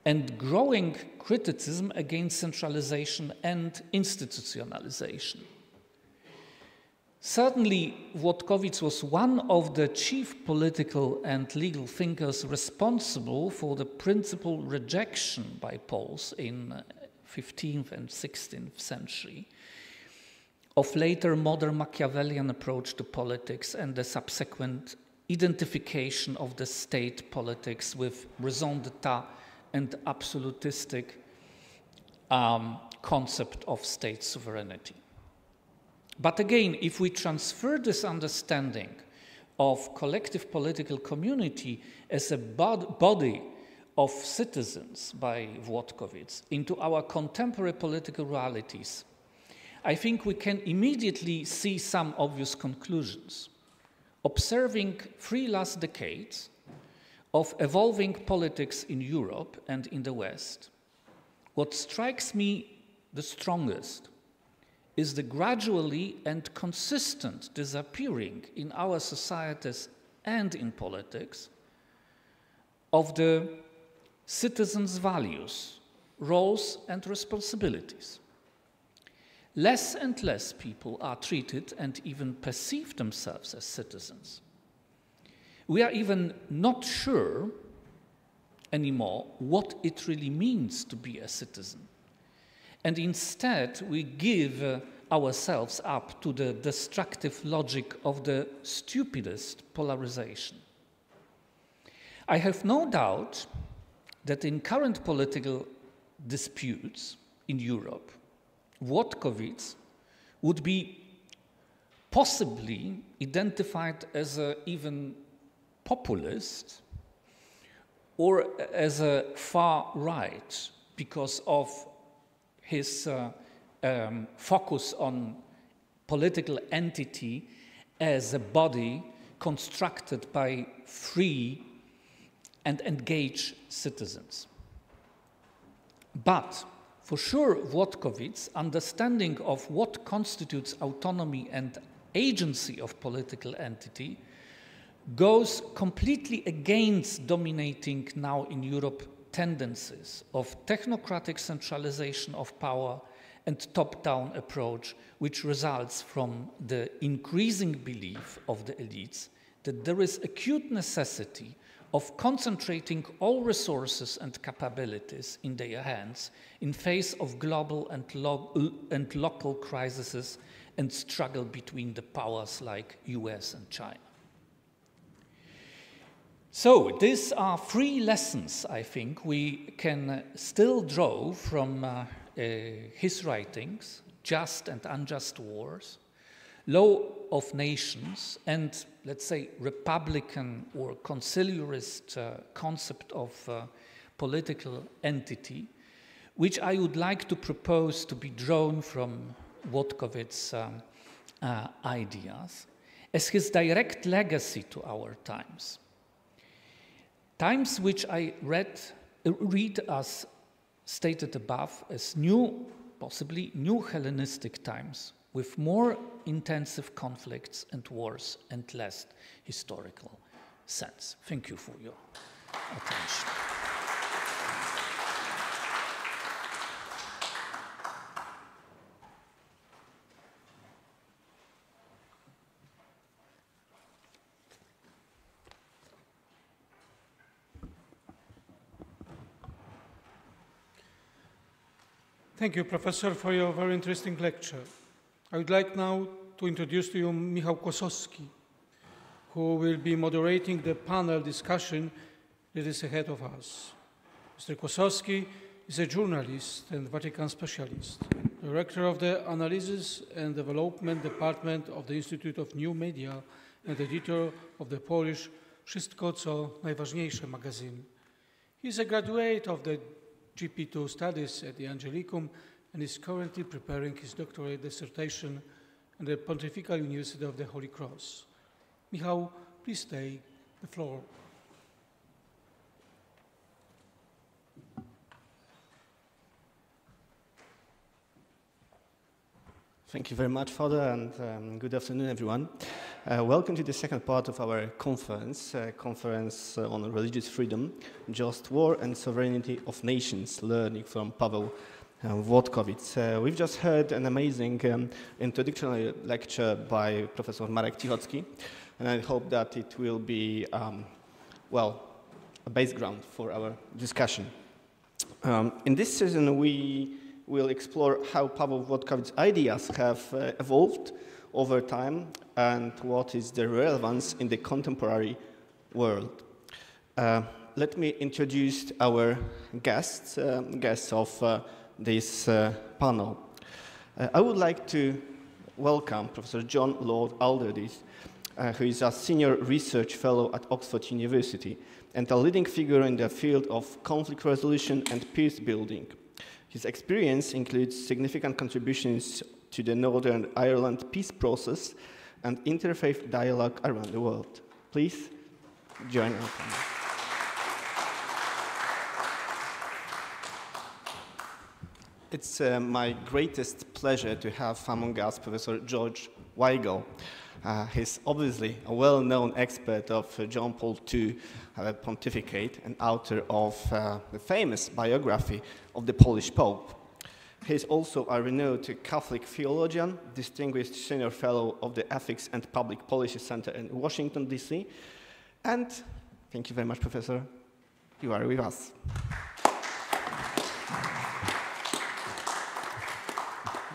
Speaker 10: and growing criticism against centralization and institutionalization. Certainly, Włodkowic was one of the chief political and legal thinkers responsible for the principal rejection by Poles in 15th and 16th century of later modern Machiavellian approach to politics and the subsequent identification of the state politics with raison d'etat and absolutistic concept of state sovereignty. But again, if we transfer this understanding of collective political community as a body of citizens by Włodkowic into our contemporary political realities, I think we can immediately see some obvious conclusions. Observing 3 last decades of evolving politics in Europe and in the West, what strikes me the strongest is the gradually and consistent disappearing in our societies and in politics of the citizens' values, roles, and responsibilities. Less and less people are treated and even perceive themselves as citizens. We are even not sure anymore what it really means to be a citizen. And instead, we give ourselves up to the destructive logic of the stupidest polarization. I have no doubt that in current political disputes in Europe, Włodkowic would be possibly identified as an even populist or as a far right because of his focus on political entity as a body constructed by free and engaged citizens. But for sure, Włodkowic's understanding of what constitutes autonomy and agency of political entity goes completely against dominating now in Europe tendencies of technocratic centralization of power and top-down approach, which results from the increasing belief of the elites that there is acute necessity of concentrating all resources and capabilities in their hands in face of global and local crises and struggle between the powers like US and China. So these are 3 lessons, I think, we can still draw from his writings: Just and Unjust Wars, Law of Nations, and, let's say, Republican or conciliarist concept of political entity, which I would like to propose to be drawn from Włodkowic's ideas as his direct legacy to our times. Times which I read as stated above as new, possibly new Hellenistic times, with more intensive conflicts and wars and less historical sense. Thank you for your attention.
Speaker 1: Thank you, Professor, for your very interesting lecture. I would like now to introduce to you Michał Kłosowski, who will be moderating the panel discussion that is ahead of us. Mr. Kłosowski is a journalist and Vatican specialist, director of the Analysis and Development Department of the Institute of New Media and editor of the Polish Wszystko, co najważniejsze magazine. He is a graduate of the GP2 studies at the Angelicum and is currently preparing his doctorate dissertation at the Pontifical University of the Holy Cross. Michał, please take the floor.
Speaker 11: Thank you very much, Father, and good afternoon, everyone. Welcome to the second part of our conference, on religious freedom, just war and sovereignty of nations, learning from Paweł Włodkowic. We've just heard an amazing introductory lecture by Professor Marek Cichocki, and I hope that it will be, a base ground for our discussion. In this session, we will explore how Paweł Włodkowic's ideas have evolved over time and what is their relevance in the contemporary world. Let me introduce our guests of this panel. I would like to welcome Professor John Lord Alderdice, who is a senior research fellow at Oxford University and a leading figure in the field of conflict resolution and peace building. His experience includes significant contributions to the Northern Ireland peace process and interfaith dialogue around the world. Please join our panel. It's my greatest pleasure to have among us Professor George Weigel. He's obviously a well-known expert of John Paul II pontificate and author of the famous biography of the Polish Pope. He's also a renowned Catholic theologian, distinguished senior fellow of the Ethics and Public Policy Center in Washington, D.C. And thank you very much, Professor. You are with us.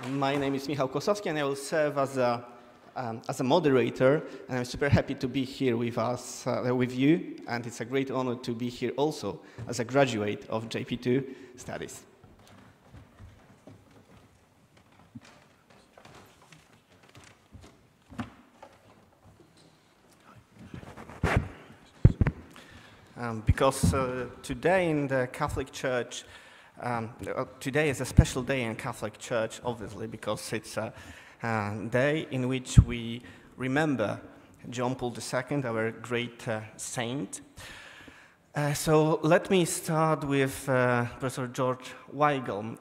Speaker 11: My name is Michał Kosowski, and I will serve as a moderator, and I'm super happy to be here with us, with you, and it's a great honor to be here also as a graduate of JP2 studies. Because today in the Catholic Church, today is a special day in Catholic Church, obviously, because it's a day in which we remember John Paul II, our great saint. So let me start with Professor George Weigel.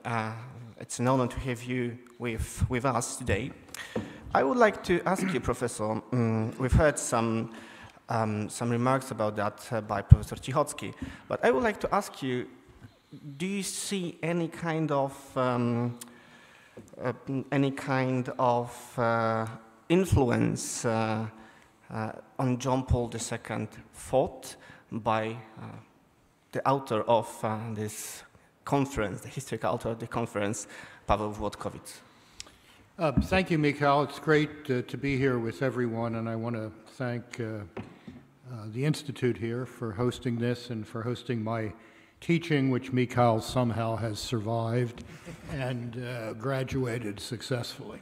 Speaker 11: It's an honor to have you with us today. I would like to ask you, Professor, we've heard some remarks about that by Professor Cichocki, but I would like to ask you, do you see any kind of influence on John Paul II thought by the author of this conference, the historical author of the conference, Paweł Włodkowic?
Speaker 12: Thank you, Michał. It's great to be here with everyone, and I want to thank the Institute here for hosting this and for hosting my teaching, which Michał somehow has survived and graduated successfully.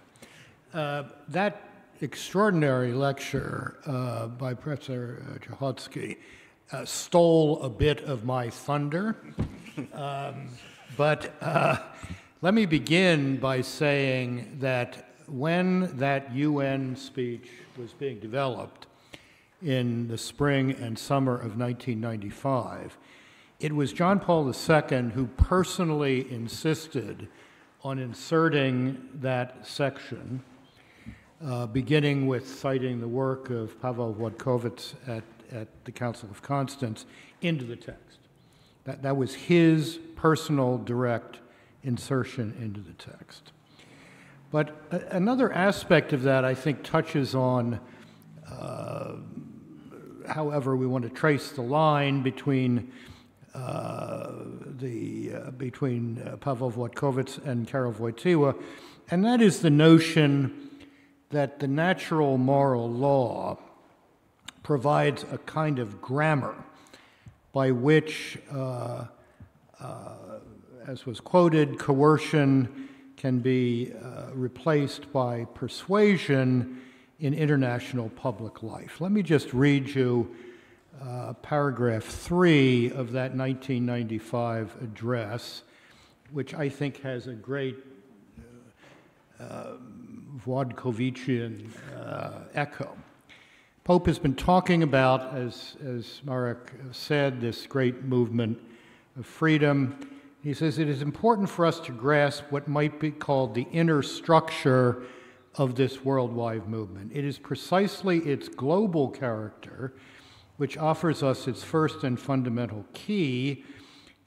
Speaker 12: That extraordinary lecture by Professor Cichocki stole a bit of my thunder, but let me begin by saying that when that UN speech was being developed in the spring and summer of 1995, it was John Paul II who personally insisted on inserting that section, beginning with citing the work of Paweł Włodkowic at the Council of Constance, into the text. That was his personal direct insertion into the text. But another aspect of that, I think, touches on, however we want to trace the line between Paweł Włodkowic and Karol Wojtyła, and that is the notion that the natural moral law provides a kind of grammar by which, as was quoted, coercion can be replaced by persuasion in international public life. Let me just read you paragraph 3 of that 1995 address, which I think has a great Włodkowician echo. Pope has been talking about, as Marek said, this great movement of freedom. He says it is important for us to grasp what might be called the inner structure of this worldwide movement. It is precisely its global character which offers us its first and fundamental key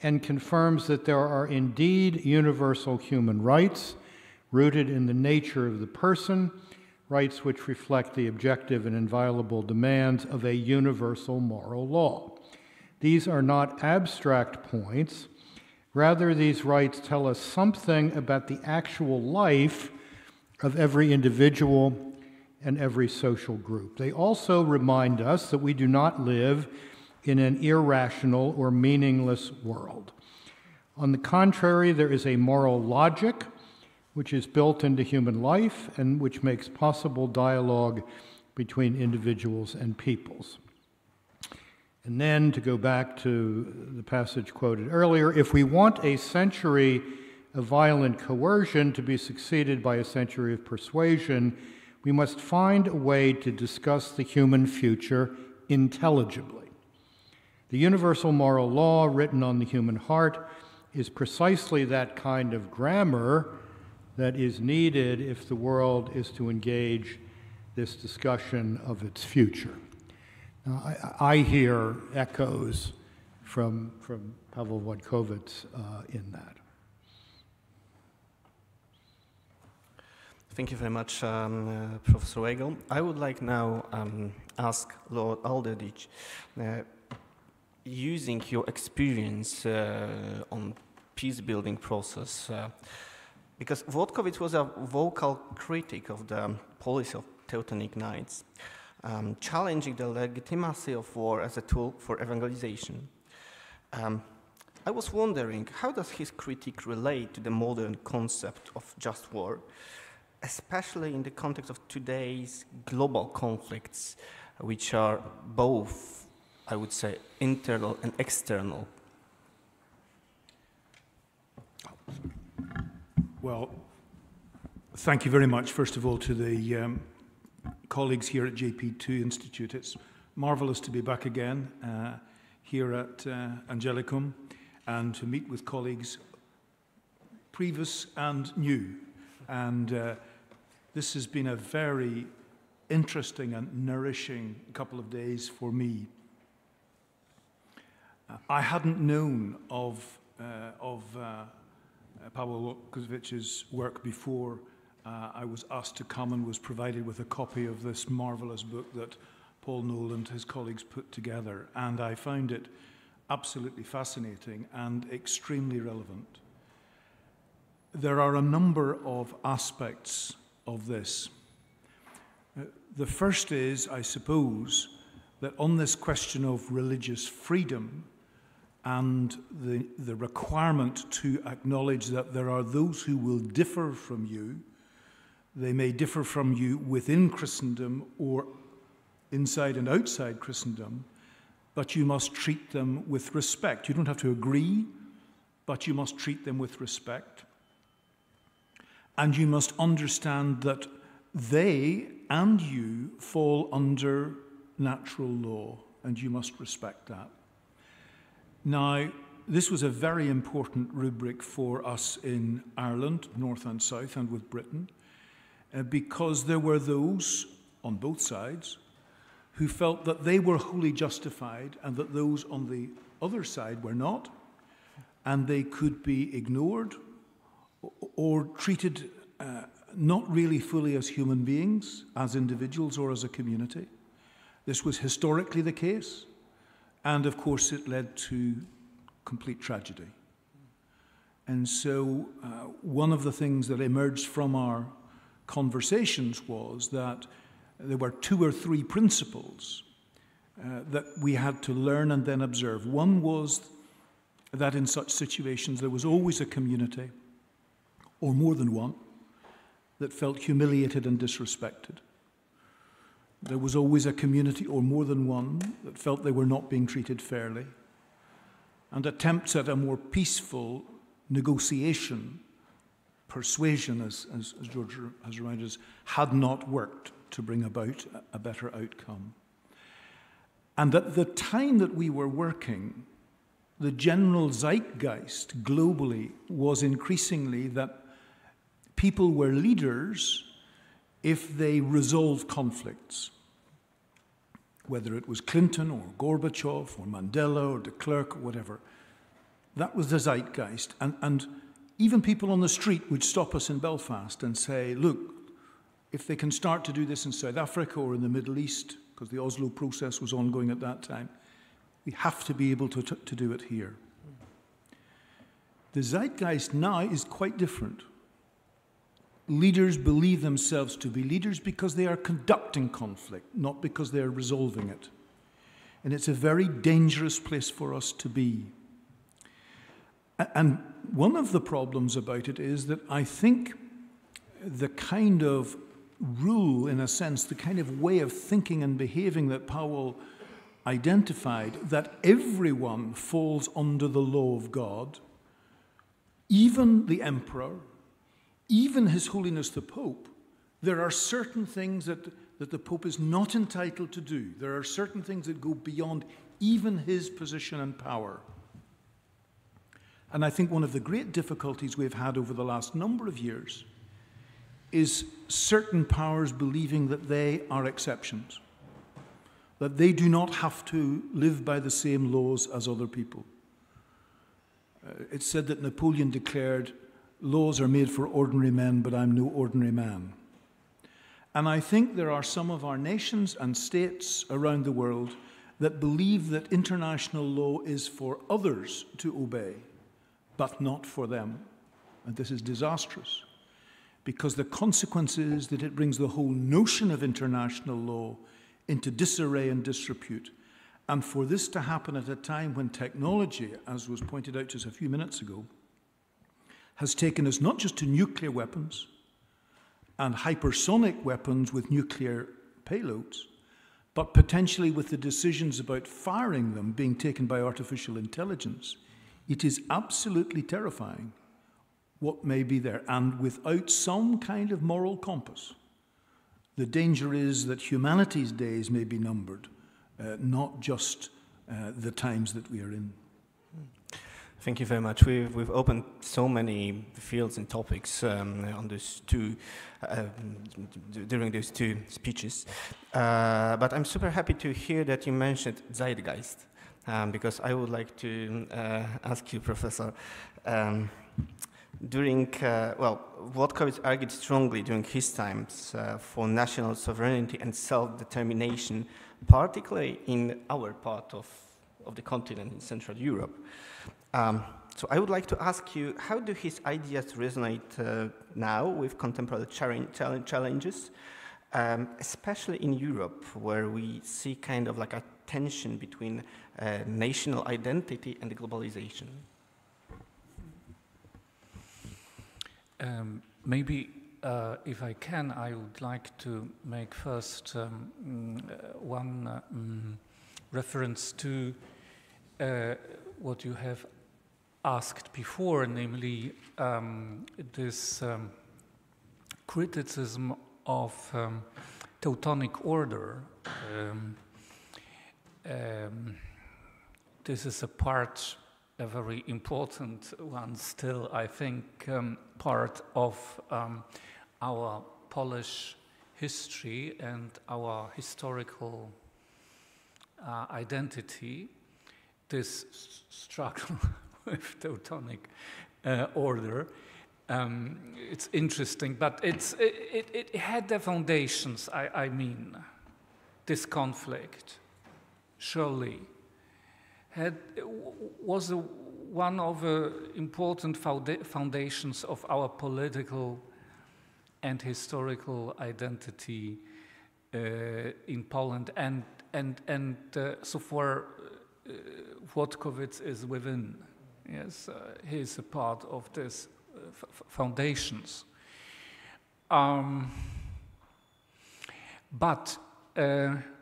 Speaker 12: and confirms that there are indeed universal human rights rooted in the nature of the person, rights which reflect the objective and inviolable demands of a universal moral law. These are not abstract points. Rather, these rights tell us something about the actual life of every individual and every social group. They also remind us that we do not live in an irrational or meaningless world. On the contrary, there is a moral logic which is built into human life and which makes possible dialogue between individuals and peoples. And then, to go back to the passage quoted earlier, if we want a century of violent coercion to be succeeded by a century of persuasion, we must find a way to discuss the human future intelligibly. The universal moral law written on the human heart is precisely that kind of grammar that is needed if the world is to engage this discussion of its future. Now, I hear echoes from Paweł Włodkowic in that.
Speaker 11: Thank you very much, Professor Weigel. I would like now ask Lord Alderdice, using your experience on peace-building process, because Włodkowic was a vocal critic of the policy of Teutonic Knights, challenging the legitimacy of war as a tool for evangelization. I was wondering, how does his critique relate to the modern concept of just war, especially in the context of today's global conflicts, which are both, I would say, internal and external?
Speaker 13: Well, thank you very much, first of all, to the colleagues here at JP2 Institute. It's marvelous to be back again here at Angelicum and to meet with colleagues previous and new. And this has been a very interesting and nourishing couple of days for me. I hadn't known of Paweł Włodkowic's work before I was asked to come and was provided with a copy of this marvelous book that Paul Knoll and his colleagues put together. And I found it absolutely fascinating and extremely relevant. There are a number of aspects of this. The first is, I suppose, that on this question of religious freedom and the requirement to acknowledge that there are those who will differ from you, they may differ from you within Christendom or inside and outside Christendom, but you must treat them with respect. You don't have to agree, but you must treat them with respect. And you must understand that they and you fall under natural law, and you must respect that. Now, this was a very important rubric for us in Ireland, North and South, and with Britain, because there were those on both sides who felt that they were wholly justified and that those on the other side were not, and they could be ignored or treated not really fully as human beings, as individuals or as a community. This was historically the case, and of course it led to complete tragedy. And so one of the things that emerged from our conversations was that there were 2 or 3 principles that we had to learn and then observe. One was that in such situations there was always a community, or more than one, that felt humiliated and disrespected. There was always a community, or more than one, that felt they were not being treated fairly. And attempts at a more peaceful negotiation persuasion, as George has reminded us, had not worked to bring about a better outcome. And at the time that we were working, the general zeitgeist globally was increasingly that people were leaders if they resolved conflicts, whether it was Clinton or Gorbachev or Mandela or de Klerk or whatever. That was the zeitgeist. And even people on the street would stop us in Belfast and say, look, if they can start to do this in South Africa or in the Middle East, because the Oslo process was ongoing at that time, we have to be able to do it here. The zeitgeist now is quite different. Leaders believe themselves to be leaders because they are conducting conflict, not because they are resolving it. And it's a very dangerous place for us to be. And one of the problems about it is that I think the kind of rule, in a sense, the kind of way of thinking and behaving that Paweł identified, that everyone falls under the law of God, even the emperor, even His Holiness the Pope. There are certain things that the Pope is not entitled to do. There are certain things that go beyond even his position and power. And I think one of the great difficulties we've had over the last number of years is certain powers believing that they are exceptions, that they do not have to live by the same laws as other people. It's said that Napoleon declared, laws are made for ordinary men, but I'm no ordinary man. And I think there are some of our nations and states around the world that believe that international law is for others to obey, but not for them. And this is disastrous, because the consequence is that it brings the whole notion of international law into disarray and disrepute. And for this to happen at a time when technology, as was pointed out just a few minutes ago, has taken us not just to nuclear weapons and hypersonic weapons with nuclear payloads, but potentially with the decisions about firing them being taken by artificial intelligence, it is absolutely terrifying what may be there. And without some kind of moral compass, the danger is that humanity's days may be numbered, not just the times that we are in.
Speaker 11: Thank you very much. We've opened so many fields and topics on these two during these two speeches, but I'm super happy to hear that you mentioned zeitgeist, because I would like to ask you, Professor. Włodkowic argued strongly during his times for national sovereignty and self-determination, particularly in our part of the continent, in Central Europe. So I would like to ask you, how do his ideas resonate now with contemporary challenges, especially in Europe, where we see kind of like a tension between national identity and globalization?
Speaker 10: Maybe, if I can, I would like to make first one reference to what you have asked before, namely this criticism of Teutonic order. This is a very important one still, I think, part of our Polish history and our historical identity, this struggle with Teutonic order. It's interesting, but it had the foundations, I mean, this conflict, surely, was one of the important foundations of our political and historical identity in Poland, and so far Włodkowic is within. Yes, he is a part of these foundations. But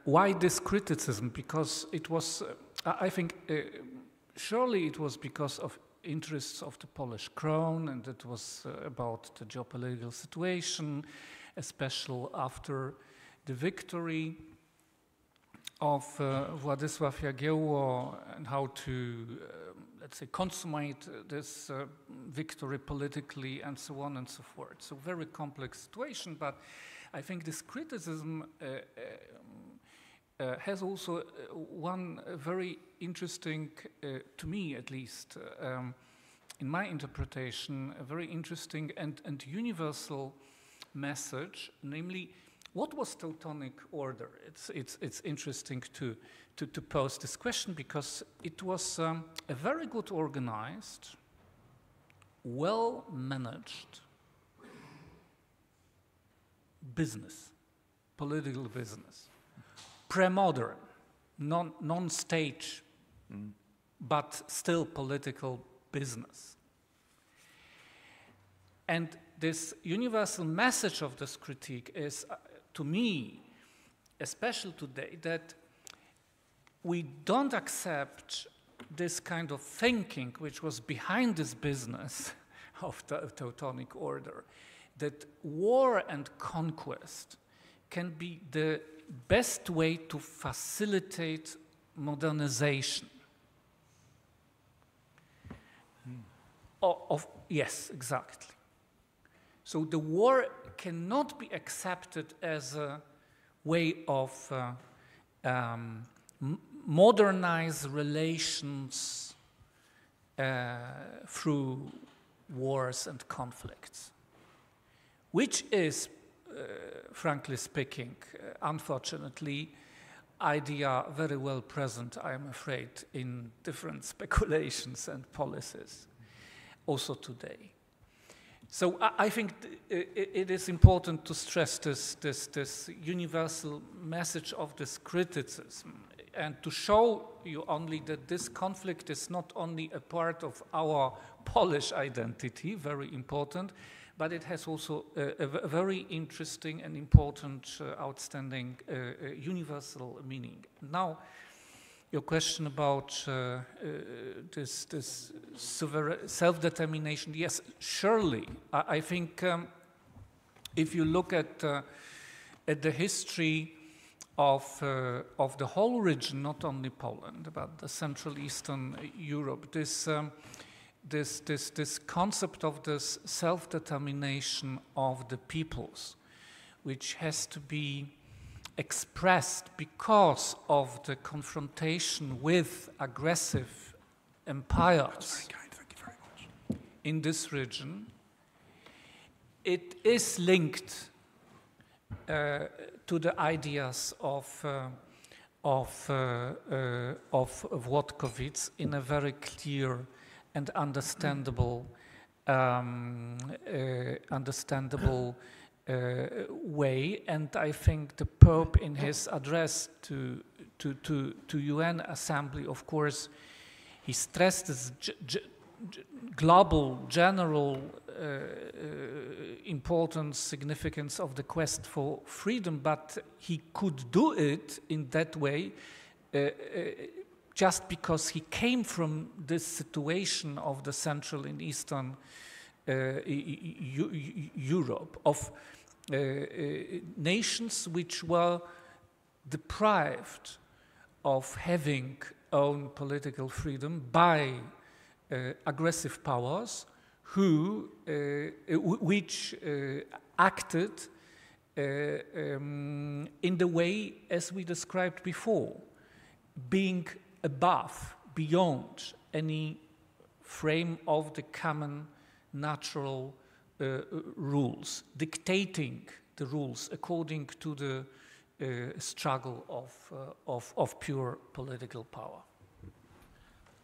Speaker 10: why this criticism? Because it was, I think, surely it was because of interests of the Polish crown, and it was about the geopolitical situation, especially after the victory of Władysław Jagiełło, and how to, let's say, consummate this victory politically, and so on and so forth. So very complex situation, but I think this criticism has also one very interesting, to me at least, in my interpretation, a very interesting and universal message, namely, what was Teutonic order? It's interesting to pose this question, because it was a very good organized, well-managed business, political business, pre-modern, non-state, but still political business. And this universal message of this critique is, to me, especially today, that we don't accept this kind of thinking which was behind this business of the Teutonic order, that war and conquest can be the best way to facilitate modernization. Yes, exactly. So the war cannot be accepted as a way of modernize relations through wars and conflicts, which is, frankly speaking, unfortunately, idea very well present, I am afraid, in different speculations and policies, also today. So I think it is important to stress this universal message of this criticism, and to show you only that this conflict is not only a part of our Polish identity, very important, but it has also a very interesting and important, outstanding universal meaning. Now, your question about this self-determination, yes, surely. I think if you look at the history of the whole region, not only Poland, but the Central Eastern Europe, this concept of this self-determination of the peoples, which has to be expressed because of the confrontation with aggressive empires in this region, it is linked to the ideas of Włodkowic in a very clear and understandable way, and I think the Pope, in his address to UN Assembly, of course, he stressed this global, general importance, significance of the quest for freedom, but he could do it in that way just because he came from this situation of the Central and Eastern Europe, of nations which were deprived of having own political freedom by aggressive powers which acted in the way as we described before, being above, beyond any frame of the common natural rules, dictating the rules according to the struggle of pure political power.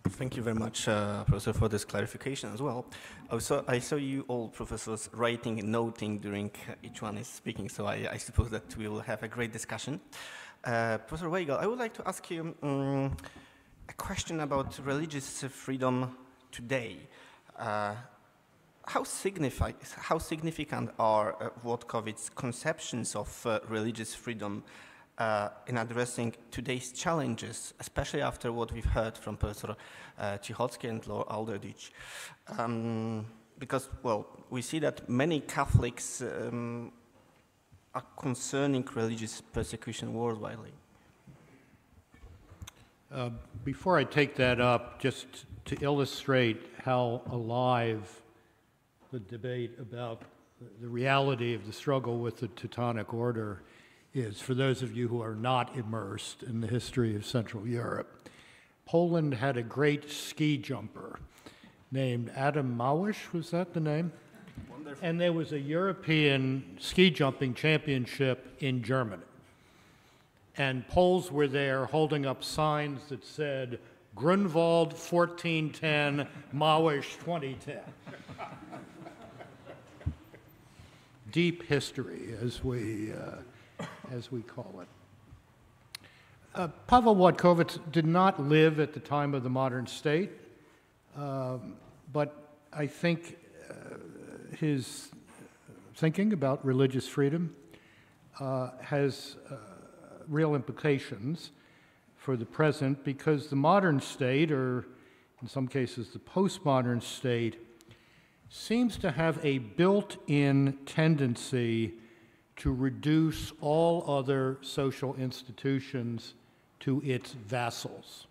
Speaker 11: Thank you very much, Professor, for this clarification as well. Also, I saw you all professors writing and noting during each one is speaking, so I suppose that we will have a great discussion. Professor Weigel, I would like to ask you a question about religious freedom today. How significant are Włodkowic's conceptions of religious freedom in addressing today's challenges, especially after what we've heard from Professor Cichocki and Lord Alderdic. Because, well, we see that many Catholics are concerning religious persecution worldwide.
Speaker 12: Before I take that up, just to illustrate how alive the debate about the reality of the struggle with the Teutonic Order is, for those of you who are not immersed in the history of Central Europe. Poland had a great ski jumper named Adam Małysz, was that the name? Wonderful. And there was a European ski jumping championship in Germany. And Poles were there holding up signs that said, Grunwald 1410, Małysz 2010. Deep history, as we call it. Paweł Włodkowic did not live at the time of the modern state, but I think his thinking about religious freedom has real implications for the present, because the modern state, or in some cases the postmodern state, seems to have a built-in tendency to reduce all other social institutions to its vassals.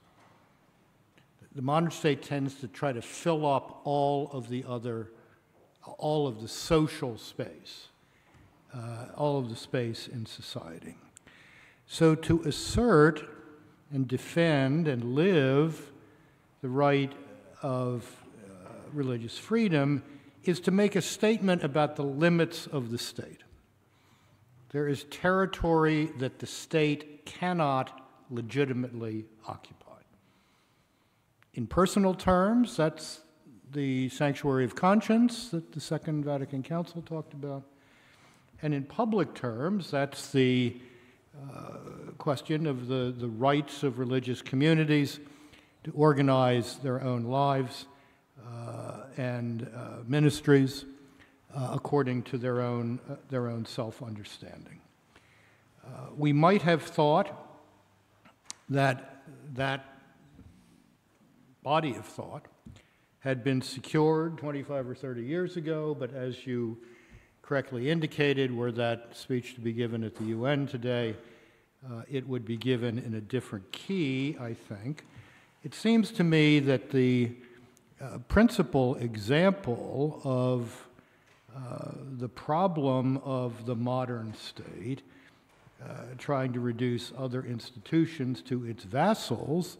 Speaker 12: The modern state tends to try to fill up all of the social space, all of the space in society. So to assert and defend and live the right of religious freedom is to make a statement about the limits of the state. There is territory that the state cannot legitimately occupy. In personal terms, that's the sanctuary of conscience that the Second Vatican Council talked about. And in public terms, that's the question of the rights of religious communities to organize their own lives and ministries according to their own self-understanding. We might have thought that that body of thought had been secured 25 or 30 years ago, but as you correctly indicated, were that speech to be given at the UN today, it would be given in a different key, I think. It seems to me that the principal example of the problem of the modern state trying to reduce other institutions to its vassals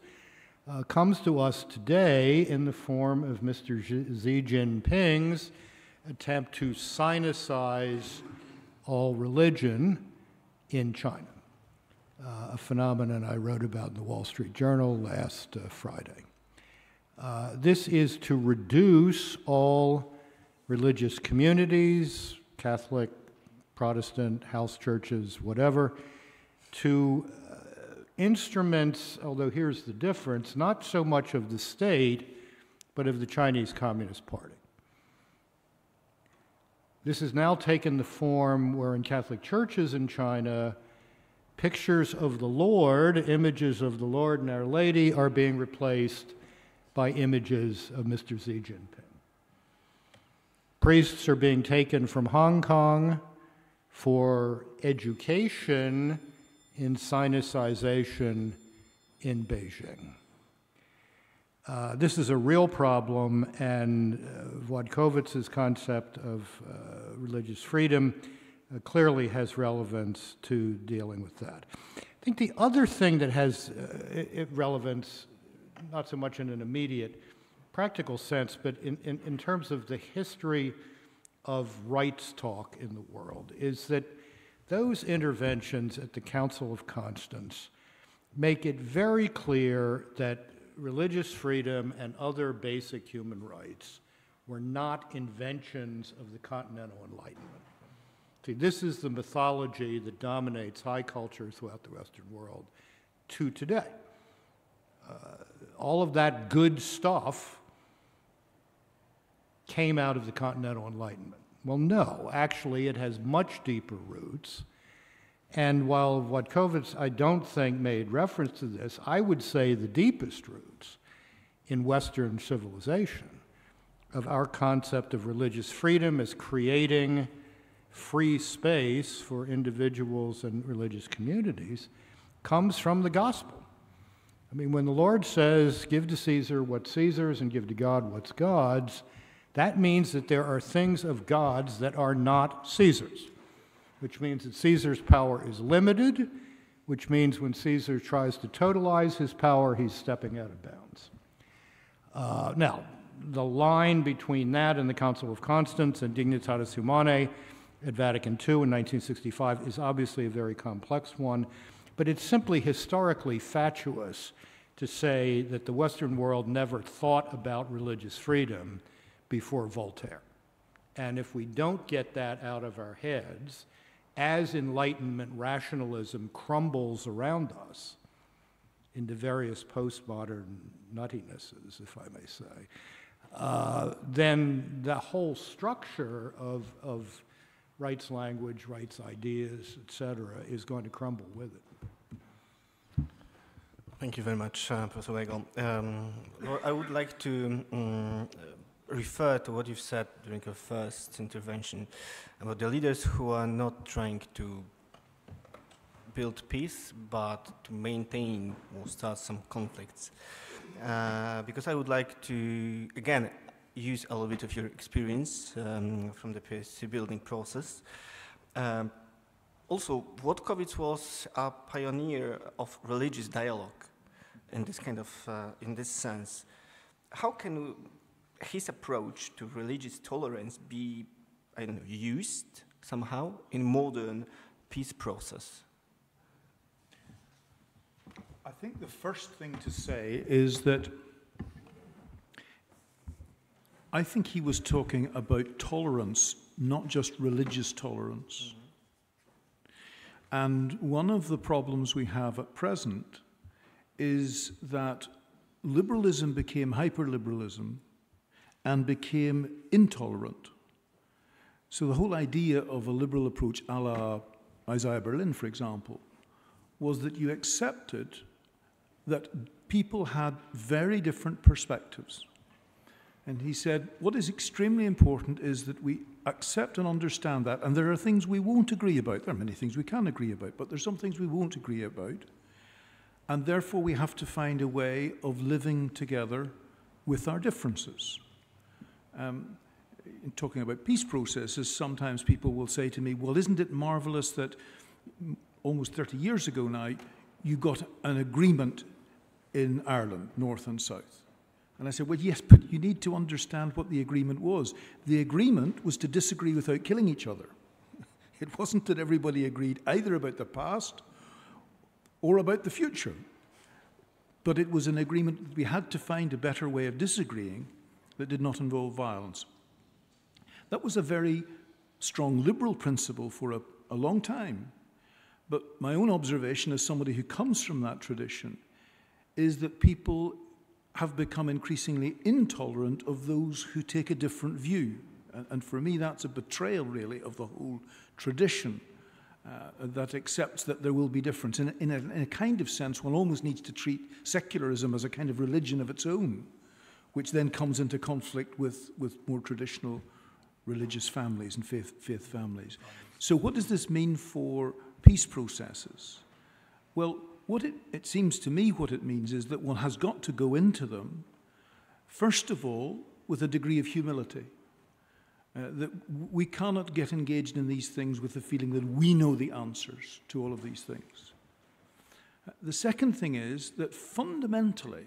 Speaker 12: comes to us today in the form of Mr. Xi Jinping's attempt to sinicize all religion in China, a phenomenon I wrote about in the Wall Street Journal last Friday. This is to reduce all religious communities, Catholic, Protestant, house churches, whatever, to instruments, although here's the difference, not so much of the state, but of the Chinese Communist Party. This has now taken the form where in Catholic churches in China, pictures of the Lord, images of the Lord and Our Lady, are being replaced by images of Mr. Xi Jinping. Priests are being taken from Hong Kong for education in sinicization in Beijing. This is a real problem, and Włodkowic's concept of religious freedom clearly has relevance to dealing with that. I think the other thing that has relevance, not so much in an immediate practical sense, but in terms of the history of rights talk in the world, is that those interventions at the Council of Constance make it very clear that religious freedom and other basic human rights were not inventions of the Continental Enlightenment. See, this is the mythology that dominates high culture throughout the Western world to today. All of that good stuff came out of the Continental Enlightenment. Well, no, actually it has much deeper roots, And while Włodkowic, I don't think, made reference to this, I would say the deepest roots in Western civilization of our concept of religious freedom as creating free space for individuals and religious communities comes from the gospel. I mean, when the Lord says, give to Caesar what's Caesar's and give to God what's God's, that means that there are things of God's that are not Caesar's, which means that Caesar's power is limited, which means when Caesar tries to totalize his power, he's stepping out of bounds. Now, the line between that and the Council of Constance and Dignitatis Humanae at Vatican II in 1965 is obviously a very complex one, but it's simply historically fatuous to say that the Western world never thought about religious freedom before Voltaire. And if we don't get that out of our heads, as Enlightenment rationalism crumbles around us into various postmodern nuttinesses, if I may say, then the whole structure of rights language, rights ideas, etc., is going to crumble with it.
Speaker 11: Thank you very much, Professor Weigel. I would like to refer to what you've said during your first intervention about the leaders who are not trying to build peace, but to maintain or start some conflicts. Because I would like to, again, use a little bit of your experience from the peace building process. Also, Włodkowic was a pioneer of religious dialogue in this kind of, in this sense. How can his approach to religious tolerance be, I don't know, used somehow in modern peace process?
Speaker 13: I think the first thing to say is that I think he was talking about tolerance, not just religious tolerance. And one of the problems we have at present is that liberalism became hyperliberalism and became intolerant. So the whole idea of a liberal approach a la Isaiah Berlin, for example, was that you accepted that people had very different perspectives. And he said, what is extremely important is that we accept and understand that, and there are things we won't agree about. There are many things we can agree about, but there's some things we won't agree about. And therefore we have to find a way of living together with our differences. In talking about peace processes, sometimes people will say to me, well, isn't it marvelous that almost 30 years ago now, you got an agreement in Ireland, North and South? And I said, well, yes, but you need to understand what the agreement was. The agreement was to disagree without killing each other. It wasn't that everybody agreed either about the past or about the future. But it was an agreement that we had to find a better way of disagreeing that did not involve violence. That was a very strong liberal principle for a long time. But my own observation as somebody who comes from that tradition is that people have become increasingly intolerant of those who take a different view. And for me, that's a betrayal, really, of the whole tradition that accepts that there will be difference. In a kind of sense, one almost needs to treat secularism as a kind of religion of its own, which then comes into conflict with more traditional religious families and faith families. So what does this mean for peace processes? Well, it seems to me what it means is that one has got to go into them, first of all, with a degree of humility. That we cannot get engaged in these things with the feeling that we know the answers to all of these things. The second thing is that fundamentally,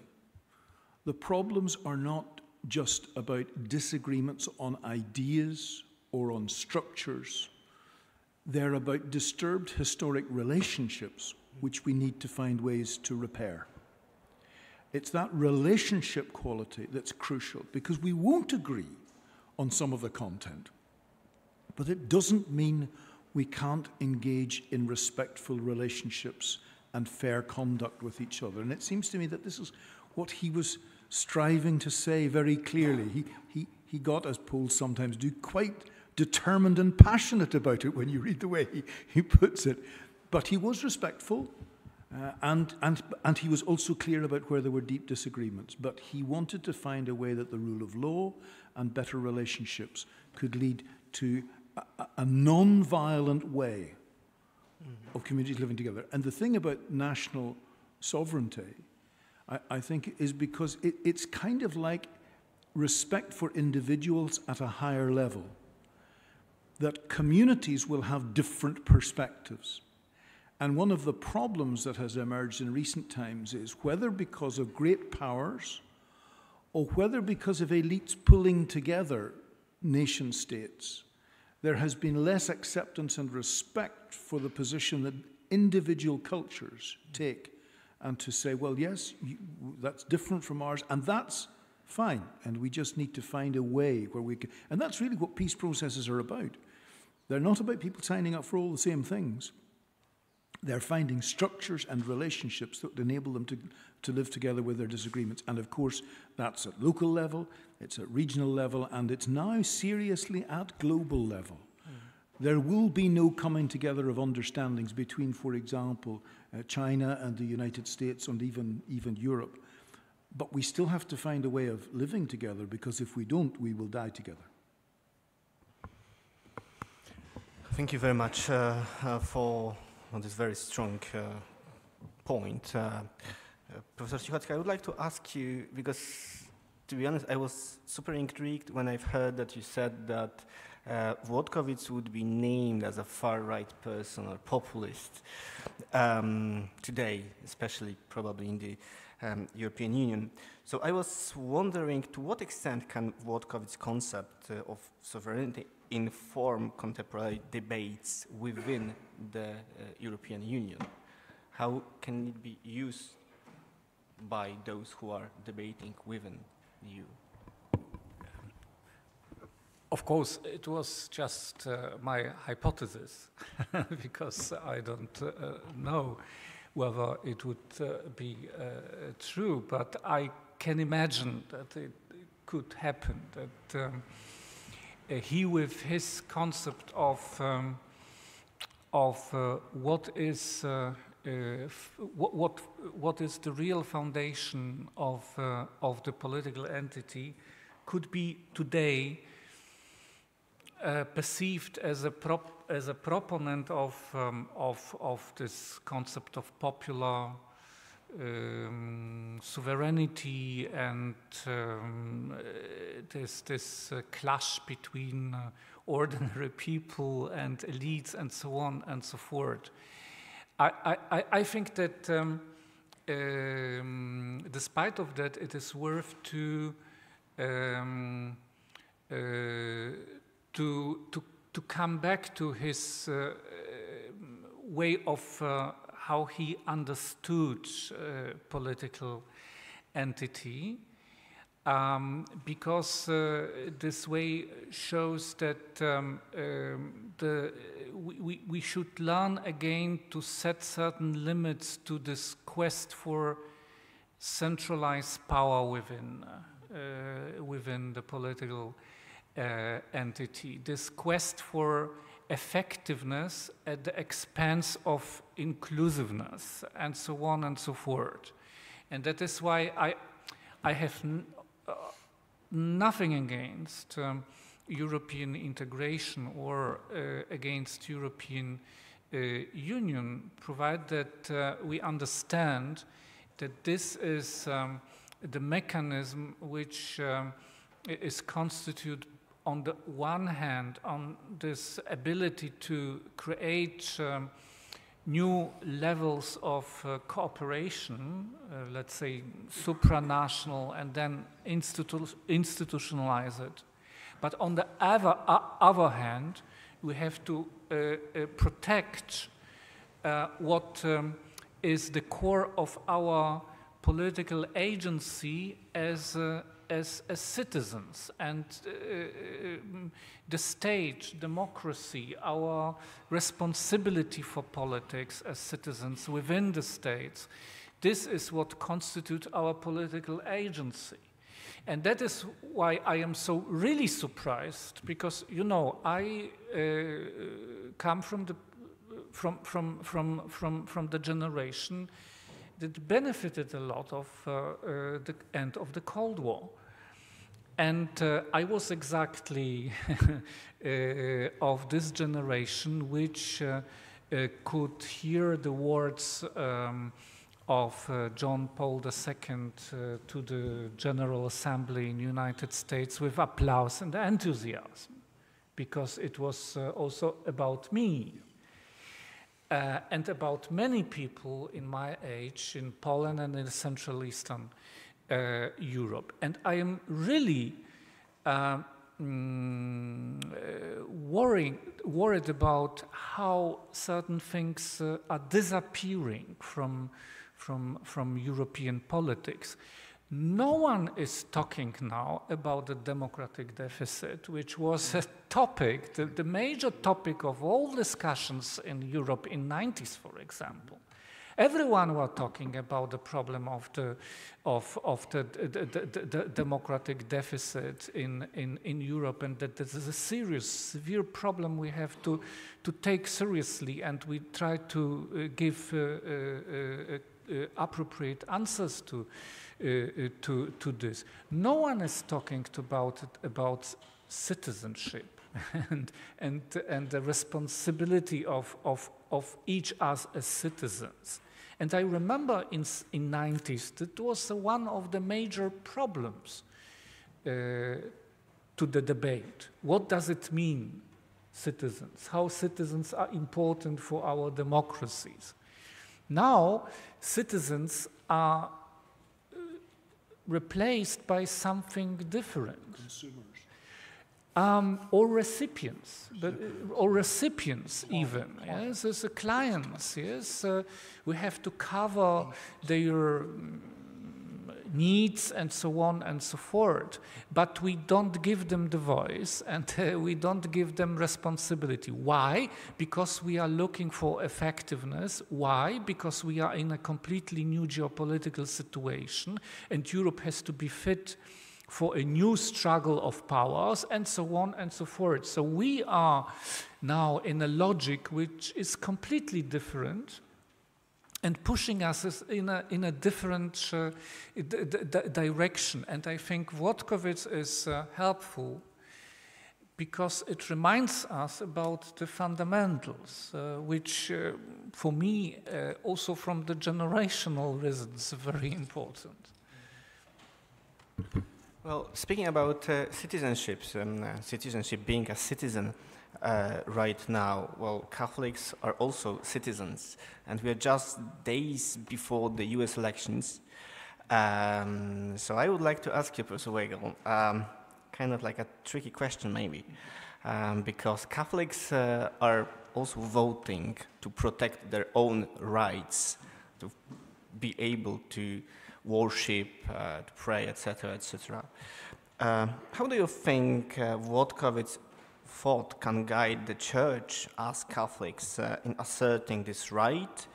Speaker 13: the problems are not just about disagreements on ideas or on structures. They're about disturbed historic relationships which we need to find ways to repair. It's that relationship quality that's crucial, because we won't agree on some of the content, but it doesn't mean we can't engage in respectful relationships and fair conduct with each other. And it seems to me that this is what he was striving to say very clearly. He got, as Poles sometimes do, quite determined and passionate about it when you read the way he puts it. But he was respectful, and he was also clear about where there were deep disagreements. But he wanted to find a way that the rule of law and better relationships could lead to a non-violent way of communities living together. And the thing about national sovereignty, I think, is because it's kind of like respect for individuals at a higher level, that communities will have different perspectives. And one of the problems that has emerged in recent times is whether because of great powers or whether because of elites pulling together nation states, there has been less acceptance and respect for the position that individual cultures take, and to say, well, yes, that's different from ours, and that's fine, and we just need to find a way where we can. And that's really what peace processes are about. They're not about people signing up for all the same things. They're finding structures and relationships that enable them to live together with their disagreements. And of course, that's at local level, it's at regional level, and it's now seriously at global level. There will be no coming together of understandings between, for example, China and the United States and even Europe. But we still have to find a way of living together, because if we don't, we will die together.
Speaker 11: Thank you very much for this very strong point. Professor Cichocki, I would like to ask you, because to be honest, I was super intrigued when I've heard that you said that Włodkowic would be named as a far-right person or populist today, especially probably in the European Union. So I was wondering, to what extent can Włodkowic's concept of sovereignty inform contemporary debates within the European Union? How can it be used by those who are debating within the EU?
Speaker 10: Of course, it was just my hypothesis, because I don't know whether it would be true, but I can imagine that it could happen, that he, with his concept of what is the real foundation of the political entity, could be today perceived as a proponent of this concept of popular sovereignty and this clash between ordinary people and elites and so on and so forth. I think that despite of that, it is worth to come back to his way of how he understood political entity, because this way shows that we should learn again to set certain limits to this quest for centralized power within the political entity, this quest for effectiveness at the expense of inclusiveness, and so on and so forth. And that is why I have nothing against European integration or against European Union, provided that we understand that this is the mechanism which is constituted on the one hand on this ability to create new levels of cooperation, let's say supranational, and then institutionalize it. But on the other hand, we have to protect what is the core of our political agency as citizens, and the state, democracy, our responsibility for politics as citizens within the states. This is what constitutes our political agency. And that is why I am so really surprised, because, you know, I come from from the generation that benefited a lot of the end of the Cold War. And I was exactly of this generation which could hear the words of John Paul II to the General Assembly in the United States with applause and enthusiasm, because it was also about me and about many people in my age in Poland and in Central Eastern Europe. And I am really worried about how certain things are disappearing from European politics. No one is talking now about the democratic deficit, which was a topic, the major topic of all discussions in Europe in the 90s, for example. Everyone was talking about the problem of the democratic deficit in Europe, and that this is a serious, severe problem we have to take seriously, and we try to give appropriate answers to this. No one is talking about citizenship and the responsibility of each us as citizens. And I remember in 90s that was one of the major problems to the debate. What does it mean, citizens? How citizens are important for our democracies? Now, citizens are replaced by something different. Consumers. Or recipients, or recipients even, yes, as clients, yes. We have to cover their needs and so on and so forth, but we don't give them the voice and we don't give them responsibility. Why? Because we are looking for effectiveness. Why? Because we are in a completely new geopolitical situation and Europe has to be fit for a new struggle of powers, and so on and so forth. So we are now in a logic which is completely different and pushing us in a different direction. And I think Włodkowic is helpful because it reminds us about the fundamentals, which for me, also from the generational reasons, are very important.
Speaker 11: Well, speaking about citizenship being a citizen right now, well, Catholics are also citizens, and we are just days before the US elections. So I would like to ask you, Professor Weigel, kind of like a tricky question maybe, because Catholics are also voting to protect their own rights, to be able to worship, to pray, etc., etc. How do you think Włodkowic's thought can guide the Church as Catholics in asserting this right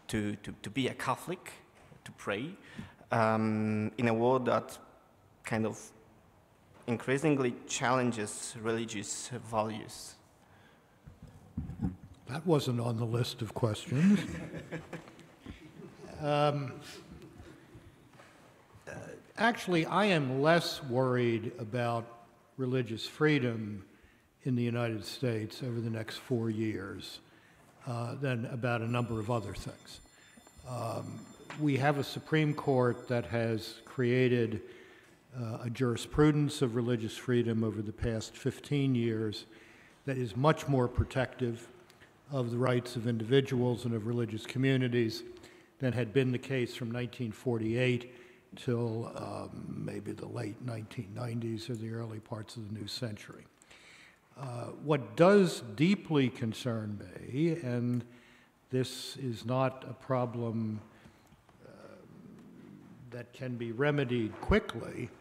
Speaker 11: to be a Catholic, to pray, in a world that kind of increasingly challenges religious values?
Speaker 12: That wasn't on the list of questions. Actually, I am less worried about religious freedom in the United States over the next 4 years than about a number of other things. We have a Supreme Court that has created a jurisprudence of religious freedom over the past 15 years that is much more protective of the rights of individuals and of religious communities than had been the case from 1948 till maybe the late 1990s or the early parts of the new century. What does deeply concern me, and this is not a problem that can be remedied quickly,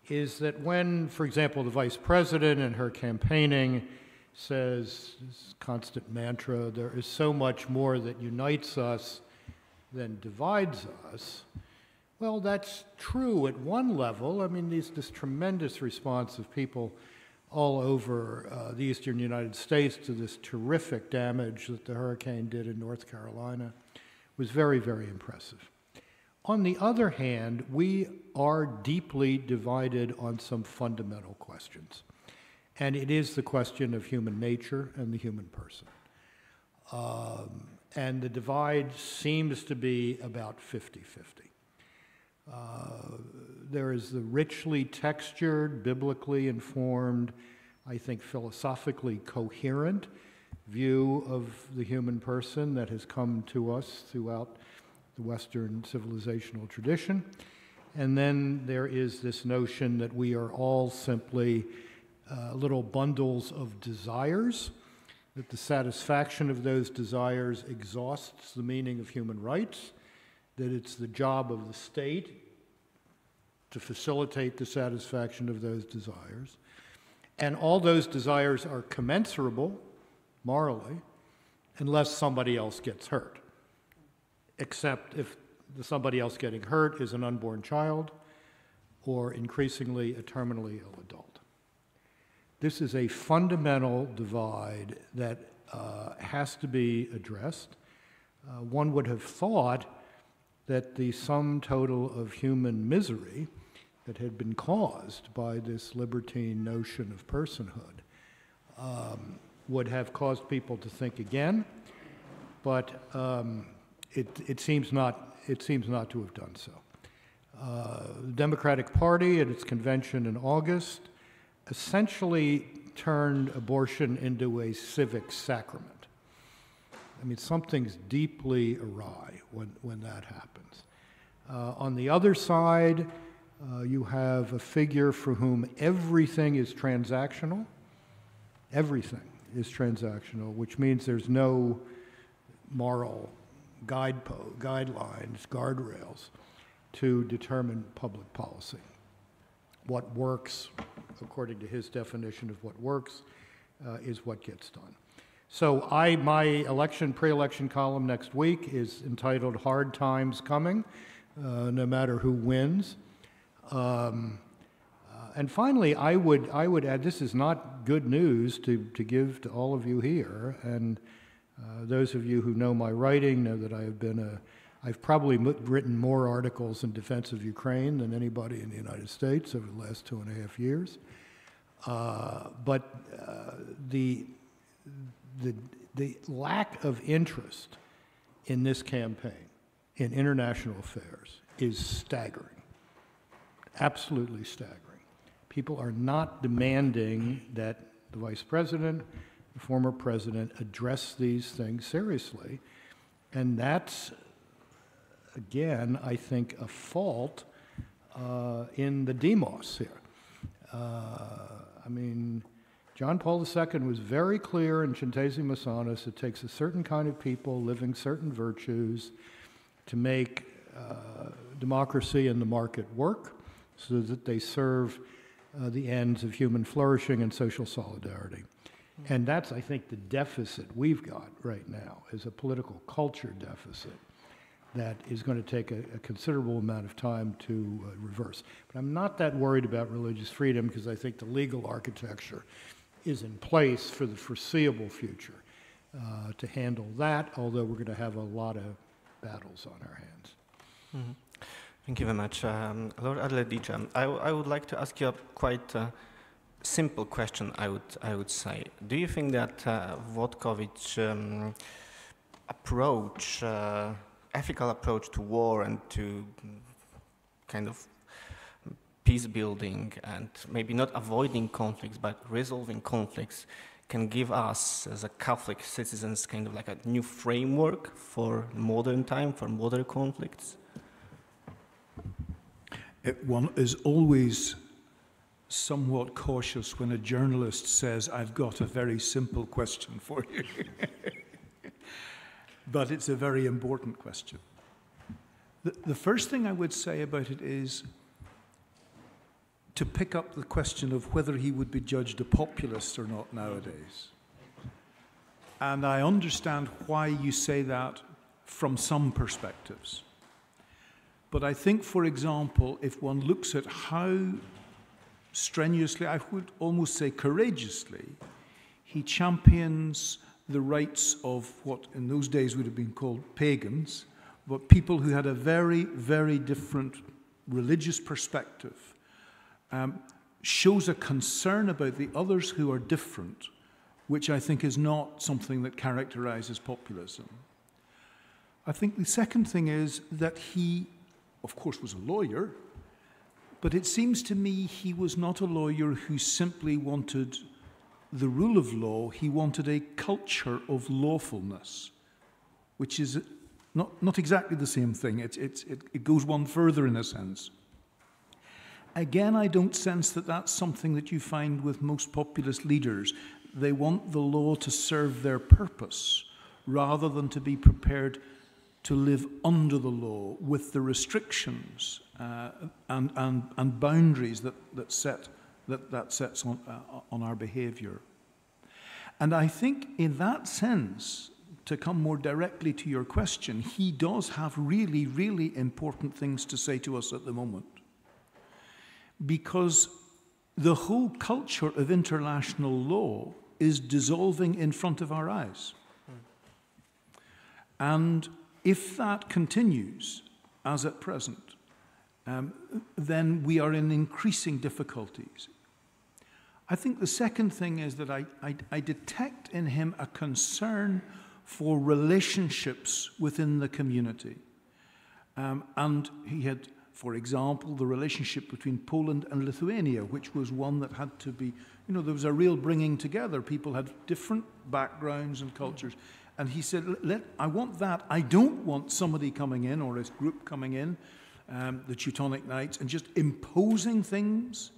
Speaker 12: is that when, for example, the Vice President in her campaigning says, this constant mantra, there is so much more that unites us than divides us. Well, that's true at one level. I mean, this tremendous response of people all over the eastern United States to this terrific damage that the hurricane did in North Carolina was very, very impressive. On the other hand, we are deeply divided on some fundamental questions. And it is the question of human nature and the human person. And the divide seems to be about 50-50. There is the richly textured, biblically informed, I think philosophically coherent view of the human person that has come to us throughout the Western civilizational tradition. And then there is this notion that we are all simply little bundles of desires, that the satisfaction of those desires exhausts the meaning of human rights, that it's the job of the state to facilitate the satisfaction of those desires. And all those desires are commensurable morally unless somebody else gets hurt, except if the somebody else getting hurt is an unborn child or increasingly a terminally ill adult. This is a fundamental divide that has to be addressed. One would have thought that the sum total of human misery that had been caused by this libertine notion of personhood would have caused people to think again, but it seems not to have done so. The Democratic Party at its convention in August essentially turned abortion into a civic sacrament. I mean, something's deeply awry when that happens. On the other side, you have a figure for whom everything is transactional. Everything is transactional, which means there's no moral guidelines, guardrails to determine public policy. What works, according to his definition of what works, is what gets done. So my pre-election column next week is entitled "Hard Times Coming," no matter who wins. And finally, I would add, this is not good news to give to all of you here, and those of you who know my writing know that I've probably written more articles in defense of Ukraine than anybody in the United States over the last 2.5 years. But the lack of interest in this campaign, in international affairs, is staggering, absolutely staggering. People are not demanding that the vice president, the former president, address these things seriously. And that's, again, I think, a fault in the demos here. I mean, John Paul II was very clear in Centesimus Annus. It takes a certain kind of people living certain virtues to make democracy and the market work so that they serve the ends of human flourishing and social solidarity. And that's, I think, the deficit we've got right now, is a political culture deficit that is going to take a considerable amount of time to reverse. But I'm not that worried about religious freedom because I think the legal architecture is in place for the foreseeable future to handle that, although we're going to have a lot of battles on our hands.
Speaker 11: Mm-hmm. Thank you very much. Lord Adledija, I would like to ask you a quite simple question, I would say. Do you think that Włodkowic ethical approach to war and to kind of peace building and maybe not avoiding conflicts but resolving conflicts can give us as a Catholic citizens kind of like a new framework for modern time, for modern conflicts?
Speaker 13: One is always somewhat cautious when a journalist says, "I've got a very simple question for you." But it's a very important question. The first thing I would say about it is to pick up the question of whether he would be judged a populist or not nowadays. And I understand why you say that from some perspectives. But I think, for example, if one looks at how strenuously, I would almost say courageously, he champions the rights of what in those days would have been called pagans, but people who had a very, very different religious perspective, shows a concern about the others who are different, which I think is not something that characterizes populism. I think the second thing is that he, of course, was a lawyer, but it seems to me he was not a lawyer who simply wanted the rule of law. He wanted a culture of lawfulness, which is not exactly the same thing. It goes one further in a sense. Again, I don't sense that that's something that you find with most populist leaders. They want the law to serve their purpose rather than to be prepared to live under the law with the restrictions and boundaries that sets on our behavior. And I think in that sense, to come more directly to your question, he does have really, really important things to say to us at the moment. Because the whole culture of international law is dissolving in front of our eyes. And if that continues, as at present, then we are in increasing difficulties. I think the second thing is that I detect in him a concern for relationships within the community. And he had, for example, the relationship between Poland and Lithuania, which was one that had to be, there was a real bringing together. People had different backgrounds and cultures. And he said, I want that. I don't want somebody coming in or a group coming in, the Teutonic Knights, and just imposing things.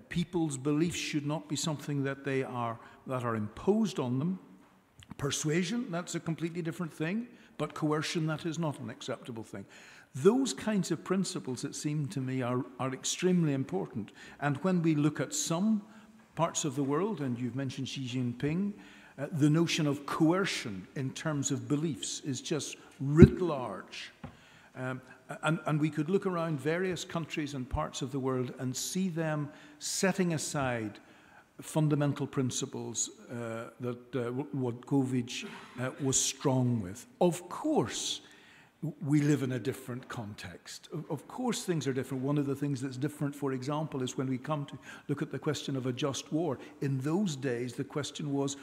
Speaker 13: People's beliefs should not be something that are imposed on them. Persuasion, that's a completely different thing, but coercion, that is not an acceptable thing. Those kinds of principles, it seemed to me, are extremely important. And when we look at some parts of the world, and you've mentioned Xi Jinping, the notion of coercion in terms of beliefs is just writ large. And we could look around various countries and parts of the world and see them setting aside fundamental principles that Włodkowic was strong with. Of course, we live in a different context. Of course, things are different. One of the things that's different, for example, is when we come to look at the question of a just war. In those days, the question was,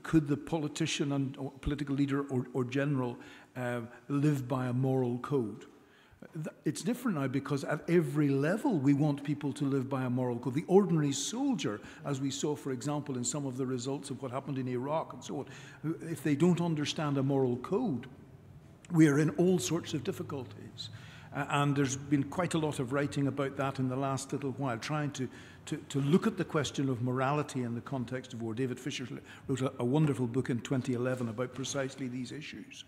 Speaker 13: could the politician and political leader or general live by a moral code? It's different now because at every level we want people to live by a moral code. The ordinary soldier, as we saw, for example, in some of the results of what happened in Iraq and so on, if they don't understand a moral code, we are in all sorts of difficulties. And there's been quite a lot of writing about that in the last little while, trying to look at the question of morality in the context of war. David Fisher wrote a wonderful book in 2011 about precisely these issues.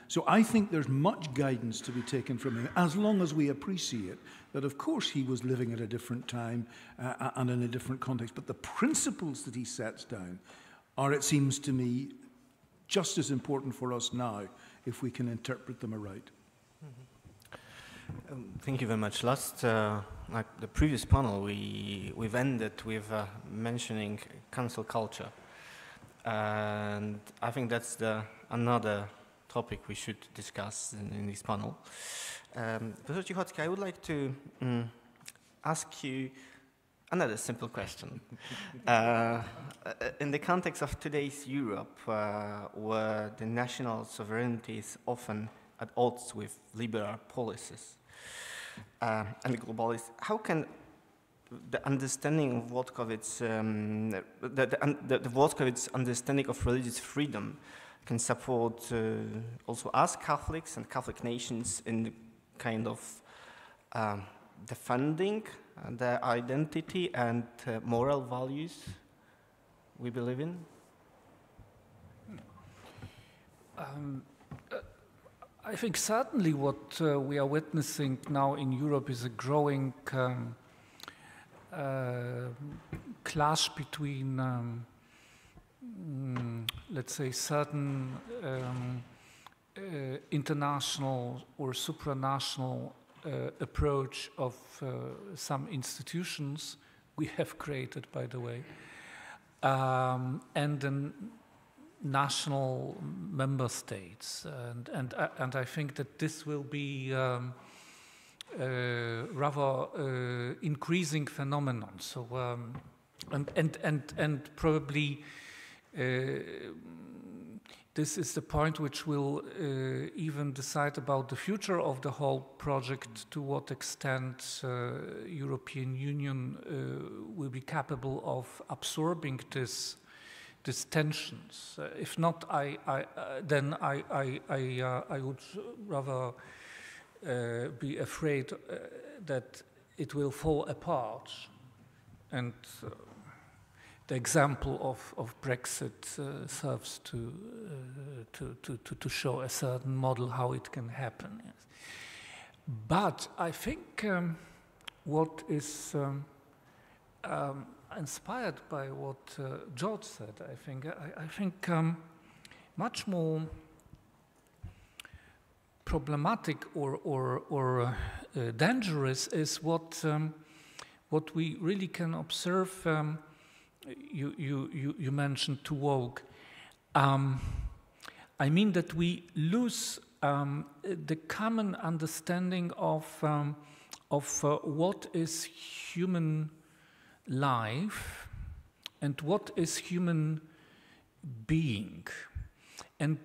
Speaker 13: So I think there's much guidance to be taken from him, as long as we appreciate that, of course, he was living at a different time and in a different context. But the principles that he sets down are, it seems to me, just as important for us now, if we can interpret them aright.
Speaker 11: Thank you very much. Last, like the previous panel, we've ended with mentioning cancel culture. And I think that's another topic we should discuss in this panel. Professor Cichocki, I would like to ask you another simple question. In the context of today's Europe, where the national sovereignty is often at odds with liberal policies and globalists, how can the understanding of Włodkowic, the Włodkowic understanding of religious freedom can support also us Catholics and Catholic nations in kind of defending the identity and moral values we believe in?
Speaker 10: I think certainly what we are witnessing now in Europe is a growing clash between, let's say, certain international or supranational approach of some institutions we have created, by the way, and the national member states, and I think that this will be rather increasing phenomenon. So and probably this is the point which will even decide about the future of the whole project, to what extent European Union will be capable of absorbing these tensions. If not, then I would rather be afraid that it will fall apart, and the example of Brexit serves to show a certain model how it can happen. Yes. But I think what is inspired by what George said, I think much more problematic or dangerous is what we really can observe. You mentioned to woke. I mean that we lose the common understanding of what is human life and what is human being. And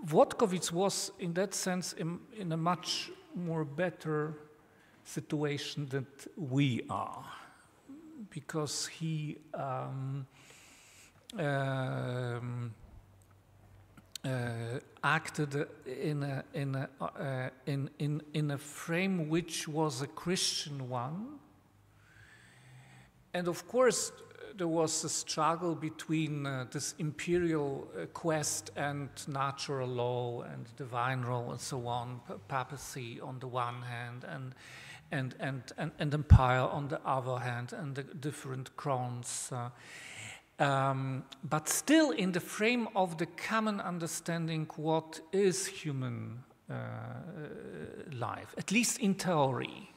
Speaker 10: Włodkowic was, in that sense, in a much more better situation that we are, because he acted in a frame which was a Christian one, and of course there was a struggle between this imperial quest and natural law and divine law and so on, papacy on the one hand, and empire on the other hand, and the different crowns. But still in the frame of the common understanding what is human life, at least in theory,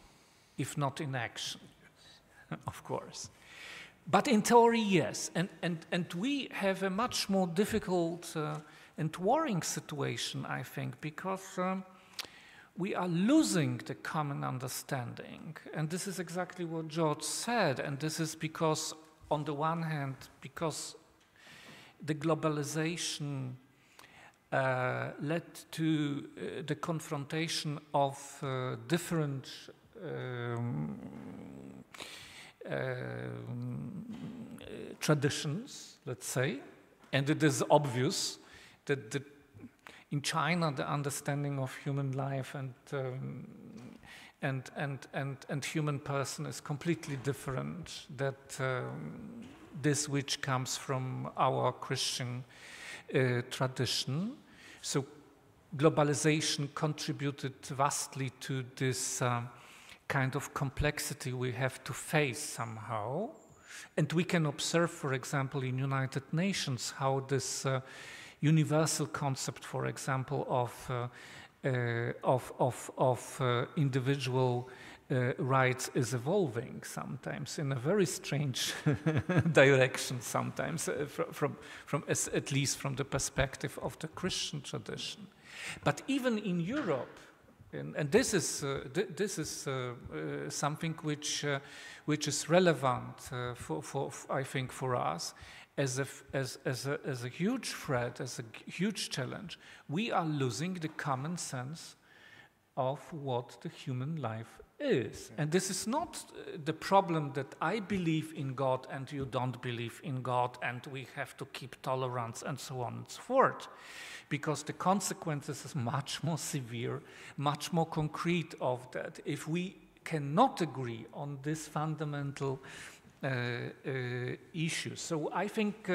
Speaker 10: if not in action, of course. But in theory, yes, and we have a much more difficult and worrying situation, I think, because we are losing the common understanding. And this is exactly what George said, and this is because, on the one hand, because the globalization led to the confrontation of different traditions, let's say, and it is obvious that in China the understanding of human life and human person is completely different. That this which comes from our Christian tradition. So globalization contributed vastly to this kind of complexity we have to face somehow. And we can observe, for example, in United Nations, how this universal concept, for example, of individual rights is evolving sometimes in a very strange direction. Sometimes, at least from the perspective of the Christian tradition. But even in Europe. And this is something which is relevant I think for us as a huge threat, as a huge challenge. We are losing the common sense of what the human life is, and this is not the problem that I believe in God and you don't believe in God, and we have to keep tolerance and so on and so forth. Because the consequences is much more severe, much more concrete of that. If we cannot agree on this fundamental issue. So I think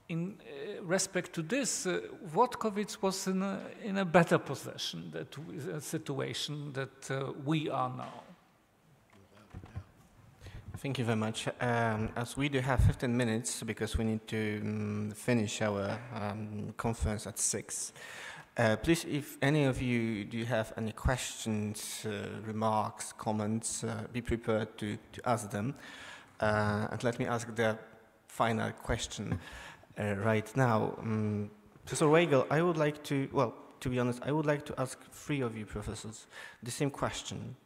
Speaker 10: in respect to this, Włodkowic was in a better position, situation that we are now.
Speaker 11: Thank you very much. As we do have 15 minutes, because we need to finish our conference at 6, Please, if any of you do have any questions, remarks, comments, be prepared to ask them. And let me ask the final question right now. Professor Weigel, I would like to, well, to be honest, I would like to ask three of you professors the same question.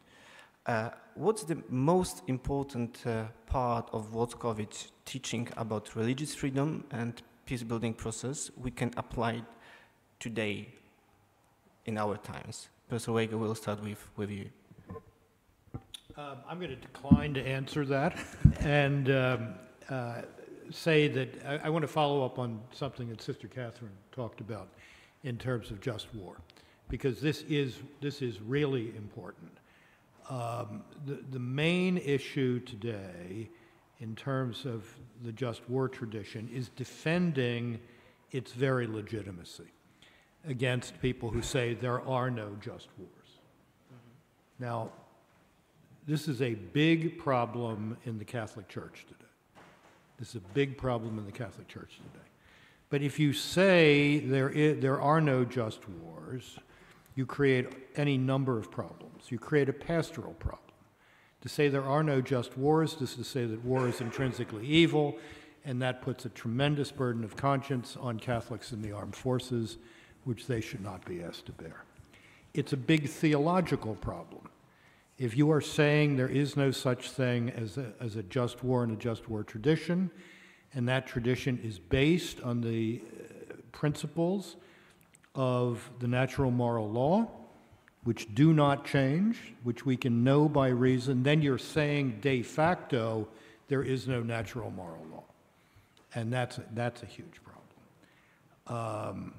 Speaker 11: What's the most important part of Włodkowic teaching about religious freedom and peace-building process we can apply today in our times? Professor Weigel, we'll start with you.
Speaker 12: I'm going to decline to answer that and say that I want to follow up on something that Sister Catherine talked about in terms of just war, because this is really important. The main issue today in terms of the just war tradition is defending its very legitimacy against people who say there are no just wars. Mm-hmm. Now, this is a big problem in the Catholic Church today. This is a big problem in the Catholic Church today. But if you say there are no just wars, you create any number of problems. You create a pastoral problem. To say there are no just wars is to say that war is intrinsically evil, and that puts a tremendous burden of conscience on Catholics in the armed forces, which they should not be asked to bear. It's a big theological problem. If you are saying there is no such thing as a just war and a just war tradition, and that tradition is based on the principles of the natural moral law, which do not change, which we can know by reason, then you're saying de facto there is no natural moral law. And that's a huge problem.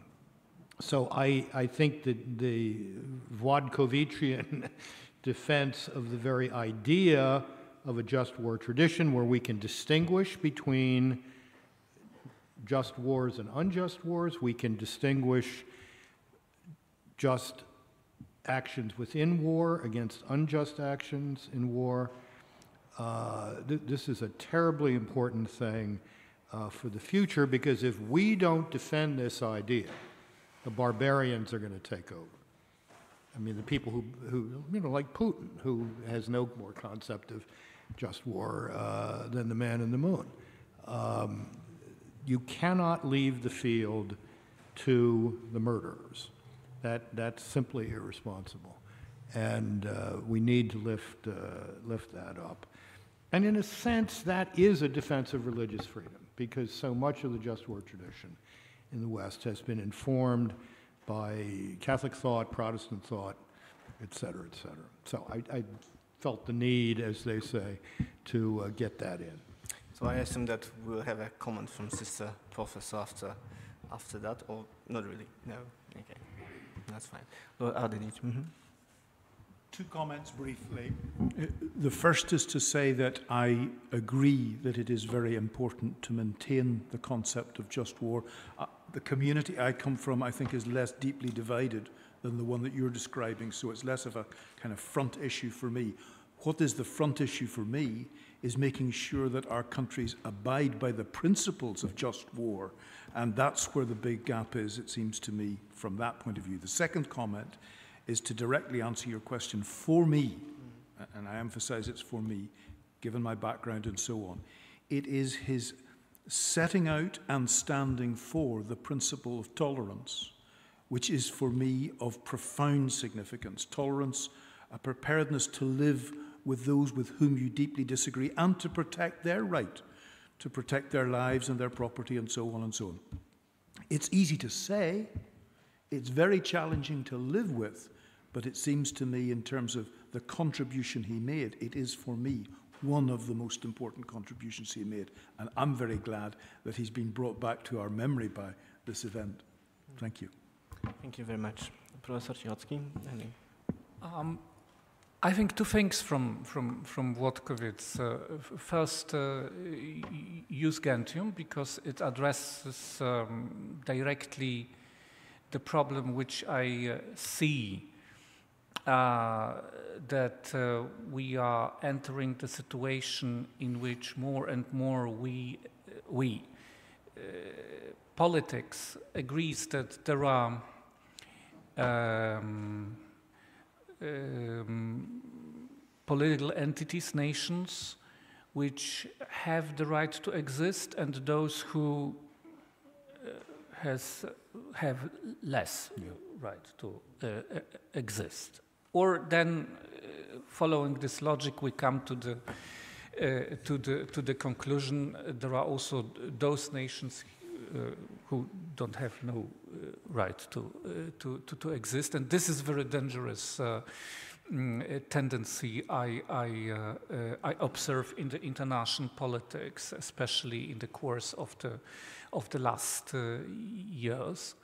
Speaker 12: So I think that the Włodkowician defense of the very idea of a just war tradition where we can distinguish between just wars and unjust wars, we can distinguish just actions within war against unjust actions in war. This is a terribly important thing for the future, because if we don't defend this idea, the barbarians are going to take over. I mean, the people who like Putin, who has no more concept of just war than the man in the moon. You cannot leave the field to the murderers. That's simply irresponsible. And we need to lift that up. And in a sense, that is a defense of religious freedom, because so much of the just war tradition in the West has been informed by Catholic thought, Protestant thought, et cetera, et cetera. So I felt the need, as they say, to get that in.
Speaker 11: So I assume that we'll have a comment from Sister Professor after that, or not really? No? Okay, that's fine. Lord Ardenic. Mm-hmm.
Speaker 13: Two comments briefly. The first is to say that I agree that it is very important to maintain the concept of just war. The community I come from, I think, is less deeply divided than the one that you're describing, so it's less of a kind of front issue for me. What is the front issue for me is making sure that our countries abide by the principles of just war, and that's where the big gap is, it seems to me, from that point of view. The second comment is to directly answer your question. For me, and I emphasize it's for me, given my background and so on, it is his setting out and standing for the principle of tolerance, which is for me of profound significance. Tolerance, a preparedness to live with those with whom you deeply disagree and to protect their right, to protect their lives and their property and so on and so on. It's easy to say, it's very challenging to live with, but it seems to me, in terms of the contribution he made, it is for me one of the most important contributions he made. And I'm very glad that he's been brought back to our memory by this event. Thank you.
Speaker 11: Thank you very much. Professor Cichocki?
Speaker 10: I think two things from Włodkowic. First, Ius Gentium, because it addresses directly the problem which I see, that we are entering the situation in which more and more politics agrees that there are political entities, nations, which have the right to exist, and those who have less right to exist. Or then, following this logic, we come to the conclusion there are also those nations who don't have no right to exist, and this is very dangerous tendency I observe in the international politics, especially in the course of the last years.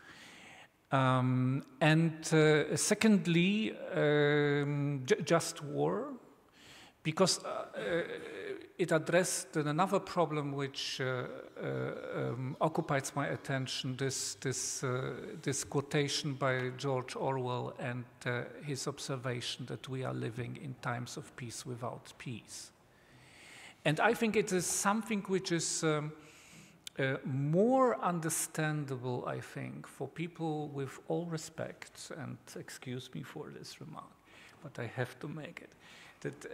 Speaker 10: Secondly, just war, because it addressed another problem which occupies my attention, this quotation by George Orwell and his observation that we are living in times of peace without peace. And I think it is something which is more understandable, I think, for people with all respect, and excuse me for this remark, but I have to make it, that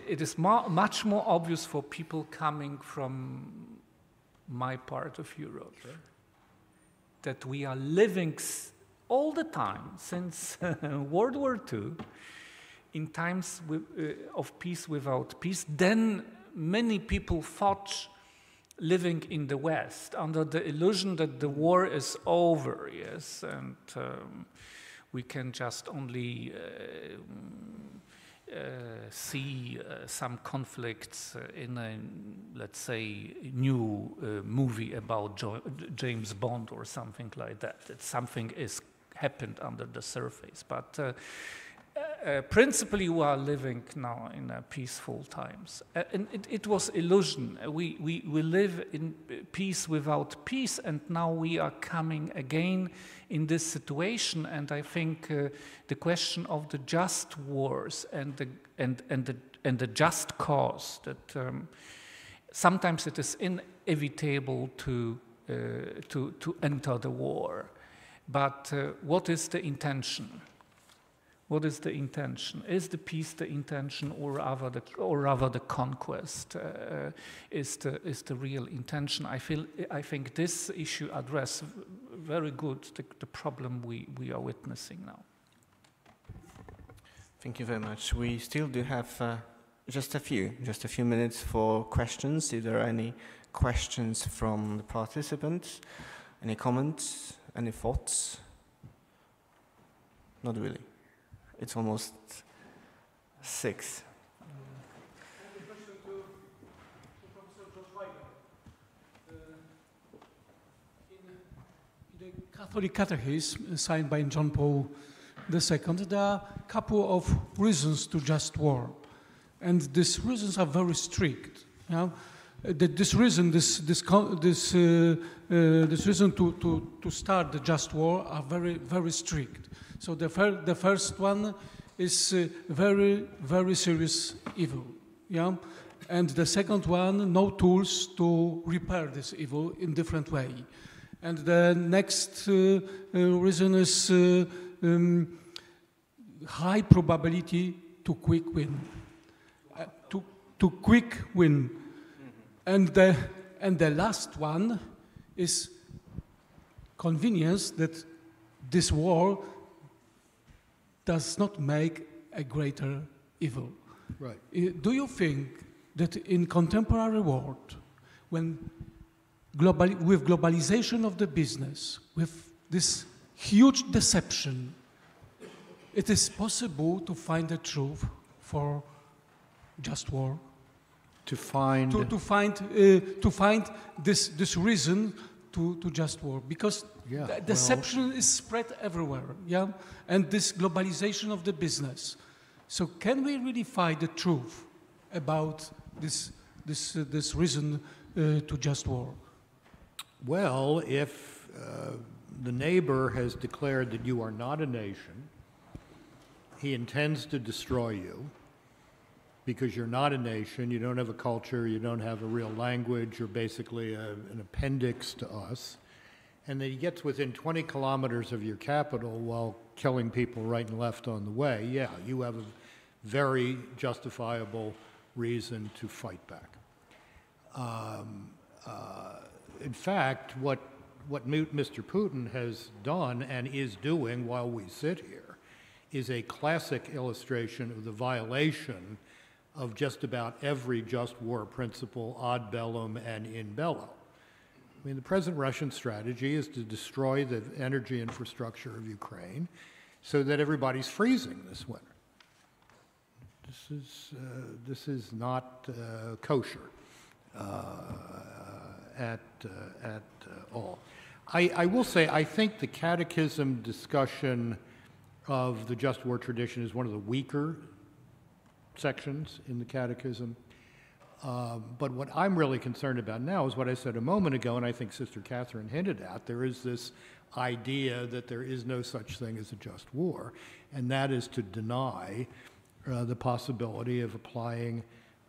Speaker 10: it is much more obvious for people coming from my part of Europe, sure, that we are living all the time, since World War II, in times of peace without peace. Then many people thought living in the West under the illusion that the war is over, yes, and we can just only see some conflicts in a, let's say, new movie about James Bond or something like that. That something is happened under the surface, but principally, we are living now in peaceful times, and it was illusion. We live in peace without peace, and now we are coming again in this situation. And I think the question of the just wars and the just cause, that sometimes it is inevitable to enter the war, but what is the intention? What is the intention? Is the peace the intention, or rather the conquest is the real intention? I think this issue addresses very good the problem we are witnessing now.
Speaker 11: Thank you very much. We still do have just a few minutes for questions. If there are any questions from the participants, any comments, any thoughts? Not really. It's almost 6.
Speaker 1: In the Catholic Catechism signed by John Paul II, there are a couple of reasons to just war, and these reasons are very strict. You know? This reason to start the just war are very, very strict. So the first one is very, very serious evil, yeah? And the second one, no tools to repair this evil in different way. And the next reason is high probability to quick win. To quick win. And the last one is convenience that this war does not make a greater evil.
Speaker 12: Right.
Speaker 1: Do you think that in contemporary world, when with globalization of the business, with this huge deception, it is possible to find the truth for just war?
Speaker 12: To find
Speaker 1: this reason to just war, because deception is spread everywhere, yeah, and this globalization of the business. So can we really find the truth about this reason to just war?
Speaker 12: Well, if the neighbor has declared that you are not a nation, he intends to destroy you, because you're not a nation, you don't have a culture, you don't have a real language, you're basically an appendix to us, and that he gets within 20 kilometers of your capital while killing people right and left on the way, yeah, you have a very justifiable reason to fight back. In fact, what Mr. Putin has done and is doing while we sit here is a classic illustration of the violation of just about every just war principle, ad bellum and in bello. I mean, the present Russian strategy is to destroy the energy infrastructure of Ukraine so that everybody's freezing this winter. This is not kosher at all. I will say, I think the catechism discussion of the just war tradition is one of the weaker sections in the catechism. But what I'm really concerned about now is what I said a moment ago, and I think Sister Catherine hinted at. There is this idea that there is no such thing as a just war, and that is to deny the possibility of applying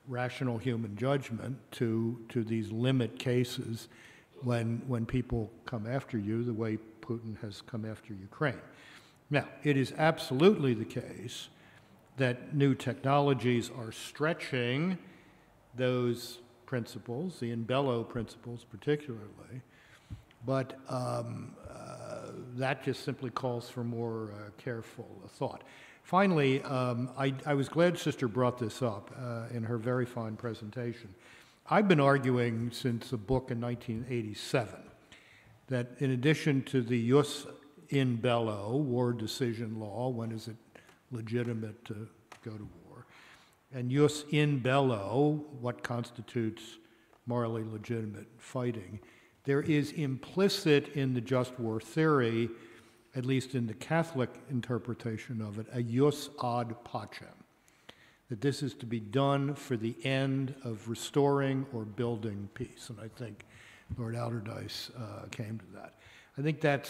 Speaker 12: rational human judgment to these limit cases when people come after you the way Putin has come after Ukraine. Now, it is absolutely the case that new technologies are stretching those principles, the in bello principles particularly, but that just simply calls for more careful thought. Finally, I was glad Sister brought this up in her very fine presentation. I've been arguing since a book in 1987 that in addition to the jus in bello, war decision law, when is it legitimate to go to war, and jus in bello, what constitutes morally legitimate fighting, there is implicit in the just war theory, at least in the Catholic interpretation of it, a jus ad pacem, that this is to be done for the end of restoring or building peace. And I think Lord Allardyce came to that. I think that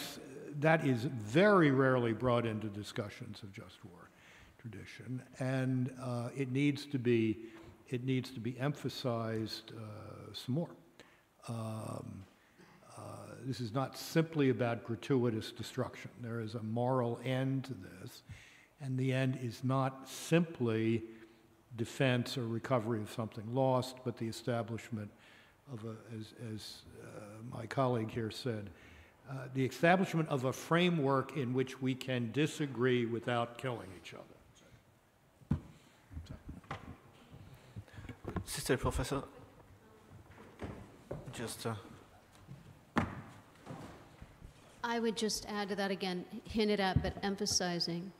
Speaker 12: is very rarely brought into discussions of just war tradition, and it needs to be emphasized some more. This is not simply about gratuitous destruction. There is a moral end to this, and the end is not simply defense or recovery of something lost, but the establishment of as my colleague here said, the establishment of a framework in which we can disagree without killing each other.
Speaker 11: Sister Professor, just...
Speaker 8: I would just add to that again, hinted at, but emphasizing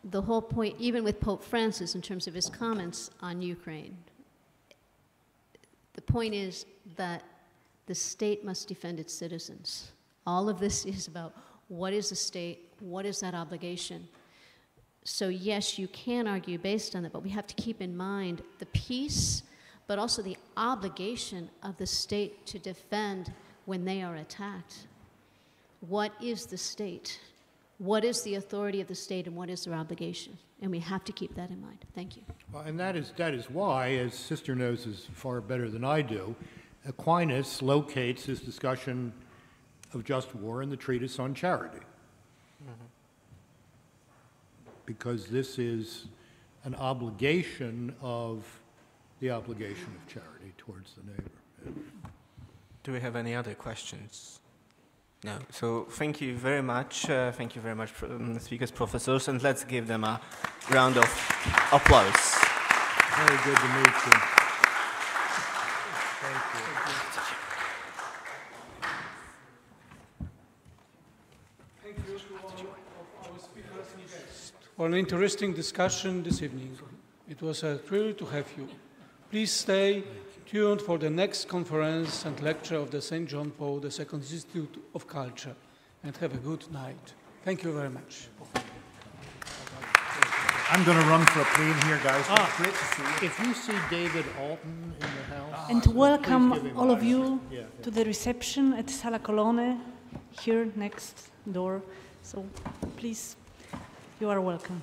Speaker 8: the whole point, even with Pope Francis in terms of his comments on Ukraine. The point is that the state must defend its citizens. All of this is about what is the state, what is that obligation. So yes, you can argue based on that, but we have to keep in mind the peace, but also the obligation of the state to defend when they are attacked. What is the state? What is the authority of the state, and what is their obligation? And we have to keep that in mind. Thank you.
Speaker 12: Well, and that is why, as Sister knows as far better than I do, Aquinas locates his discussion of just war in the treatise on charity. Mm-hmm. Because this is an obligation of the obligation of charity towards the neighbor.
Speaker 11: Do we have any other questions? No. So thank you very much. Thank you very much, speakers, professors, and let's give them a round of applause.
Speaker 12: Very good to meet you. Thank you.
Speaker 1: Thank you to all of our speakers and guests for an interesting discussion this evening. It was a thrill to have you. Please stay tuned for the next conference and lecture of the St. John Paul II Institute of Culture, and have a good night. Thank you very much.
Speaker 13: I'm going to run for a plane here, guys. Great to see you.
Speaker 12: If you see David Alton in the house...
Speaker 14: And welcome all of you to the reception at Sala Colone, here next door. So please, you are welcome.